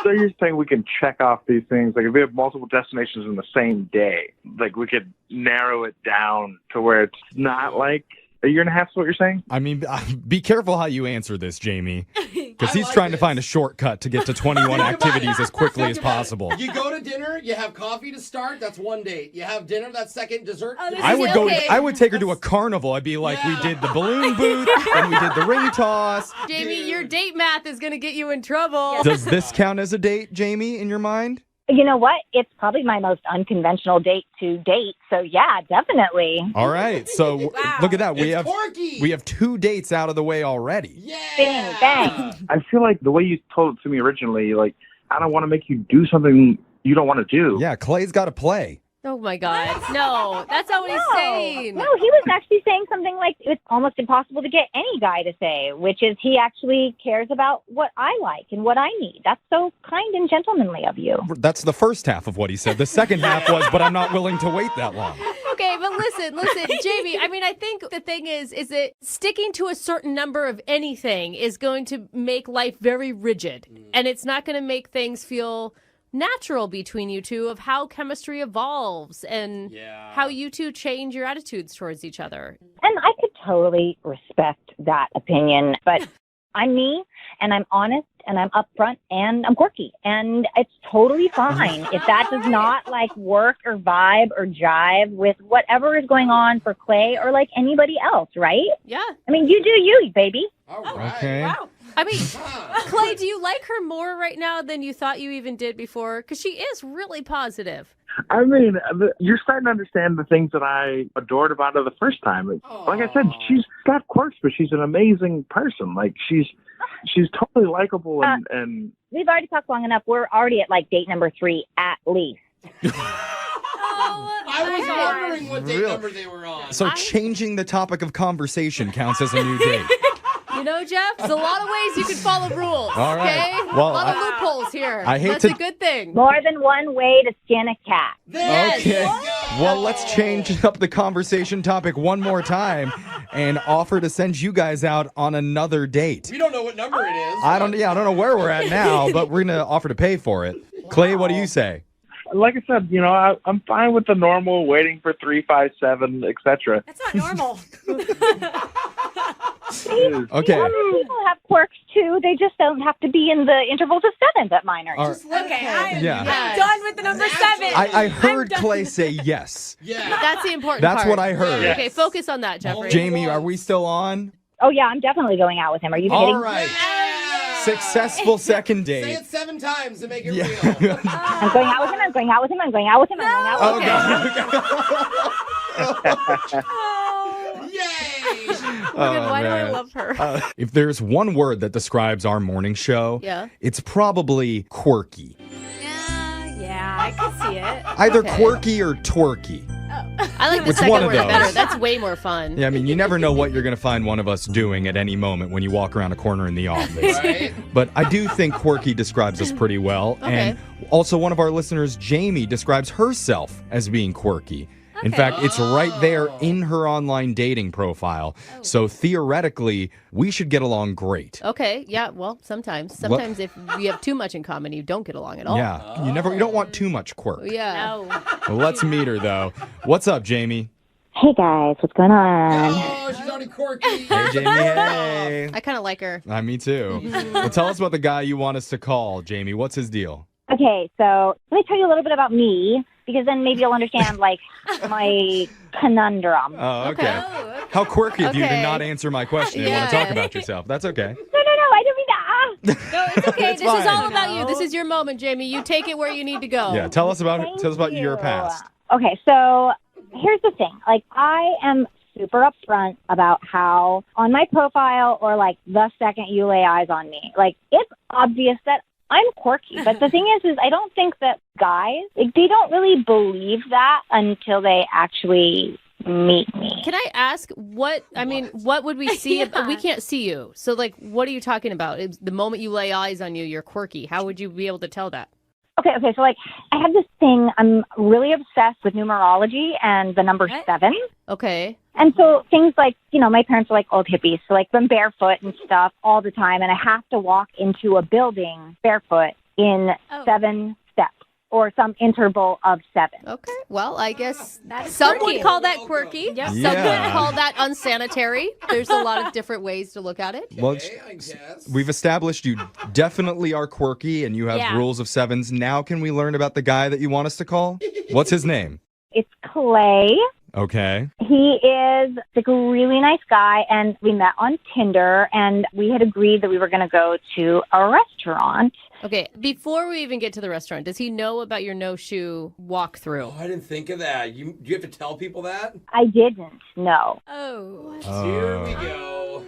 So you're saying we can check off these things? If we have multiple destinations in the same day, we could narrow it down to where it's not a year and a half, is what you're saying? I mean, be careful how you answer this, Jamie. Because he's trying to find a shortcut to get to 21 activities as quickly as possible. You go to dinner, you have coffee to start, that's one date. You have dinner, that's second. Dessert. I would take her to a carnival. I'd be like, we did the balloon booth, and we did the ring toss. Jamie, your date math is going to get you in trouble. Does this count as a date, Jamie, in your mind? You know what? It's probably my most unconventional date to date. So yeah, definitely. All right. So look at that. We have 2 dates out of the way already. Yeah. Bang, bang. I feel like the way you told it to me originally, I don't want to make you do something you don't want to do. Yeah, Clay's got to play. Oh my God. No, that's not what he's saying. No, he was actually saying something like it's almost impossible to get any guy to say, which is he actually cares about what I like and what I need. That's so kind and gentlemanly of you. That's the first half of what he said. The second half was, but I'm not willing to wait that long. Okay, but listen, Jamie, I mean, I think the thing is that sticking to a certain number of anything is going to make life very rigid, and it's not going to make things feel natural between you two of how chemistry evolves and how you two change your attitudes towards each other. And I could totally respect that opinion, but I'm me, and I'm honest, and I'm upfront, and I'm quirky, and it's totally fine if that does not like work or vibe or jive with whatever is going on for Clay or like anybody else, right? Yeah. I mean, you do you, baby. Okay. Wow. I mean, Clay, do you like her more right now than you thought you even did before? Because she is really positive. I mean, you're starting to understand the things that I adored about her the first time. Like I said, she's got quirks, but she's an amazing person. Like she's totally likable and We've already talked long enough. We're already at like date number 3 at least. I was wondering what date number they were on. So changing the topic of conversation counts as a new date. You know, Jeff, there's a lot of ways you can follow rules. All right. Okay? Well, a lot of loopholes here. I hate That's to- a good thing. More than one way to skin a cat. Okay. Well, let's change up the conversation topic one more time and offer to send you guys out on another date. We don't know what number it is. I don't know where we're at now, but we're going to offer to pay for it. Clay, what do you say? like I said, I'm fine with the normal waiting for 3, 5, 7, etc. That's not normal. Okay. Other people have quirks too. They just don't have to be in the intervals of 7 that mine are. Okay, I'm Yeah. done with the number 7. I heard Clay say yes. That's the important That's part. what I heard. Yeah. Okay, focus on that, Jeffrey. Jamie, are we still on? Oh yeah, I'm definitely going out with him. Are you kidding? All right. Successful second date. Say it 7 times to make it Yeah. real. I'm going out with him. I'm going out with him. I'm going out with him. I'm going out with him. Morgan, why do I man. love her? If there's one word that describes our morning show, Yeah. it's probably quirky. Yeah, I can see it. Either Okay. quirky or twerky. I like the It's second one of word those. better. That's way more fun. Yeah, I mean, you never know what you're going to find one of us doing at any moment when you walk around a corner in the office. Right? But I do think quirky describes us pretty well. Okay. And also one of our listeners, Jamie, describes herself as being quirky. In fact, it's right there in her online dating profile. So theoretically, we should get along great. Okay, yeah, well, sometimes. Sometimes if you have too much in common, you don't get along at all. Yeah, you don't want too much quirk. Yeah. Well, let's meet her, though. What's up, Jamie? Hey guys, what's going on? Oh, she's already quirky. Hey, Jamie, hey. I kind of like her. Me too. Well, tell us about the guy you want us to call, Jamie. What's his deal? Okay, so let me tell you a little bit about me, because then maybe you'll understand, like, my conundrum. Oh, okay. How quirky of you to Okay. not answer my question and want to talk about yourself. That's okay. No, I don't mean to. No, it's okay. It's This is all fine. about you. This is your moment, Jamie. You take it where you need to go. Yeah, tell us about your past. Okay, so here's the thing. Like, I am super upfront about how on my profile or, like, the second you lay eyes on me, like, it's obvious that I'm quirky. But the thing is I don't think that guys, like, they don't really believe that until they actually meet me. Can I ask what would we see? We can't see you. So, like, what are you talking about? It's the moment you lay eyes on you, you're quirky. How would you be able to tell that? Okay, so, like, I have this thing. I'm really obsessed with numerology and the number 7. Okay. And so things like, my parents are like old hippies. So, like, I'm barefoot and stuff all the time. And I have to walk into a building barefoot in 7 steps or some interval of 7. Okay. Well, I guess That's some quirky. would call that quirky. Yep. Some Yeah. would call that unsanitary. There's a lot of different ways to look at it. Well, we've established you definitely are quirky and you have Yeah. rules of 7s. Now can we learn about the guy that you want us to call? What's his name? It's Clay. Okay. He is like a really nice guy, and we met on Tinder, and we had agreed that we were going to go to a restaurant. Okay, before we even get to the restaurant, does he know about your no-shoe walkthrough? Oh, I didn't think of that. Do you have to tell people that? I didn't know. Oh. Here we go.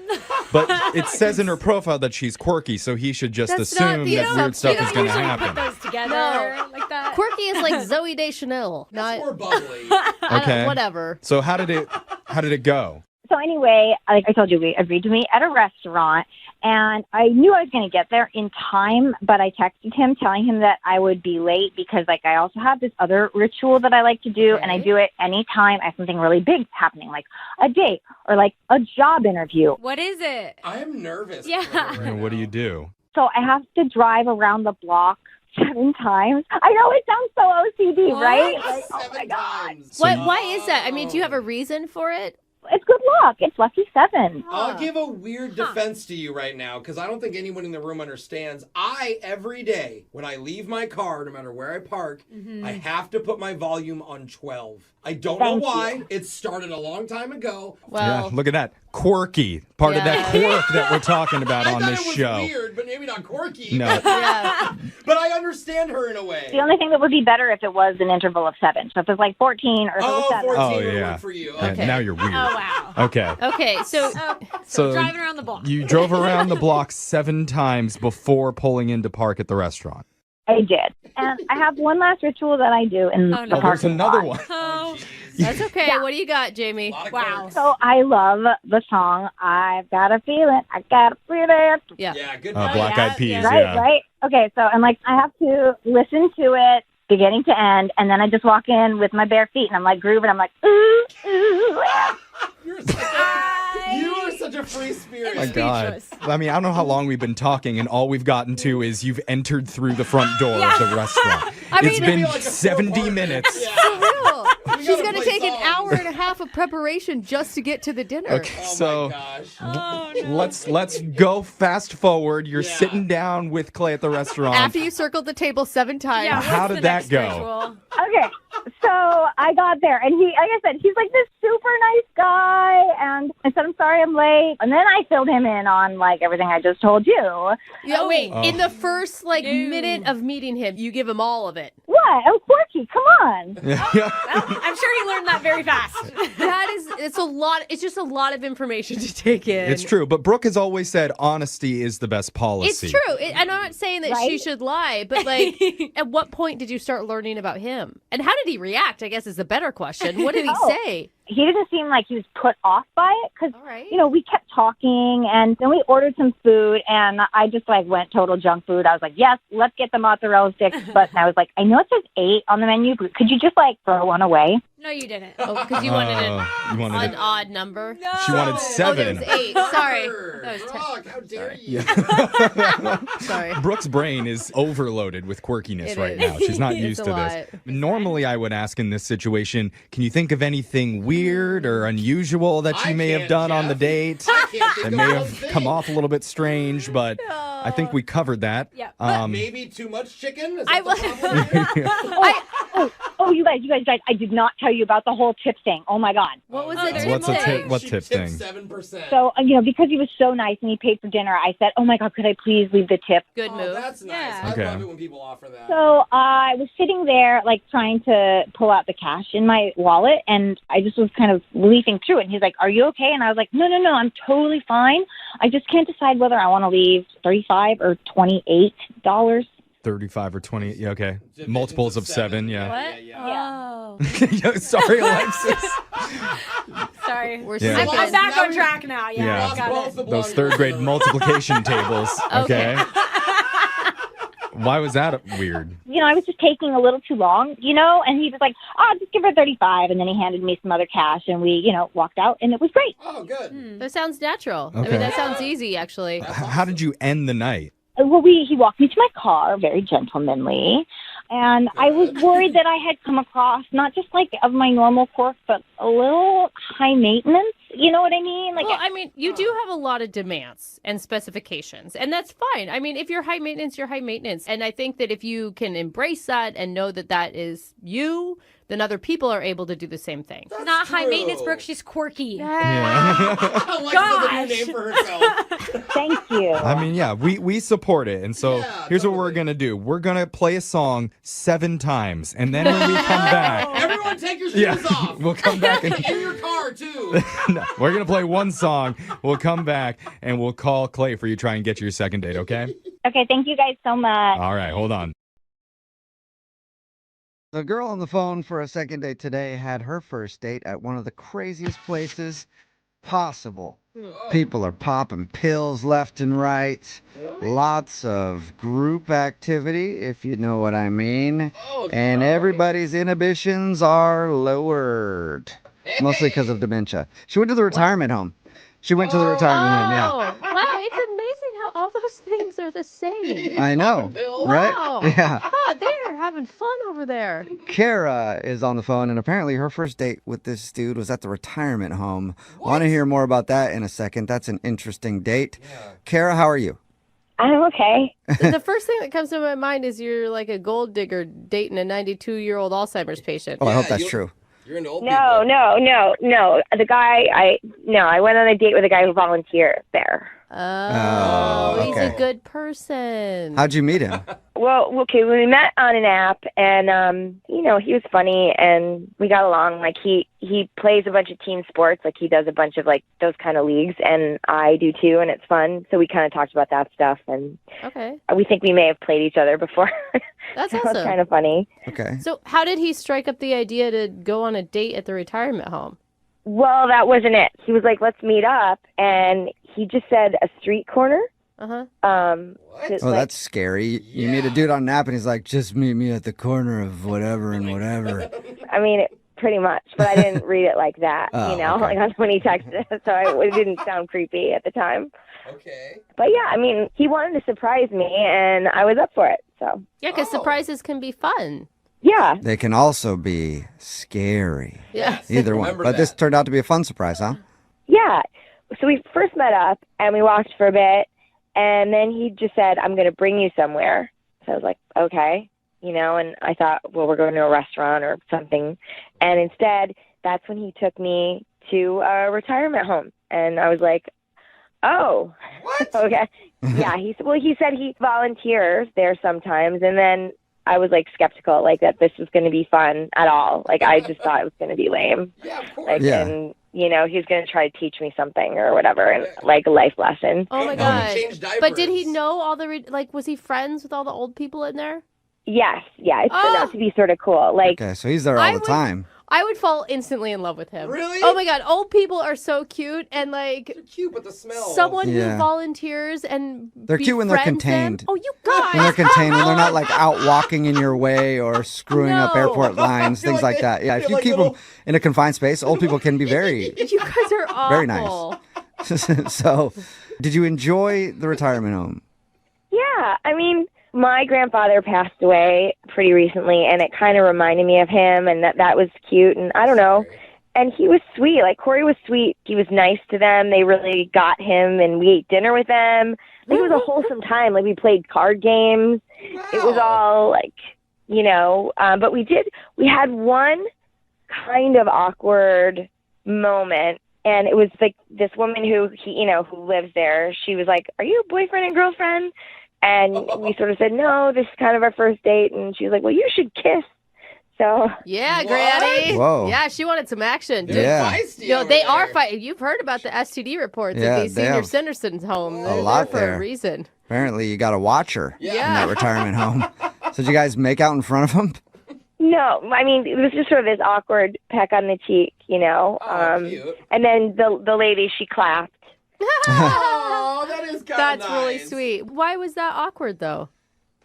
But it says in her profile that she's quirky, so he should just That's not assume the that weird stuff is going to Put happen. those together No. like that. Quirky is like Zoe Deschanel. That's more bubbly. Okay. Whatever. So how did it go? So anyway, like I told you, we agreed to meet at a restaurant, and I knew I was going to get there in time, but I texted him telling him that I would be late because, like, I also have this other ritual that I like to do, and I do it anytime I have something really big happening, like a date or, like, a job interview. What is it? I am nervous. Yeah. What do you do? So I have to drive around the block 7 times. I know it sounds so OCD, right? Like, oh my God. Why is that? I mean, do you have a reason for it? It's good luck. It's lucky 7. I'll give a weird defense to you right now because I don't think anyone in the room understands. Every day, when I leave my car, no matter where I park, I have to put my volume on 12. I don't know why. It started a long time ago. Yeah, look at that. Quirky. Part of that quirk that we're talking about on this it was show. weird, but maybe not quirky. No. But I understand her in a way. The only thing that would be better if it was an interval of 7. So if it's like 14 or if it was 7. 14 Oh, would yeah. work for you. Yeah, Okay. now you're weird. Oh, wow. Okay. Okay, so So driving around the block. You drove around the block 7 times before pulling into park at the restaurant. I did. And I have one last ritual that I do in the There's parking another lot. one. Oh, that's okay. What do you got, Jamie? wow. So I love the song I've Got a Feeling, I Got a Feeling. Yeah. Yeah, good. Black Eyed Peas, Right, yeah. right? Okay, so and like I have to listen to it beginning to end, and then I just walk in with my bare feet, and I'm like grooving. I'm like, ooh, ooh. You are such a free spirit. Oh my God. I mean, I don't know how long we've been talking, and all we've gotten to is you've entered through the front door of the restaurant. It's been 70 minutes. For real. She's gotta going to play take an songs. hour and a half of preparation just to get to the dinner. Okay, so let's go fast forward. You're sitting down with Clay at the restaurant. After you circled the table 7 times. Yeah, How did that go? Okay, so I got there, and he, like I said, he's like this super nice guy, and I said, I'm sorry I'm late, and then I filled him in on, like, everything I just told you. Yeah, wait, Oh. in the first, minute of meeting him, you give him all of it. What? I'm quirky, come on. I'm sure he learned that very fast. It's just a lot of information to take in. It's true, but Brooke has always said honesty is the best policy. It's true. And I'm not saying that she should lie, but at what point did you start learning about him? And how did he react, I guess is the better question. What did he say? He didn't seem like he was put off by it because, we kept talking, and then we ordered some food, and I just, went total junk food. I was like, yes, let's get the mozzarella sticks. But I was like, I know it says 8 on the menu, but could you just, throw one away? No, you didn't. Oh, because you wanted wanted an odd number? No. She wanted Oh, 7. there was 8. Sorry. That was Brooke, how dare you? Sorry. Brooke's brain is overloaded with quirkiness It right is. now. She's not It's used a to lot. this. Normally, I would ask in this situation, can you think of anything weird or unusual that you may have done on the date that may have come off a little bit strange? But I think we covered that. Yeah. Maybe too much chicken? Is that the problem? Oh, you guys, I did not tell you about the whole tip thing. Oh, my God. What was What's a tip? What tip thing? 7%. So, because he was so nice and he paid for dinner, I said, oh, my God, could I please leave the tip? Good move. That's nice. Yeah. Okay. I love it when people offer that. So I was sitting there, trying to pull out the cash in my wallet, and I just was kind of leafing through it. And he's like, are you okay? And I was like, no, I'm totally fine. I just can't decide whether I want to leave $35 or $28. 35 or 20. Yeah, okay. Multiples of 7, yeah. What? Yeah. Oh. Sorry, Alexis. Sorry. Yeah. I'm back on track now. Yeah, Yeah. I got it. Those 3rd grade multiplication tables, okay? Why was that weird? I was just taking a little too long, and he was like, just give her 35. And then he handed me some other cash, and we, walked out, and it was great. Oh, good. That sounds natural. I Okay. mean, that sounds easy, actually. How did you end the night? Well, he walked me to my car, very gentlemanly, and I was worried that I had come across not just of my normal quirk, but a little high maintenance. You know what I mean? You do have a lot of demands and specifications, and that's fine. I mean, if you're high maintenance, you're high maintenance, and I think that if you can embrace that and know that that is you, then other people are able to do the same thing. She's not high maintenance, Brooke. She's quirky. Alexa's a new name for herself. Thank you. I mean, yeah, we support it. And so here's what we're going to do. We're going to play a song 7 times. And then when we come back. Everyone take your shoes off. We'll come back and In your car, too. No, we're going to play one song. We'll come back and we'll call Clay for you, try and get your second date, okay? Okay, thank you guys so much. All right, hold on. The girl on the phone for a second date today had her first date at one of the craziest places possible. People are popping pills left and right. Lots of group activity, if you know what I mean. And everybody's inhibitions are lowered. Mostly because of dementia. She went to the retirement home. She went to the retirement home, yeah. Wow, it's amazing how all those things are the same. I know, right? Wow. Yeah. God, they're having fun over there. Kara is on the phone, and apparently her first date with this dude was at the retirement home. Want to hear more about that in a second. That's an interesting date. Kara, how are you? I'm okay. The first thing that comes to my mind is you're like a gold digger dating a 92-year-old Alzheimer's patient. Oh, I hope that's true. You're into old No. The guy, I went on a date with a guy who volunteered there. Oh, he's okay. a good person. How'd you meet him? Well, okay, we met on an app, and he was funny, and we got along. Like he plays a bunch of team sports, like he does a bunch of like those kind of leagues, and I do too, and it's fun. So we kind of talked about that stuff, and Okay. we think we may have played each other before. That's so awesome. It's kind of funny. Okay. So how did he strike up the idea to go on a date at the retirement home? Well, that wasn't it. He was like, "Let's meet up," and he just said a street corner. Uh-huh. Oh, that's scary. You meet a dude on an app, and he's like, just meet me at the corner of whatever and whatever. I mean, pretty much, but I didn't read it like that, Oh, okay. Like that's when he texted it, so it didn't sound creepy at the time. Okay. But yeah, I mean, he wanted to surprise me, and I was up for it, so. Yeah, because surprises can be fun. Yeah. They can also be scary. Yes. Either one. Remember But that. this turned out to be a fun surprise, huh? Yeah. So we first met up, and we walked for a bit, and then he just said, "I'm going to bring you somewhere." So I was like, okay. And I thought, well, we're going to a restaurant or something. And instead, that's when he took me to a retirement home. And I was like, oh, what? Okay. Yeah. He said he volunteers there sometimes. And then I was like skeptical, like that this was going to be fun at all. Like I just thought it was going to be lame. Yeah, of course. Like, Yeah. and he was going to try to teach me something or whatever, and like a life lesson. Oh my God. But did he know all the, was he friends with all the old people in there? Yes. Yeah. It turned out to be sort of cool. Like, Okay, so he's there all the time. I would fall instantly in love with him. Really? Oh my God. Old people are so cute. And like, They're cute, but the smell. someone Yeah. who volunteers and They're cute when they're befriends them- contained. Oh, you guys. When they're contained, when they're not like out walking in your way or screwing up No. airport lines, things like that. Yeah, if you keep them in a confined space, old people can be very, You guys are awful. very nice. So, did you enjoy the retirement home? yeah. I mean, my grandfather passed away pretty recently, and it kind of reminded me of him, and that was cute. And I don't know. And he was sweet. Like, Corey was sweet. He was nice to them. They really got him, and we ate dinner with them. Like, it was a wholesome time. Like, we played card games. It was all, like, but we had one kind of awkward moment. And it was like this woman who lives there. She was like, "Are you a boyfriend and girlfriend?" And we sort of said, "No, this is kind of our first date." And she was like, "Well, you should kiss." So Yeah, Granny. Whoa. Yeah, she wanted some action. They're Yeah. feisty over they are there. fighting. You've heard about the STD reports Yeah, at these they senior have citizens' home. They're lot there for there. a reason. Apparently, you got to watch her in Yeah. that retirement home. So, did you guys make out in front of him? no, I mean, it was just sort of this awkward peck on the cheek, And then the lady, she clapped. Oh, that is kind of That's really sweet. Why was that awkward, though?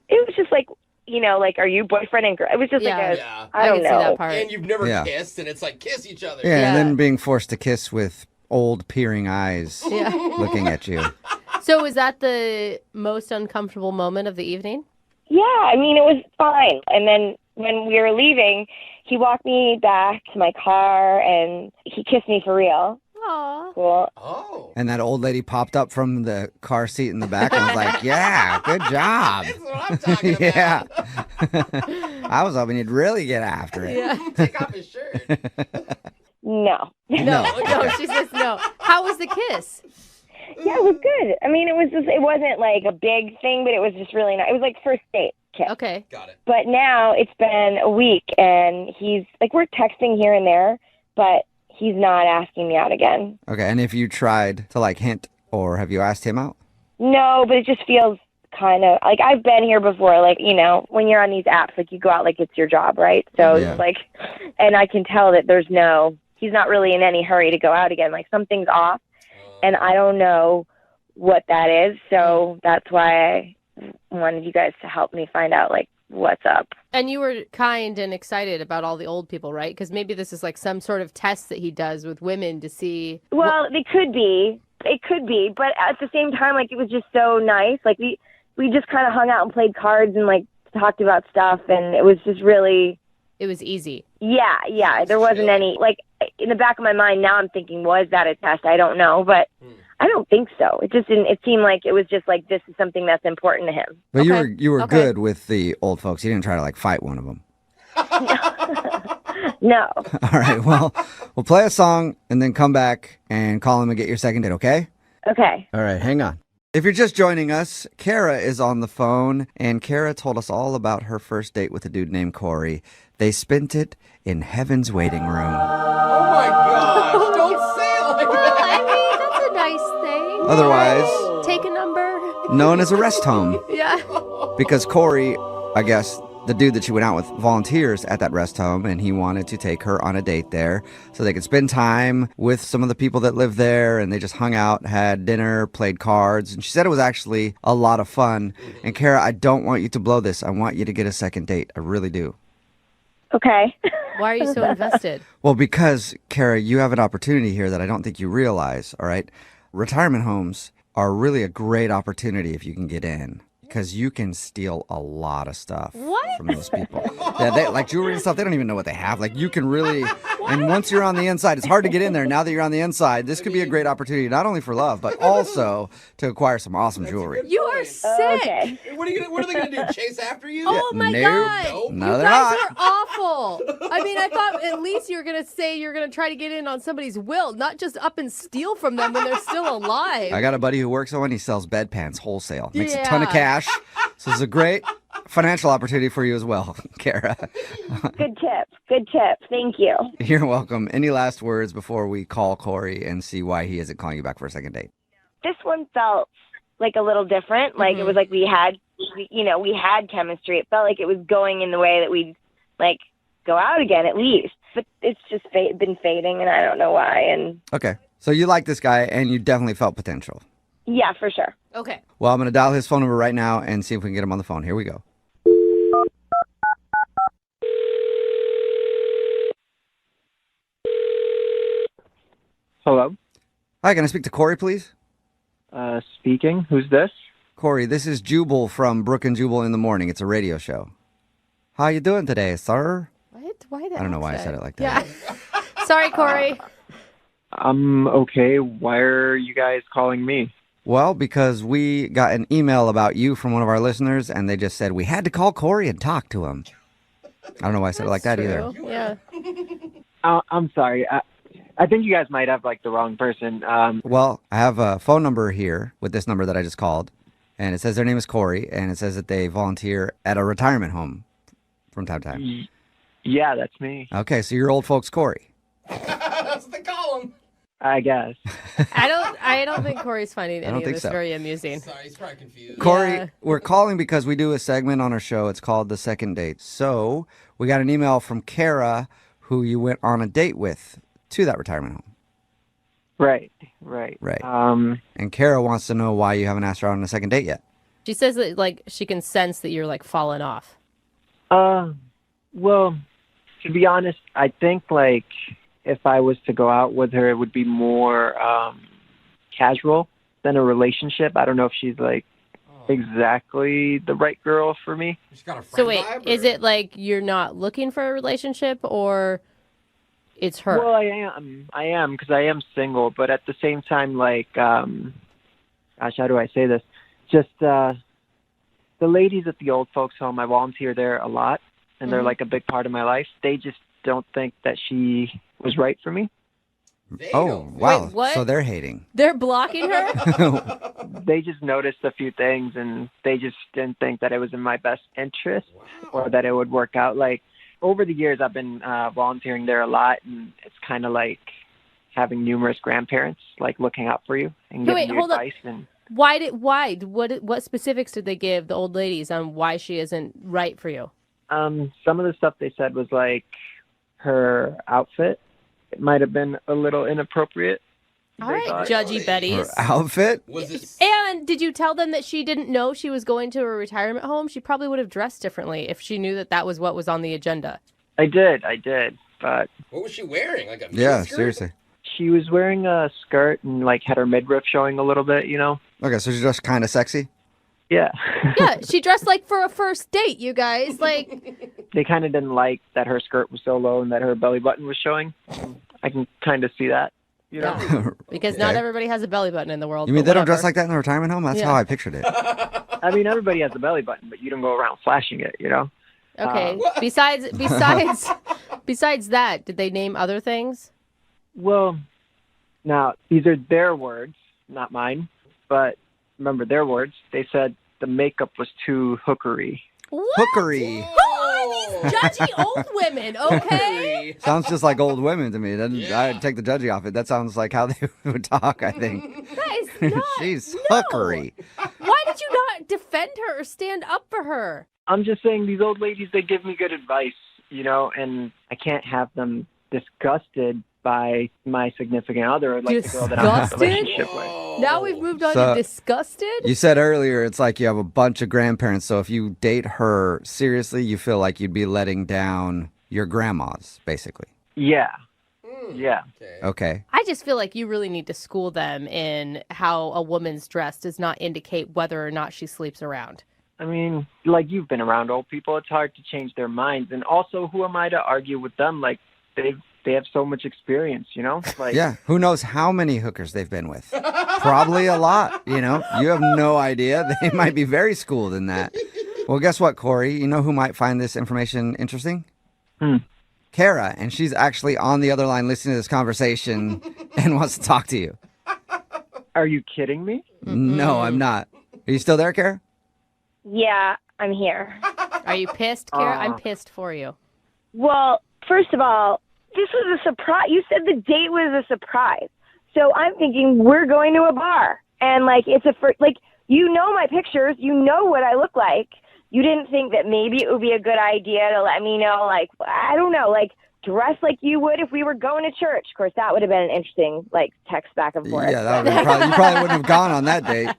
It was just like, like, are you boyfriend and girl? It was just like I don't can know. see that part. And you've never Yeah. kissed, and it's like, kiss each other. Yeah, and then being forced to kiss with old peering eyes Yeah. looking at you. So was that the most uncomfortable moment of the evening? Yeah, I mean, it was fine. And then when we were leaving, he walked me back to my car, and he kissed me for real. Aww. Cool. Oh. And that old lady popped up from the car seat in the back and was like, yeah, good job. That's what I'm talking about. Yeah. I was hoping you'd really get after it. Yeah. Take off his shirt. No. No, she says no. How was the kiss? Yeah, it was good. I mean, it wasn't like a big thing, but it was just really nice. It was like first date kiss. Okay. Got it. But now it's been a week, and he's like, we're texting here and there, but he's not asking me out again. Okay, and if you tried to like hint, or have you asked him out? No, but it just feels kind of like I've been here before. Like, you know, when you're on these apps, like you go out like it's your job, right? So Yeah. it's like, and I can tell that he's not really in any hurry to go out again. Like something's off, and I don't know what that is. So that's why I wanted you guys to help me find out like what's up. And you were kind and excited about all the old people, right? Because maybe this is like some sort of test that he does with women to see. Well, it could be, but at the same time, like it was just so nice. Like we just kind of hung out and played cards and like talked about stuff, and it was just really. It was easy. Yeah. There wasn't any like in the back of my mind. Now I'm thinking, was that a test? I don't know, but I don't think so. It just didn't. It seemed like it was just like this is something that's important to him. But you were good with the old folks. You didn't try to like fight one of them. No. All right. Well, we'll play a song and then come back and call him and get your second date. Okay? Okay. All right. Hang on. If you're just joining us, Kara is on the phone, and Kara told us all about her first date with a dude named Corey. They spent it in heaven's waiting room. Oh my gosh! Don't say it like that. I mean, that's a nice thing. Otherwise, Take a number. known as a rest home. Yeah. Because Corey, I guess, the dude that she went out with, volunteers at that rest home, and he wanted to take her on a date there so they could spend time with some of the people that live there, and they just hung out, had dinner, played cards, and she said it was actually a lot of fun. And Kara, I don't want you to blow this. I want you to get a second date. I really do. Okay. Why are you so invested? Well, because, Kara, you have an opportunity here that I don't think you realize, all right? Retirement homes are really a great opportunity if you can get in. Because you can steal a lot of stuff from those people. Yeah, they, like jewelry and stuff, they don't even know what they have. Like you can really, and once you're on the inside, it's hard to get in there. Now that you're on the inside, this could be a great opportunity, not only for love, but also to acquire some awesome jewelry. You are sick. Okay. What are they gonna do? Chase after you? Oh my Nope. God. No, You they're guys not. are awful. I mean, I thought at least you were going to say you're going to try to get in on somebody's will, not just up and steal from them when they're still alive. I got a buddy who works on one. He sells bedpans wholesale. Makes a ton of cash. So it's a great financial opportunity for you as well, Kara. Good tip. Thank you. You're welcome. Any last words before we call Corey and see why he isn't calling you back for a second date? This one felt like a little different. Like it was like we had chemistry. It felt like it was going in the way that we'd like go out again at least. But it's just been fading, and I don't know why. And Okay. So you like this guy, and you definitely felt potential. yeah, for sure. Okay. Well, I'm going to dial his phone number right now and see if we can get him on the phone. Here we go. Hello? Hi, can I speak to Corey, please? Speaking. Who's this? Corey, this is Jubal from Brooke and Jubal in the Morning. It's a radio show. How you doing today, sir? What? Why that? I don't know why I said it like that. Yeah. Sorry, Corey. I'm okay. Why are you guys calling me? Well, because we got an email about you from one of our listeners, and they just said we had to call Corey and talk to him. I don't know why I said it like that either. Yeah. I'm sorry. I think you guys might have like the wrong person. Well, I have a phone number here with this number that I just called, and it says their name is Corey, and it says that they volunteer at a retirement home from time to time. Yeah, that's me. Okay, so you're old folks Corey. That's what they call him. I guess. I don't think Corey's finding any of think this so. very amusing. Sorry, he's probably confused. Corey, Yeah. we're calling because we do a segment on our show. It's called The Second Date. So we got an email from Kara, who you went on a date with to that retirement home. Right. Right. And Kara wants to know why you haven't asked her out on a second date yet. She says that like she can sense that you're like falling off. Well, to be honest, I think like if I was to go out with her, it would be more casual than a relationship. I don't know if she's like exactly the right girl for me. She's got a friend So wait, vibe, is or- it like you're not looking for a relationship, or it's her? Well, I am because I am single, but at the same time, like, gosh, how do I say this? Just the ladies at the old folks home, I volunteer there a lot, and they're like a big part of my life. They just don't think that she was right for me. Oh, wow. Wait, what? So they're hating. They're blocking her? They just noticed a few things, and they just didn't think that it was in my best interest or that it would work out. Like, over the years, I've been volunteering there a lot, and it's kind of like having numerous grandparents like looking out for you and Wait, giving you hold up. advice. And What specifics did they give the old ladies on why she isn't right for you? some of the stuff they said was like her outfit. It might have been a little inappropriate. All right, Judgy Betty's. Her outfit? And did you tell them that she didn't know she was going to a retirement home? She probably would have dressed differently if she knew that that was what was on the agenda. I did, but What was she wearing? Like a Yeah, skirt? seriously. she was wearing a skirt and like had her midriff showing a little bit, you know? Okay, so she's just kind of sexy? Yeah. Yeah, she dressed like for a first date, you guys. Like, They kind of didn't like that her skirt was so low and that her belly button was showing. I can kind of see that, you know? because not everybody has a belly button in the world. You mean but they don't dress whatever. like that in the retirement home? That's Yeah. how I pictured it. I mean, everybody has a belly button, but you don't go around flashing it, you know? Okay. Besides that, did they name other things? Well, now, these are their words, not mine. But remember their words. They said the makeup was too hookery. Hookery. Who are these judgy old women, okay? Sounds just like old women to me. I'd take the judgy off it. That sounds like how they would talk, I think. Guys, She's hookery. why did you not defend her or stand up for her? I'm just saying these old ladies, they give me good advice, you know, and I can't have them disgusted by my significant other, like the girl that I'm in a Disgusted? relationship with. Now we've moved on So- to disgusted? You said earlier it's like you have a bunch of grandparents, so if you date her seriously, you feel like you'd be letting down your grandmas, basically. Yeah. Yeah. Okay. I just feel like you really need to school them in how a woman's dress does not indicate whether or not she sleeps around. I mean, like you've been around old people, it's hard to change their minds. And also, who am I to argue with them? Like, they have so much experience, you know? Like, Yeah, who knows how many hookers they've been with? Probably a lot, you know? You have no idea. They might be very schooled in that. Well, guess what, Corey? You know who might find this information interesting? Kara, and she's actually on the other line listening to this conversation and wants to talk to you. Are you kidding me? No, I'm not. Are you still there, Kara? Yeah, I'm here. Are you pissed, Kara? I'm pissed for you. Well, first of all, this was a surprise. You said the date was a surprise. So I'm thinking we're going to a bar. And, like, you know my pictures. You know what I look like. You didn't think that maybe it would be a good idea to let me know, like, I don't know, like, dress like you would if we were going to church. Of course, that would have been an interesting, like, text back and forth. Yeah, that would have you probably wouldn't have gone on that date.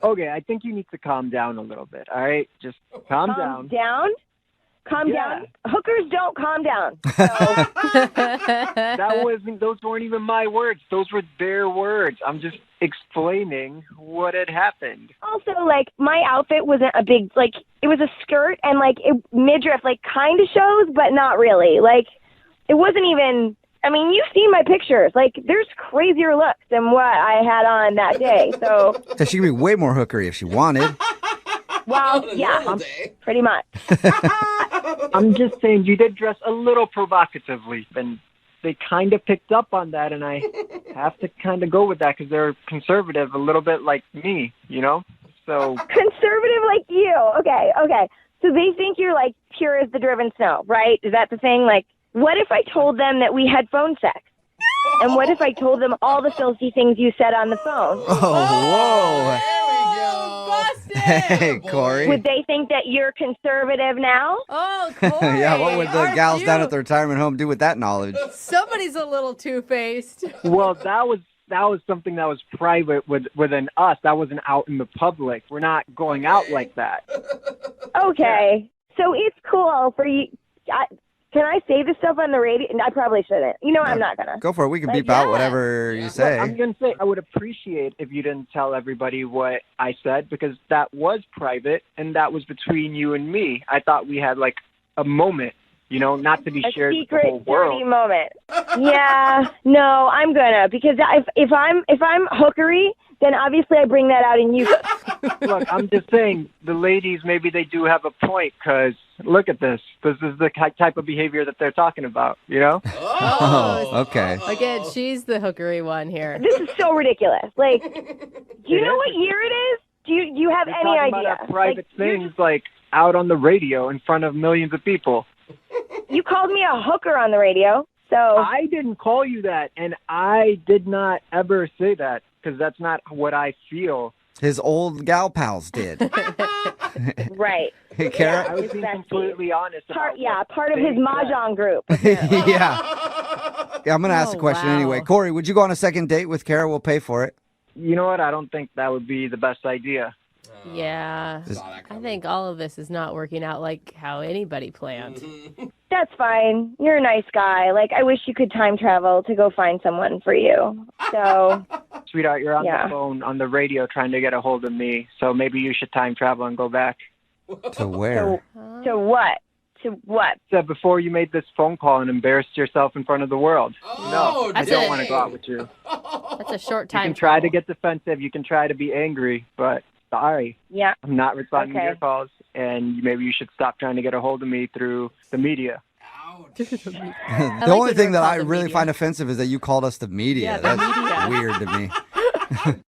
Okay, I think you need to calm down a little bit, all right? Just calm down. Calm down? Hookers don't calm down. Those weren't even my words. Those were their words. I'm just explaining what had happened. Also, like, my outfit wasn't a big, like, it was a skirt and, like, midriff, like, kind of shows, but not really. Like, it wasn't even, I mean, you've seen my pictures. Like, there's crazier looks than what I had on that day, so. So she could be way more hookery if she wanted. Well, yeah, pretty much. I'm just saying you did dress a little provocatively, and they kind of picked up on that, and I have to kind of go with that because they're conservative, a little bit like me, you know? So Conservative like you. Okay. So they think you're, like, pure as the driven snow, right? Is that the thing? Like, what if I told them that we had phone sex? And what if I told them all the filthy things you said on the phone? Oh, whoa. Hey, Corey. Would they think that you're conservative now? Oh, Corey. Yeah, what would the gals down at the retirement home do with that knowledge? Somebody's a little two-faced. well, that was something that was private within us. That wasn't out in the public. We're not going out like that. Okay. So it's cool for you. Can I say this stuff on the radio? I probably shouldn't. You know, I'm not going to. Go for it. We can beep out whatever you say. Well, I'm going to say I would appreciate if you didn't tell everybody what I said because that was private and that was between you and me. I thought we had like a moment, you know, not to be shared with the whole Secret, world. dirty moment. Yeah. No, I'm going to. Because if I'm hookery, then obviously I bring that out in you. Look, I'm just saying the ladies, maybe they do have a point because look at this. This is the type of behavior that they're talking about, you know? Oh, okay. Again, she's the hookery one here. This is so ridiculous. Like, do you know what year it is? Do you have They're any talking idea? about private things like out on the radio in front of millions of people. You called me a hooker on the radio. So I didn't call you that, and I did not ever say that because that's not what I feel. His old gal pals did. right. Hey, Kara? I was being completely honest. Part of they his said. mahjong group. Yeah, I'm going to ask the question wow. anyway. Corey, would you go on a second date with Kara? We'll pay for it. You know what? I don't think that would be the best idea. Yeah. I think all of this is not working out like how anybody planned. That's fine. You're a nice guy. Like, I wish you could time travel to go find someone for you. So, Sweetheart, you're on Yeah. the phone on the radio trying to get a hold of me, so maybe you should time travel and go back. To where? to what? To what? So before you made this phone call and embarrassed yourself in front of the world. No, I don't want to go out with you. That's a short You time. can try to get defensive. You can try to be angry, but sorry. Yeah. I'm not responding to Okay. your calls, and maybe you should stop trying to get a hold of me through the media. The only thing that I really find offensive is that you called us the media. Yeah, the That's media. weird to me.